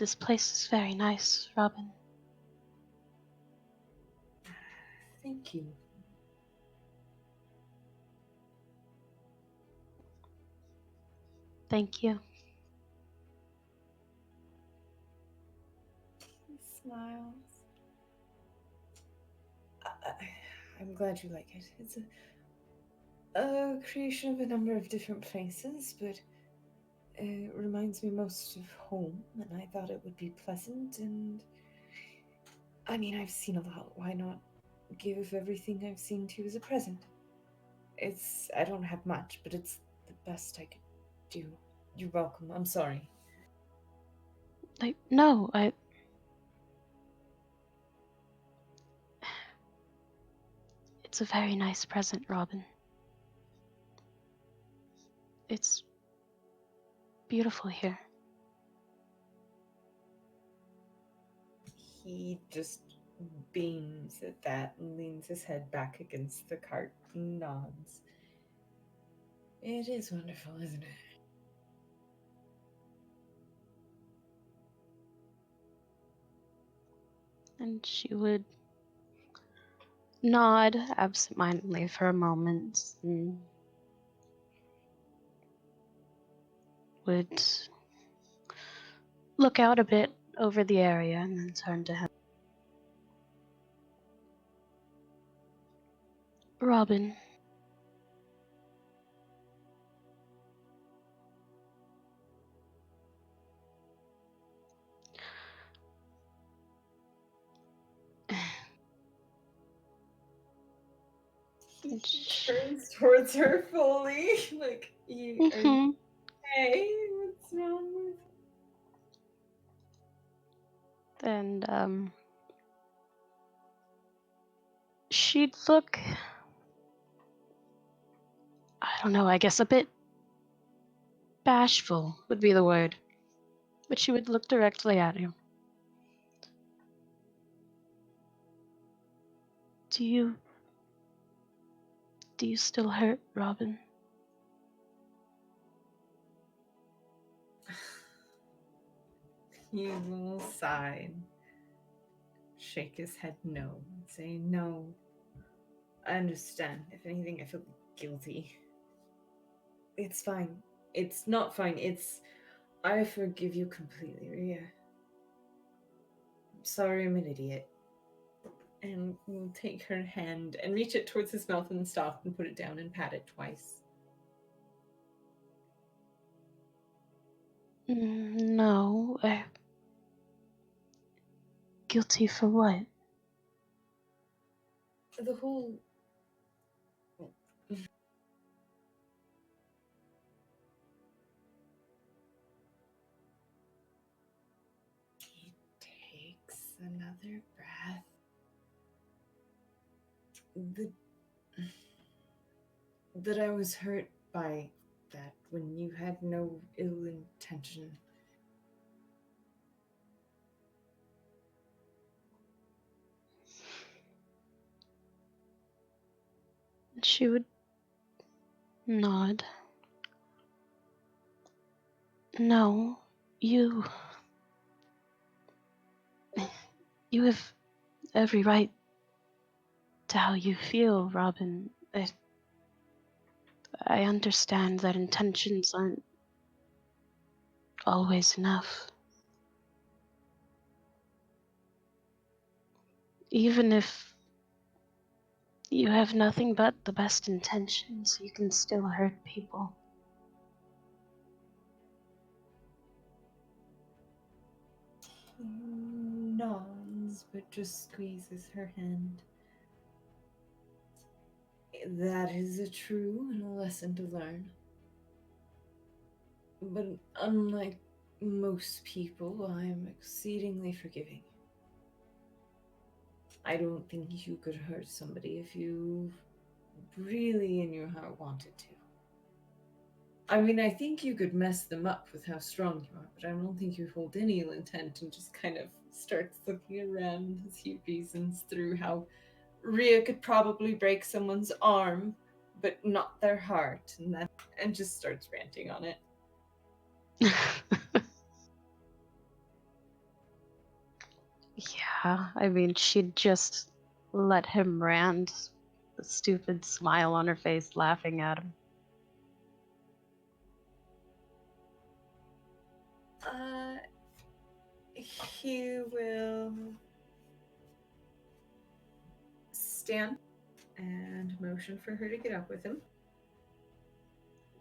This place is very nice, Robin. Thank you. Thank you. He smiles. I'm glad you like it. It's a creation of a number of different places, but it reminds me most of home, and I thought it would be pleasant. And I mean, I've seen a lot. Why not give everything I've seen to you as a present? I don't have much, but it's the best I could do. You're welcome. I'm sorry. No, It's a very nice present, Robin. It's beautiful here. He just beams at that and leans his head back against the cart and nods. It is wonderful, isn't it? And she would nod absentmindedly for a moment and would look out a bit over the area and then turn to him. Robin. He turns towards her fully, like, are you okay? What's wrong with And she'd look, I don't know, I guess a bit bashful would be the word. But she would look directly at him. Do you still hurt, Robin? He will sigh and shake his head no and say, no, I understand. If anything, I feel guilty. It's fine. It's not fine. I forgive you completely, Rhea. I'm sorry I'm an idiot. And we'll take her hand and reach it towards his mouth and stop and put it down and pat it twice. No, guilty for what? The whole... He takes another breath. That I was hurt by that when you had no ill intention. She would nod. No, you have every right to how you feel, Robin. I understand that intentions aren't always enough. Even if you have nothing but the best intentions, you can still hurt people. He nods, but just squeezes her hand. That is a true and a lesson to learn. But unlike most people, I am exceedingly forgiving. I don't think you could hurt somebody if you really in your heart wanted to. I mean, I think you could mess them up with how strong you are, but I don't think you hold any ill intent, and just kind of starts looking around as he reasons through how Rhea could probably break someone's arm, but not their heart, and just starts ranting on it. Yeah, I mean, she'd just let him rant, the stupid smile on her face, laughing at him. He will stand and motion for her to get up with him.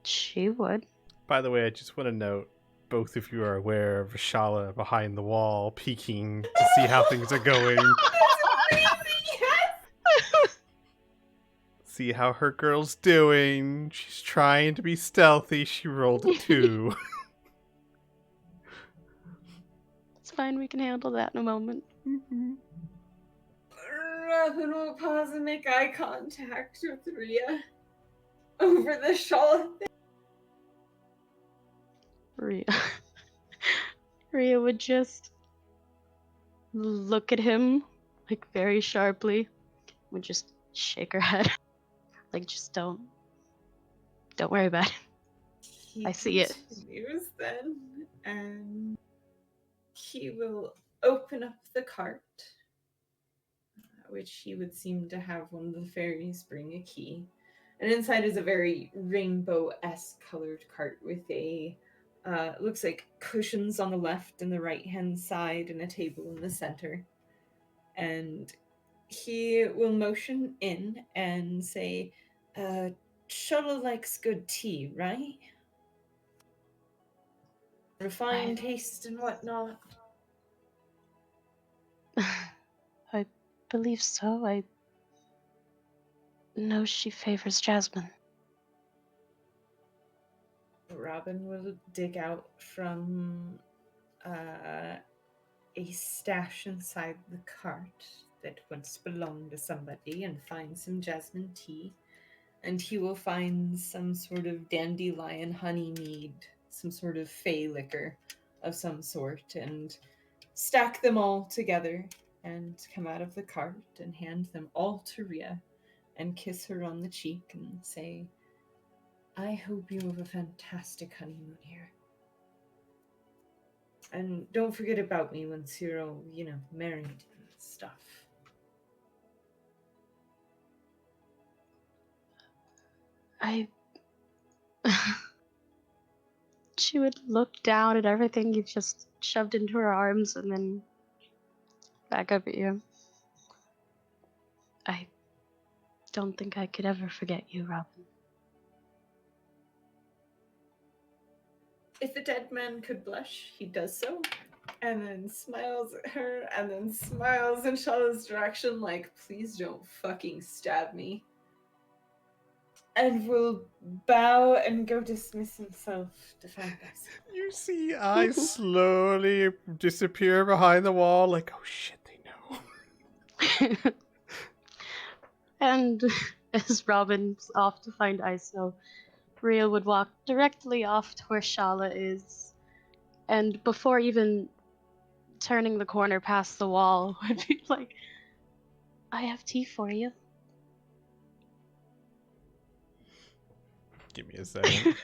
She would. By the way, I just want to note both of you are aware of Rashala behind the wall, peeking to see how things are going. See how her girl's doing. She's trying to be stealthy. She rolled a 2. It's fine, we can handle that in a moment. Robin will pause and make eye contact with Rhea over the shawl. Rhea. Rhea would just look at him, like, very sharply, would just shake her head. Like, just don't worry about it. He I see it. continues then, and he will open up the cart, which he would seem to have one of the fairies bring a key. And inside is a very rainbow-esque colored cart with a looks like cushions on the left and the right-hand side and a table in the center. And he will motion in and say, Shola likes good tea, right? Refined taste and whatnot. I believe so. I know she favors Jasmine. Robin will dig out from a stash inside the cart that once belonged to somebody and find some jasmine tea. And he will find some sort of dandelion honey mead, some sort of fey liquor of some sort, and stack them all together and come out of the cart and hand them all to Rhea and kiss her on the cheek and say, I hope you have a fantastic honeymoon here. And don't forget about me once you're all, married and stuff. She would look down at everything you've just shoved into her arms and then back up at you. I don't think I could ever forget you, Robin. If the dead man could blush, he does so, and then smiles at her, and then smiles in Shala's direction like, please don't fucking stab me. And will bow and go dismiss himself to find us. You see eyes slowly disappear behind the wall, like, oh shit, they know. And as Robin's off to find Iso, Rhea would walk directly off to where Shala is, and before even turning the corner past the wall, would be like, I have tea for you. Give me a second.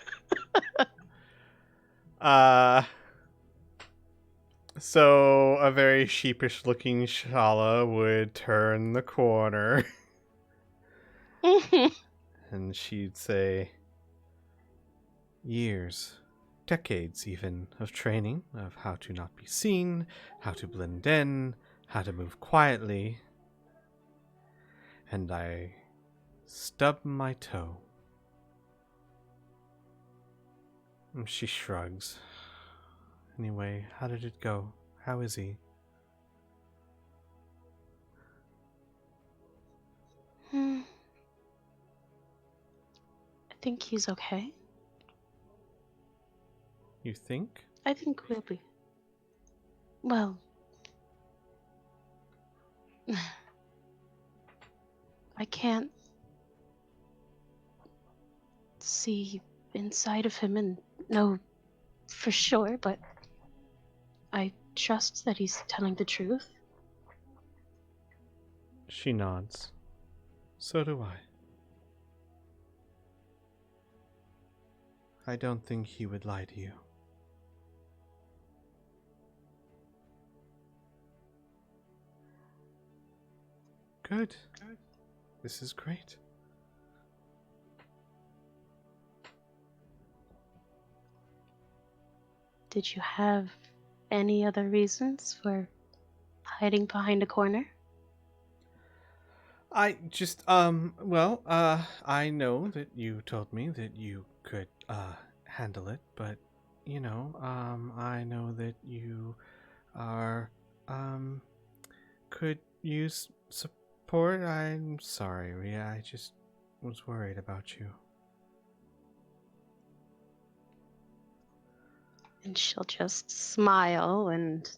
So a very sheepish looking Shala would turn the corner and she'd say, years, decades even, of training, of how to not be seen, how to blend in, how to move quietly. And I stub my toe. She shrugs. Anyway, how did it go? How is he? I think he's okay. You think? I think we'll be. Well, I can't see inside of him and know for sure, but I trust that he's telling the truth. She nods. So do I. I don't think he would lie to you. Good. This is great. Did you have any other reasons for hiding behind a corner? I just, I know that you told me that you could, handle it, but, I know that you are, could use support. I'm sorry, Rhea, I just was worried about you. And she'll just smile and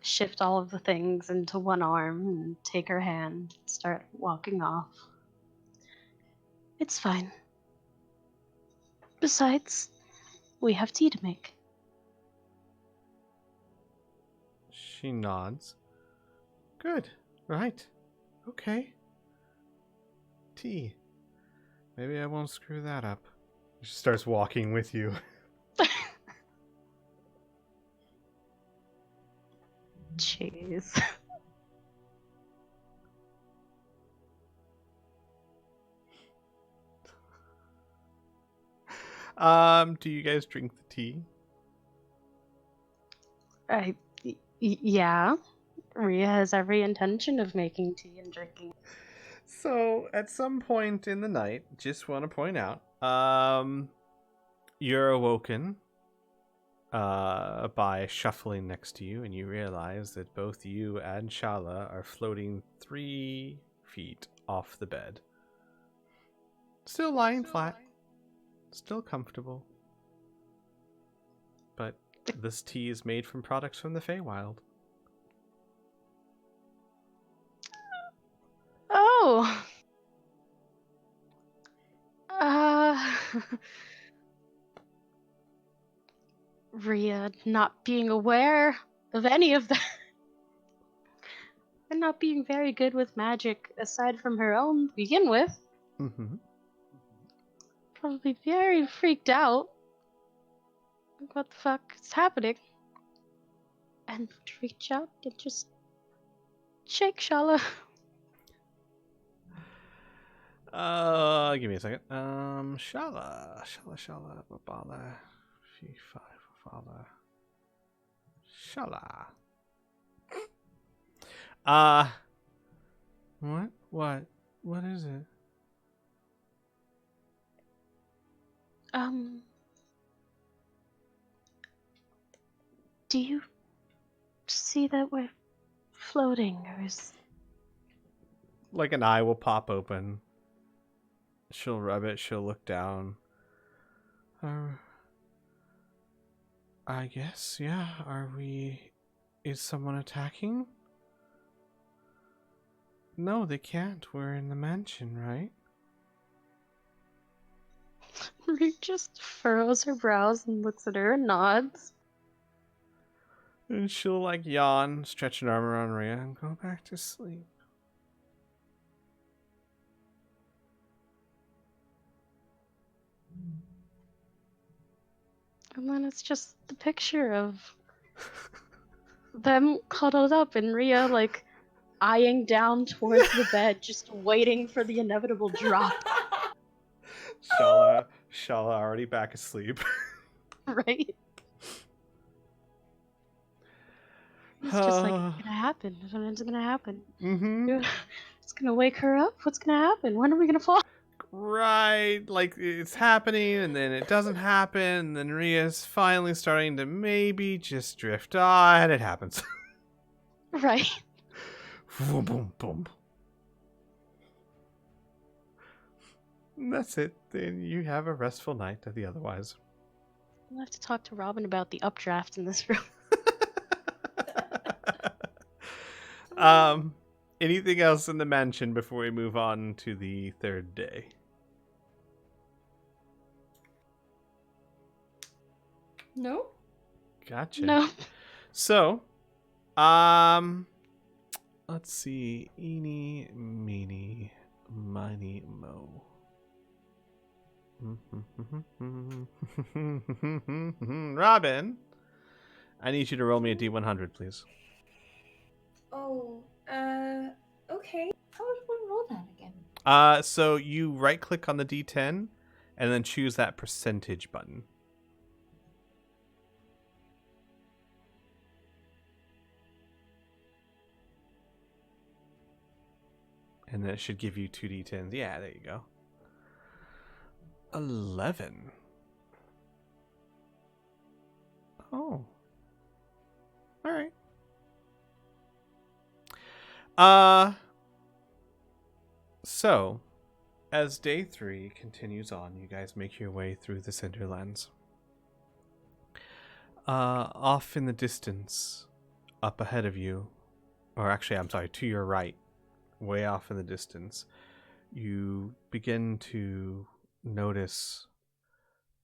shift all of the things into one arm and take her hand and start walking off. It's fine. Besides, we have tea to make. She nods. Good. Right. Okay. Tea. Maybe I won't screw that up. She starts walking with you. Jeez. Do you guys drink the tea? Yeah. Rhea has every intention of making tea and drinking. So, at some point in the night, just want to point out, you're awoken by shuffling next to you, and you realize that both you and Shala are floating 3 feet off the bed. Still lying flat. Still comfortable. But this tea is made from products from the Feywild. Oh! Rhea not being aware of any of that. And not being very good with magic aside from her own to begin with. Mm-hmm. Probably very freaked out. What the fuck is happening? And to reach out and just shake Shala. Give me a second. Shala, Babala, F5, Babala, Shala. What is it? Do you see that we're floating, or is... Like an eye will pop open. She'll rub it, she'll look down. I guess, yeah. Is someone attacking? No, they can't. We're in the mansion, right? Rhea just furrows her brows and looks at her and nods. And she'll like yawn, stretch an arm around Rhea, and go back to sleep. And then it's just the picture of them cuddled up and Rhea like eyeing down towards the bed, just waiting for the inevitable drop. Shala already back asleep. Right? It's just like, it's gonna happen. It's gonna happen. Mm-hmm. It's gonna wake her up. What's gonna happen? When are we gonna fall? Right, like it's happening, and then it doesn't happen, and then Rhea's finally starting to maybe just drift off, and it happens. Right. Boom, boom, boom. And that's it. Then you have a restful night of the otherwise. We'll have to talk to Robin about the updraft in this room. Anything else in the mansion before we move on to the 3rd day? No? Gotcha. No. So, let's see. Eeny, meeny, miny, mo. Robin, I need you to roll me a D100, please. Oh, okay. How So you right-click on the D10, and then choose that percentage button. And then it should give you 2 D10s. Yeah, there you go. 11. Oh. All right. So, as day 3 continues on, you guys make your way through the Cinderlands. Off in the distance, up ahead of you, or actually, I'm sorry, to your right, way off in the distance, you begin to notice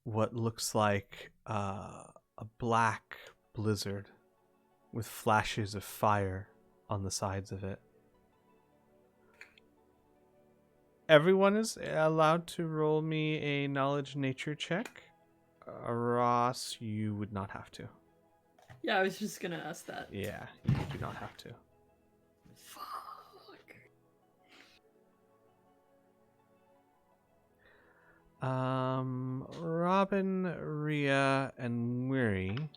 what looks like a black blizzard with flashes of fire on the sides of it. Everyone is allowed to roll me a knowledge nature check. Ross, you would not have to. Yeah, I was just gonna ask that. Yeah, you do not have to. Fuck. Robin, Rhea, and Weary,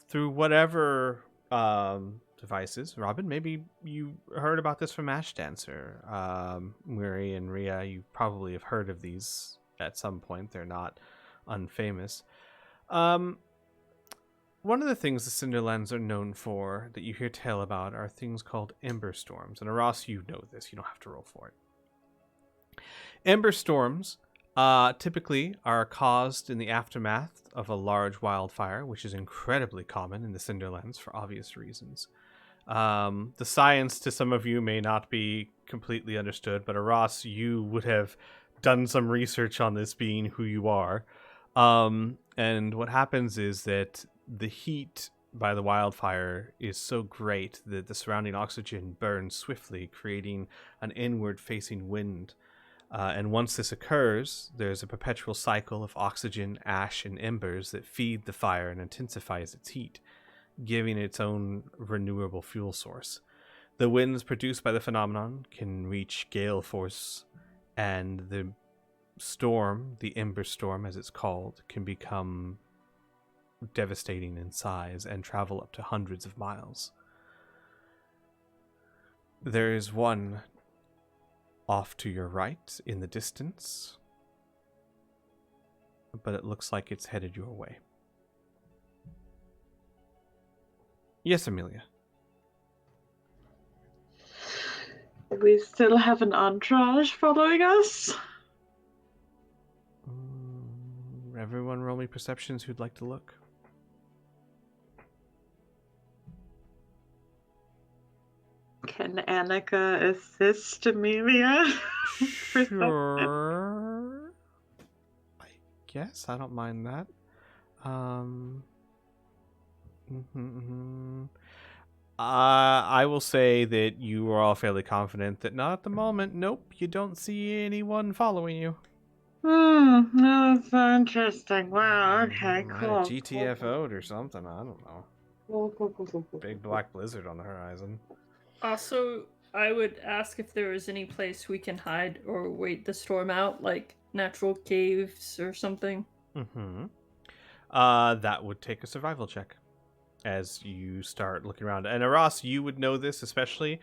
through whatever devices. Robin, maybe you heard about this from Ash Dancer. Weary and Rhea, you probably have heard of these at some point. They're not unfamous. One of the things the Cinderlands are known for that you hear tale about are things called ember storms. And Ross, you know this. You don't have to roll for it. Ember storms typically are caused in the aftermath of a large wildfire, which is incredibly common in the Cinderlands for obvious reasons. The science to some of you may not be completely understood, but Ross, you would have done some research on this, being who you are. And what happens is that the heat by the wildfire is so great that the surrounding oxygen burns swiftly, creating an inward-facing wind. And once this occurs, there's a perpetual cycle of oxygen, ash, and embers that feed the fire and intensifies its heat, giving it its own renewable fuel source. The winds produced by the phenomenon can reach gale force, and the storm, the ember storm as it's called, can become devastating in size and travel up to hundreds of miles. There is one off to your right in the distance, but it looks like it's headed your way. Yes, Amelia. We still have an entourage following us? Everyone roll me perceptions who'd like to look. Can Annika assist Amelia? Sure. I guess I don't mind that. I will say that you are all fairly confident that not at the moment. Nope, you don't see anyone following you. No, that's so interesting. Wow, okay, Might cool. have GTFO'd or something. I don't know. Cool. Big black blizzard on the horizon. Also, I would ask if there is any place we can hide or wait the storm out, like natural caves or something. That would take a survival check as you start looking around. And Aras, you would know this especially.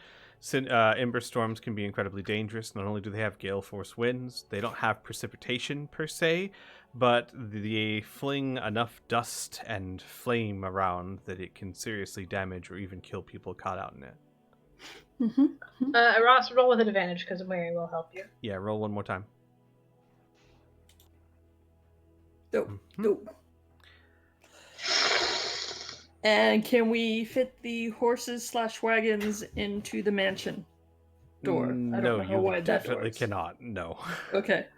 Ember storms can be incredibly dangerous. Not only do they have gale force winds, they don't have precipitation per se, but they fling enough dust and flame around that it can seriously damage or even kill people caught out in it. Ross, roll with advantage because Mary will help you. Yeah, roll one more time. Nope. And can we fit the horses/wagons into the mansion door? I don't No, know how you wide that door definitely is. cannot. No. Okay.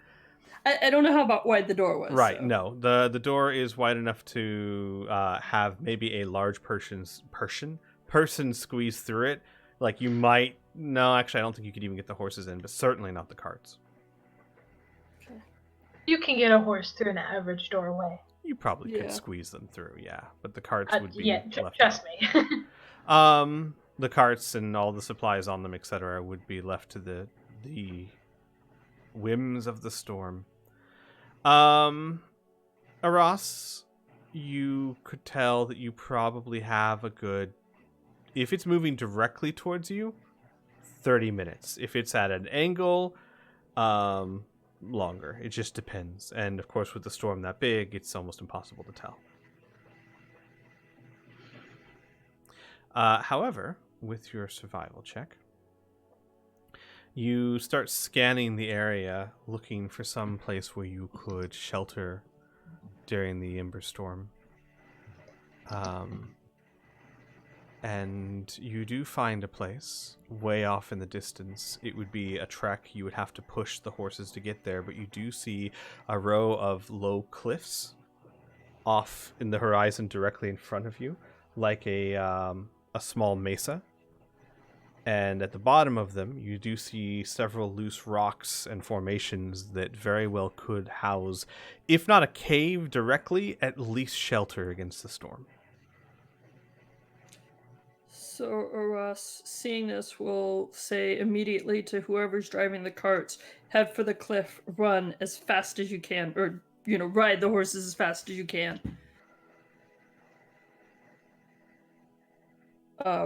I don't know how wide the door was. Right, so. no. The door is wide enough to have maybe a large person squeeze through it. Like you might... No, actually, I don't think you could even get the horses in, but certainly not the carts. Okay. You can get a horse through an average doorway. You probably could Yeah. squeeze them through, yeah. But the carts would be left trust out. me. The carts and all the supplies on them, etc., would be left to the the whims of the storm. Aras, you could tell that you probably have a good, if it's moving directly towards you, 30 minutes. If it's at an angle, longer. It just depends. And of course, with the storm that big, it's almost impossible to tell. However, with your survival check, you start scanning the area, looking for some place where you could shelter during the Ember Storm. And you do find a place way off in the distance. It would be a trek. You would have to push the horses to get there, but you do see a row of low cliffs off in the horizon directly in front of you, like a small mesa. And at the bottom of them, you do see several loose rocks and formations that very well could house, if not a cave directly, at least shelter against the storm. So, Aras, seeing this, will say immediately to whoever's driving the carts, head for the cliff, run as fast as you can, or, ride the horses as fast as you can.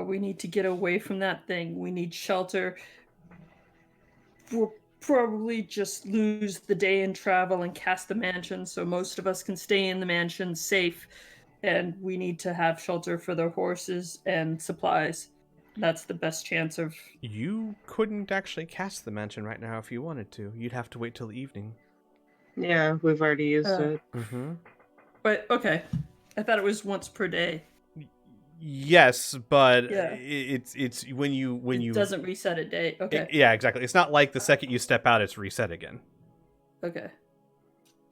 We need to get away from that thing. We need shelter. We'll probably just lose the day in travel and cast the mansion, so most of us can stay in the mansion safe. And we need to have shelter for the horses and supplies. That's the best chance of... You couldn't actually cast the mansion right now if you wanted to. You'd have to wait till the evening. Yeah, we've already used it. Mm-hmm. But, okay. I thought it was once per day. Yes, but Yeah. it's when you It doesn't reset a day. Okay. Yeah, exactly. It's not like the second you step out, it's reset again. Okay.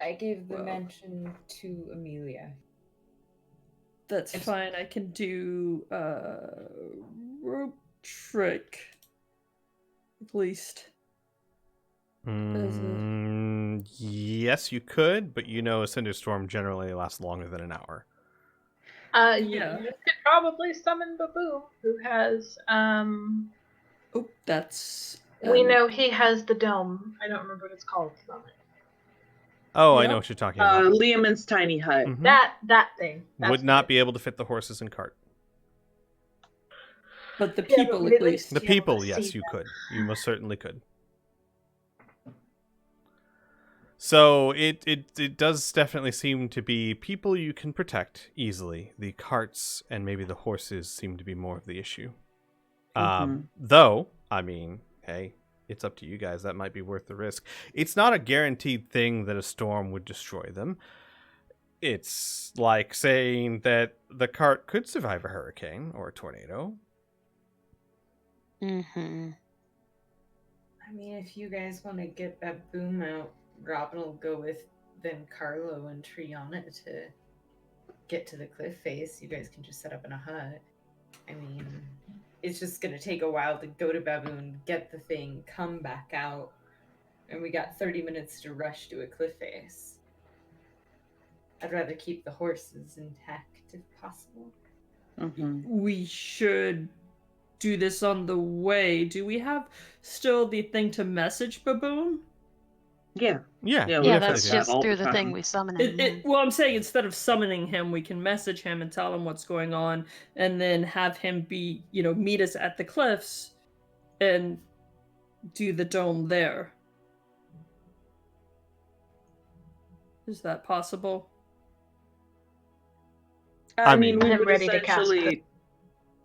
I gave the mansion to Amelia. That's fine. I can do rope trick. At least. Yes, you could, but a Cinder Storm generally lasts longer than an hour. Yeah. You could probably summon Baboom, who has Oh, that's... we know he has the dome. I don't remember what it's called. Oh, I Yep. know what you're talking about. Liamon's tiny hut. Mhm. That thing. That's Would not be able to fit the horses and cart. But the Yeah, people, but at really- least. The be able to people, yes, see you them. could. You most certainly could. So it does definitely seem to be people you can protect easily. The carts and maybe the horses seem to be more of the issue. Though, I mean, hey, it's up to you guys. That might be worth the risk. It's not a guaranteed thing that a storm would destroy them. It's like saying that the cart could survive a hurricane or a tornado. Mm-hmm. I mean, if you guys want to get that boom out, Robin will go with then Carlo and Triana to get to the cliff face. You guys can just set up in a hut. I mean, it's just going to take a while to go to Baboon, get the thing, come back out, and we got 30 minutes to rush to a cliff face. I'd rather keep the horses intact if possible. We should do this on the way. Do we have still the thing to message Baboon? Yeah. Yeah, Yeah, we Yeah, definitely that's do that just all through the the thing time. we summon him. Well, I'm saying instead of summoning him, we can message him and tell him what's going on, and then have him be, meet us at the cliffs and do the dome there. Is that possible? I mean, we I'm would ready to cast essentially...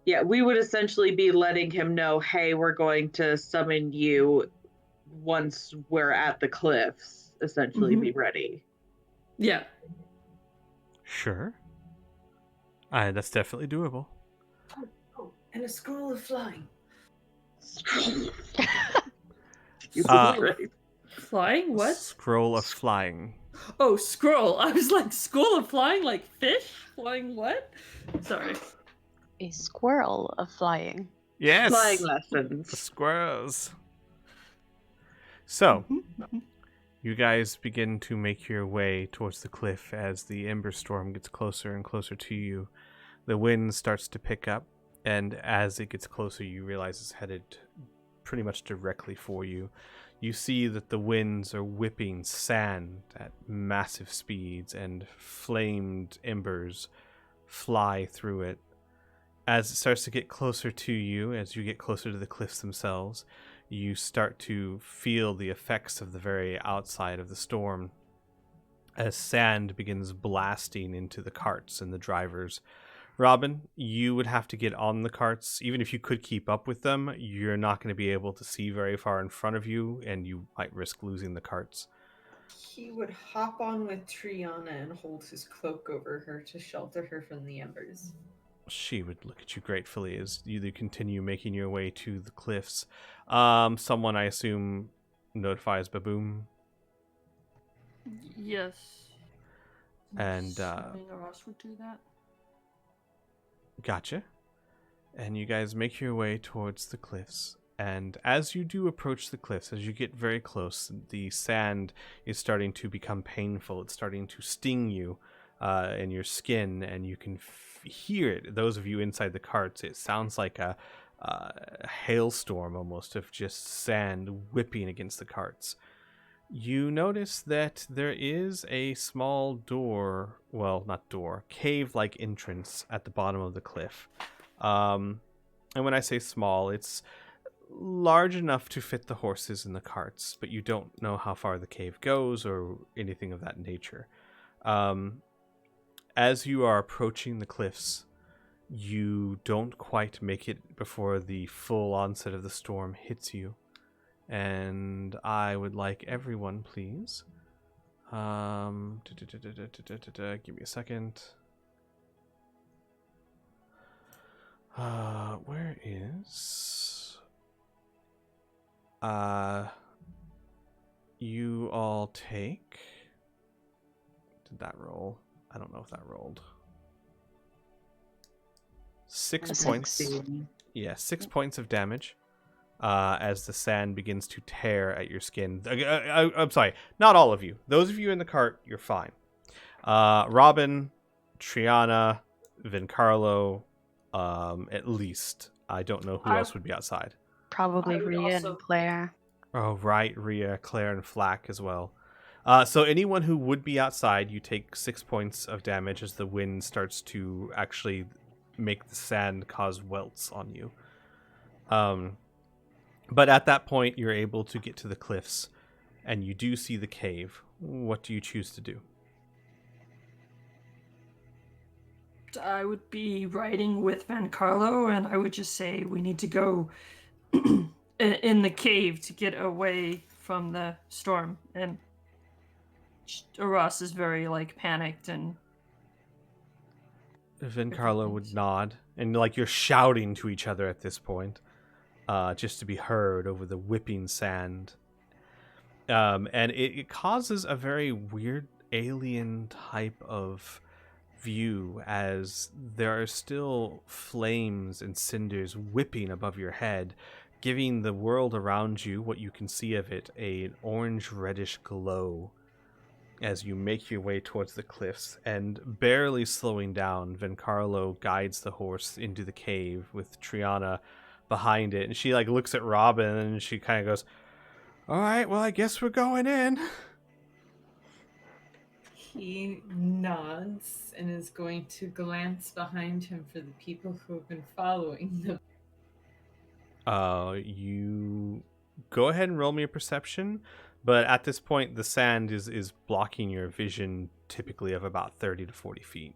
Yeah, we would essentially be letting him know, hey, we're going to summon you once we're at the cliffs. Essentially, be ready. Yeah. Sure. That's definitely doable. Oh, and a scroll of flying. You Right. Flying? What? Scroll of flying. Oh, scroll. I was like, scroll of flying like fish? Flying what? Sorry. A squirrel of flying. Yes. Flying The lessons. squirrels. So, you guys begin to make your way towards the cliff as the Ember Storm gets closer and closer to you. The wind starts to pick up, and as it gets closer, you realize it's headed pretty much directly for you. You see that the winds are whipping sand at massive speeds, and flamed embers fly through it. As it starts to get closer to you, as you get closer to the cliffs themselves, you start to feel the effects of the very outside of the storm, as sand begins blasting into the carts and the drivers. Robin, you would have to get on the carts. Even if you could keep up with them, you're not going to be able to see very far in front of you, and you might risk losing the carts. He would hop on with Triana and hold his cloak over her to shelter her from the embers. She would look at you gratefully as you continue making your way to the cliffs. Someone, I assume, notifies Baboom. Yes. And Assuming Aras would do that. Gotcha. And you guys make your way towards the cliffs. And as you do approach the cliffs, as you get very close, the sand is starting to become painful. It's starting to sting you in your skin, and you can hear it. Those of you inside the carts, it sounds like a hailstorm almost of just sand whipping against the carts. You notice that there is a small door, well, not door, cave-like entrance at the bottom of the cliff. And when I say small, it's large enough to fit the horses and the carts, but you don't know how far the cave goes or anything of that nature. As you are approaching the cliffs, you don't quite make it before the full onset of the storm hits you. And I would like everyone, please. Give me a second. Where is... you all take... Did that roll? I don't know if that rolled. 6 points. Yeah, 6 points of damage. As the sand begins to tear at your skin. I'm sorry, not all of you. Those of you in the cart, you're fine. Robin, Triana, Vincarlo, at least. I don't know who else would be outside. Probably I would Rhea also- and Claire. Oh, right, Rhea, Claire, and Flack as well. So anyone who would be outside, you take 6 points of damage as the wind starts to actually make the sand cause welts on you. But at that point, you're able to get to the cliffs, and you do see the cave. What do you choose to do? I would be riding with Van Carlo, and I would just say we need to go in the cave to get away from the storm. And Aras is very panicked and. Vincarlo would nod, and you're shouting to each other at this point. Just to be heard over the whipping sand. And it causes a very weird alien type of view, as there are still flames and cinders whipping above your head, giving the world around you, what you can see of it, an orange-reddish glow as you make your way towards the cliffs. And barely slowing down, Vincarlo guides the horse into the cave with Triana behind it, and she looks at Robin and she kind of goes, "All right, well, I guess we're going in." He nods and is going to glance behind him for the people who have been following them. You go ahead and roll me a perception, but at this point the sand is blocking your vision, typically of about 30 to 40 feet.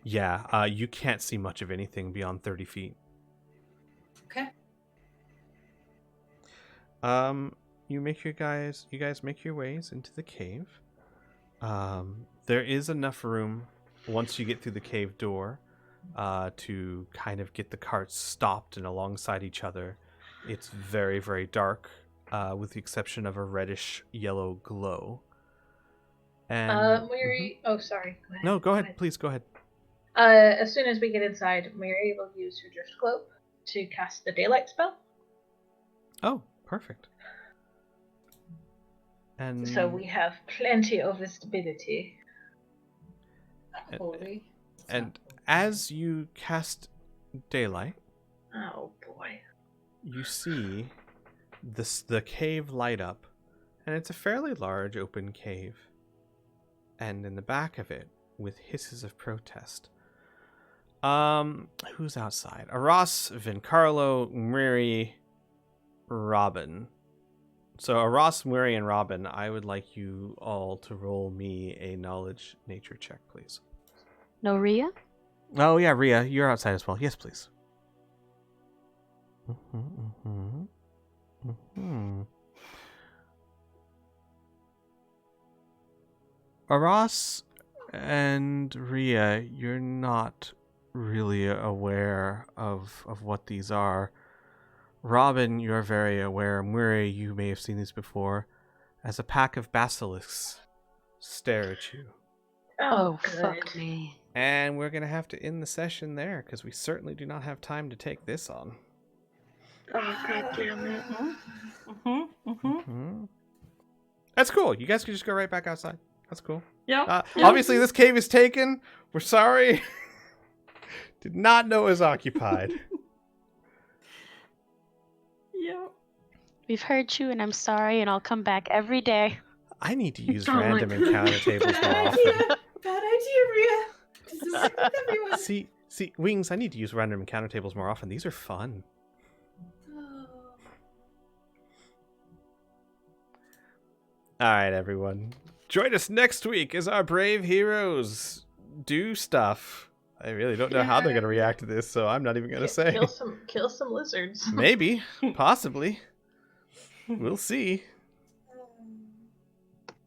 Yeah, you can't see much of anything beyond 30 feet. Okay. You guys make your ways into the cave. There is enough room once you get through the cave door to kind of get the carts stopped and alongside each other. It's very, very dark, with the exception of a reddish yellow glow. And Mary. Oh, sorry. Go ahead. no, go ahead. Please go ahead. As soon as we get inside, Mary will use her drift cloak to cast the daylight spell. Oh, perfect. And So we have plenty of visibility. Holy. and as you cast daylight, Oh boy. you see the cave light up, and it's a fairly large open cave. And in the back of it, with hisses of protest, who's outside? Aras, Vincarlo, Miri, Robin. So Aras, Miri, and Robin, I would like you all to roll me a knowledge nature check, please. No Ria? Oh yeah, Ria, you're outside as well. Yes, please. Aras and Ria, you're not really aware of what these are. Robin, you're very aware. Murray, you may have seen these before, as a pack of basilisks stare at you. Oh, good. fuck me. And we're going to have to end the session there, because we certainly do not have time to take this on. Oh, god damn it. That's cool. You guys can just go right back outside. That's cool. Yeah. Obviously, this cave is taken. We're sorry. Did not know it was occupied. Yeah. We've heard you, and I'm sorry, and I'll come back every day. I need to use Oh my random God. encounter tables more Bad often. idea. Bad idea, Rhea. Just a second, everyone. See, Wings, I need to use random encounter tables more often. These are fun. Oh. All right, everyone. Join us next week as our brave heroes do stuff. I really don't know how they're going to react to this, so I'm not even going to say. Kill some lizards. Maybe. Possibly. We'll see.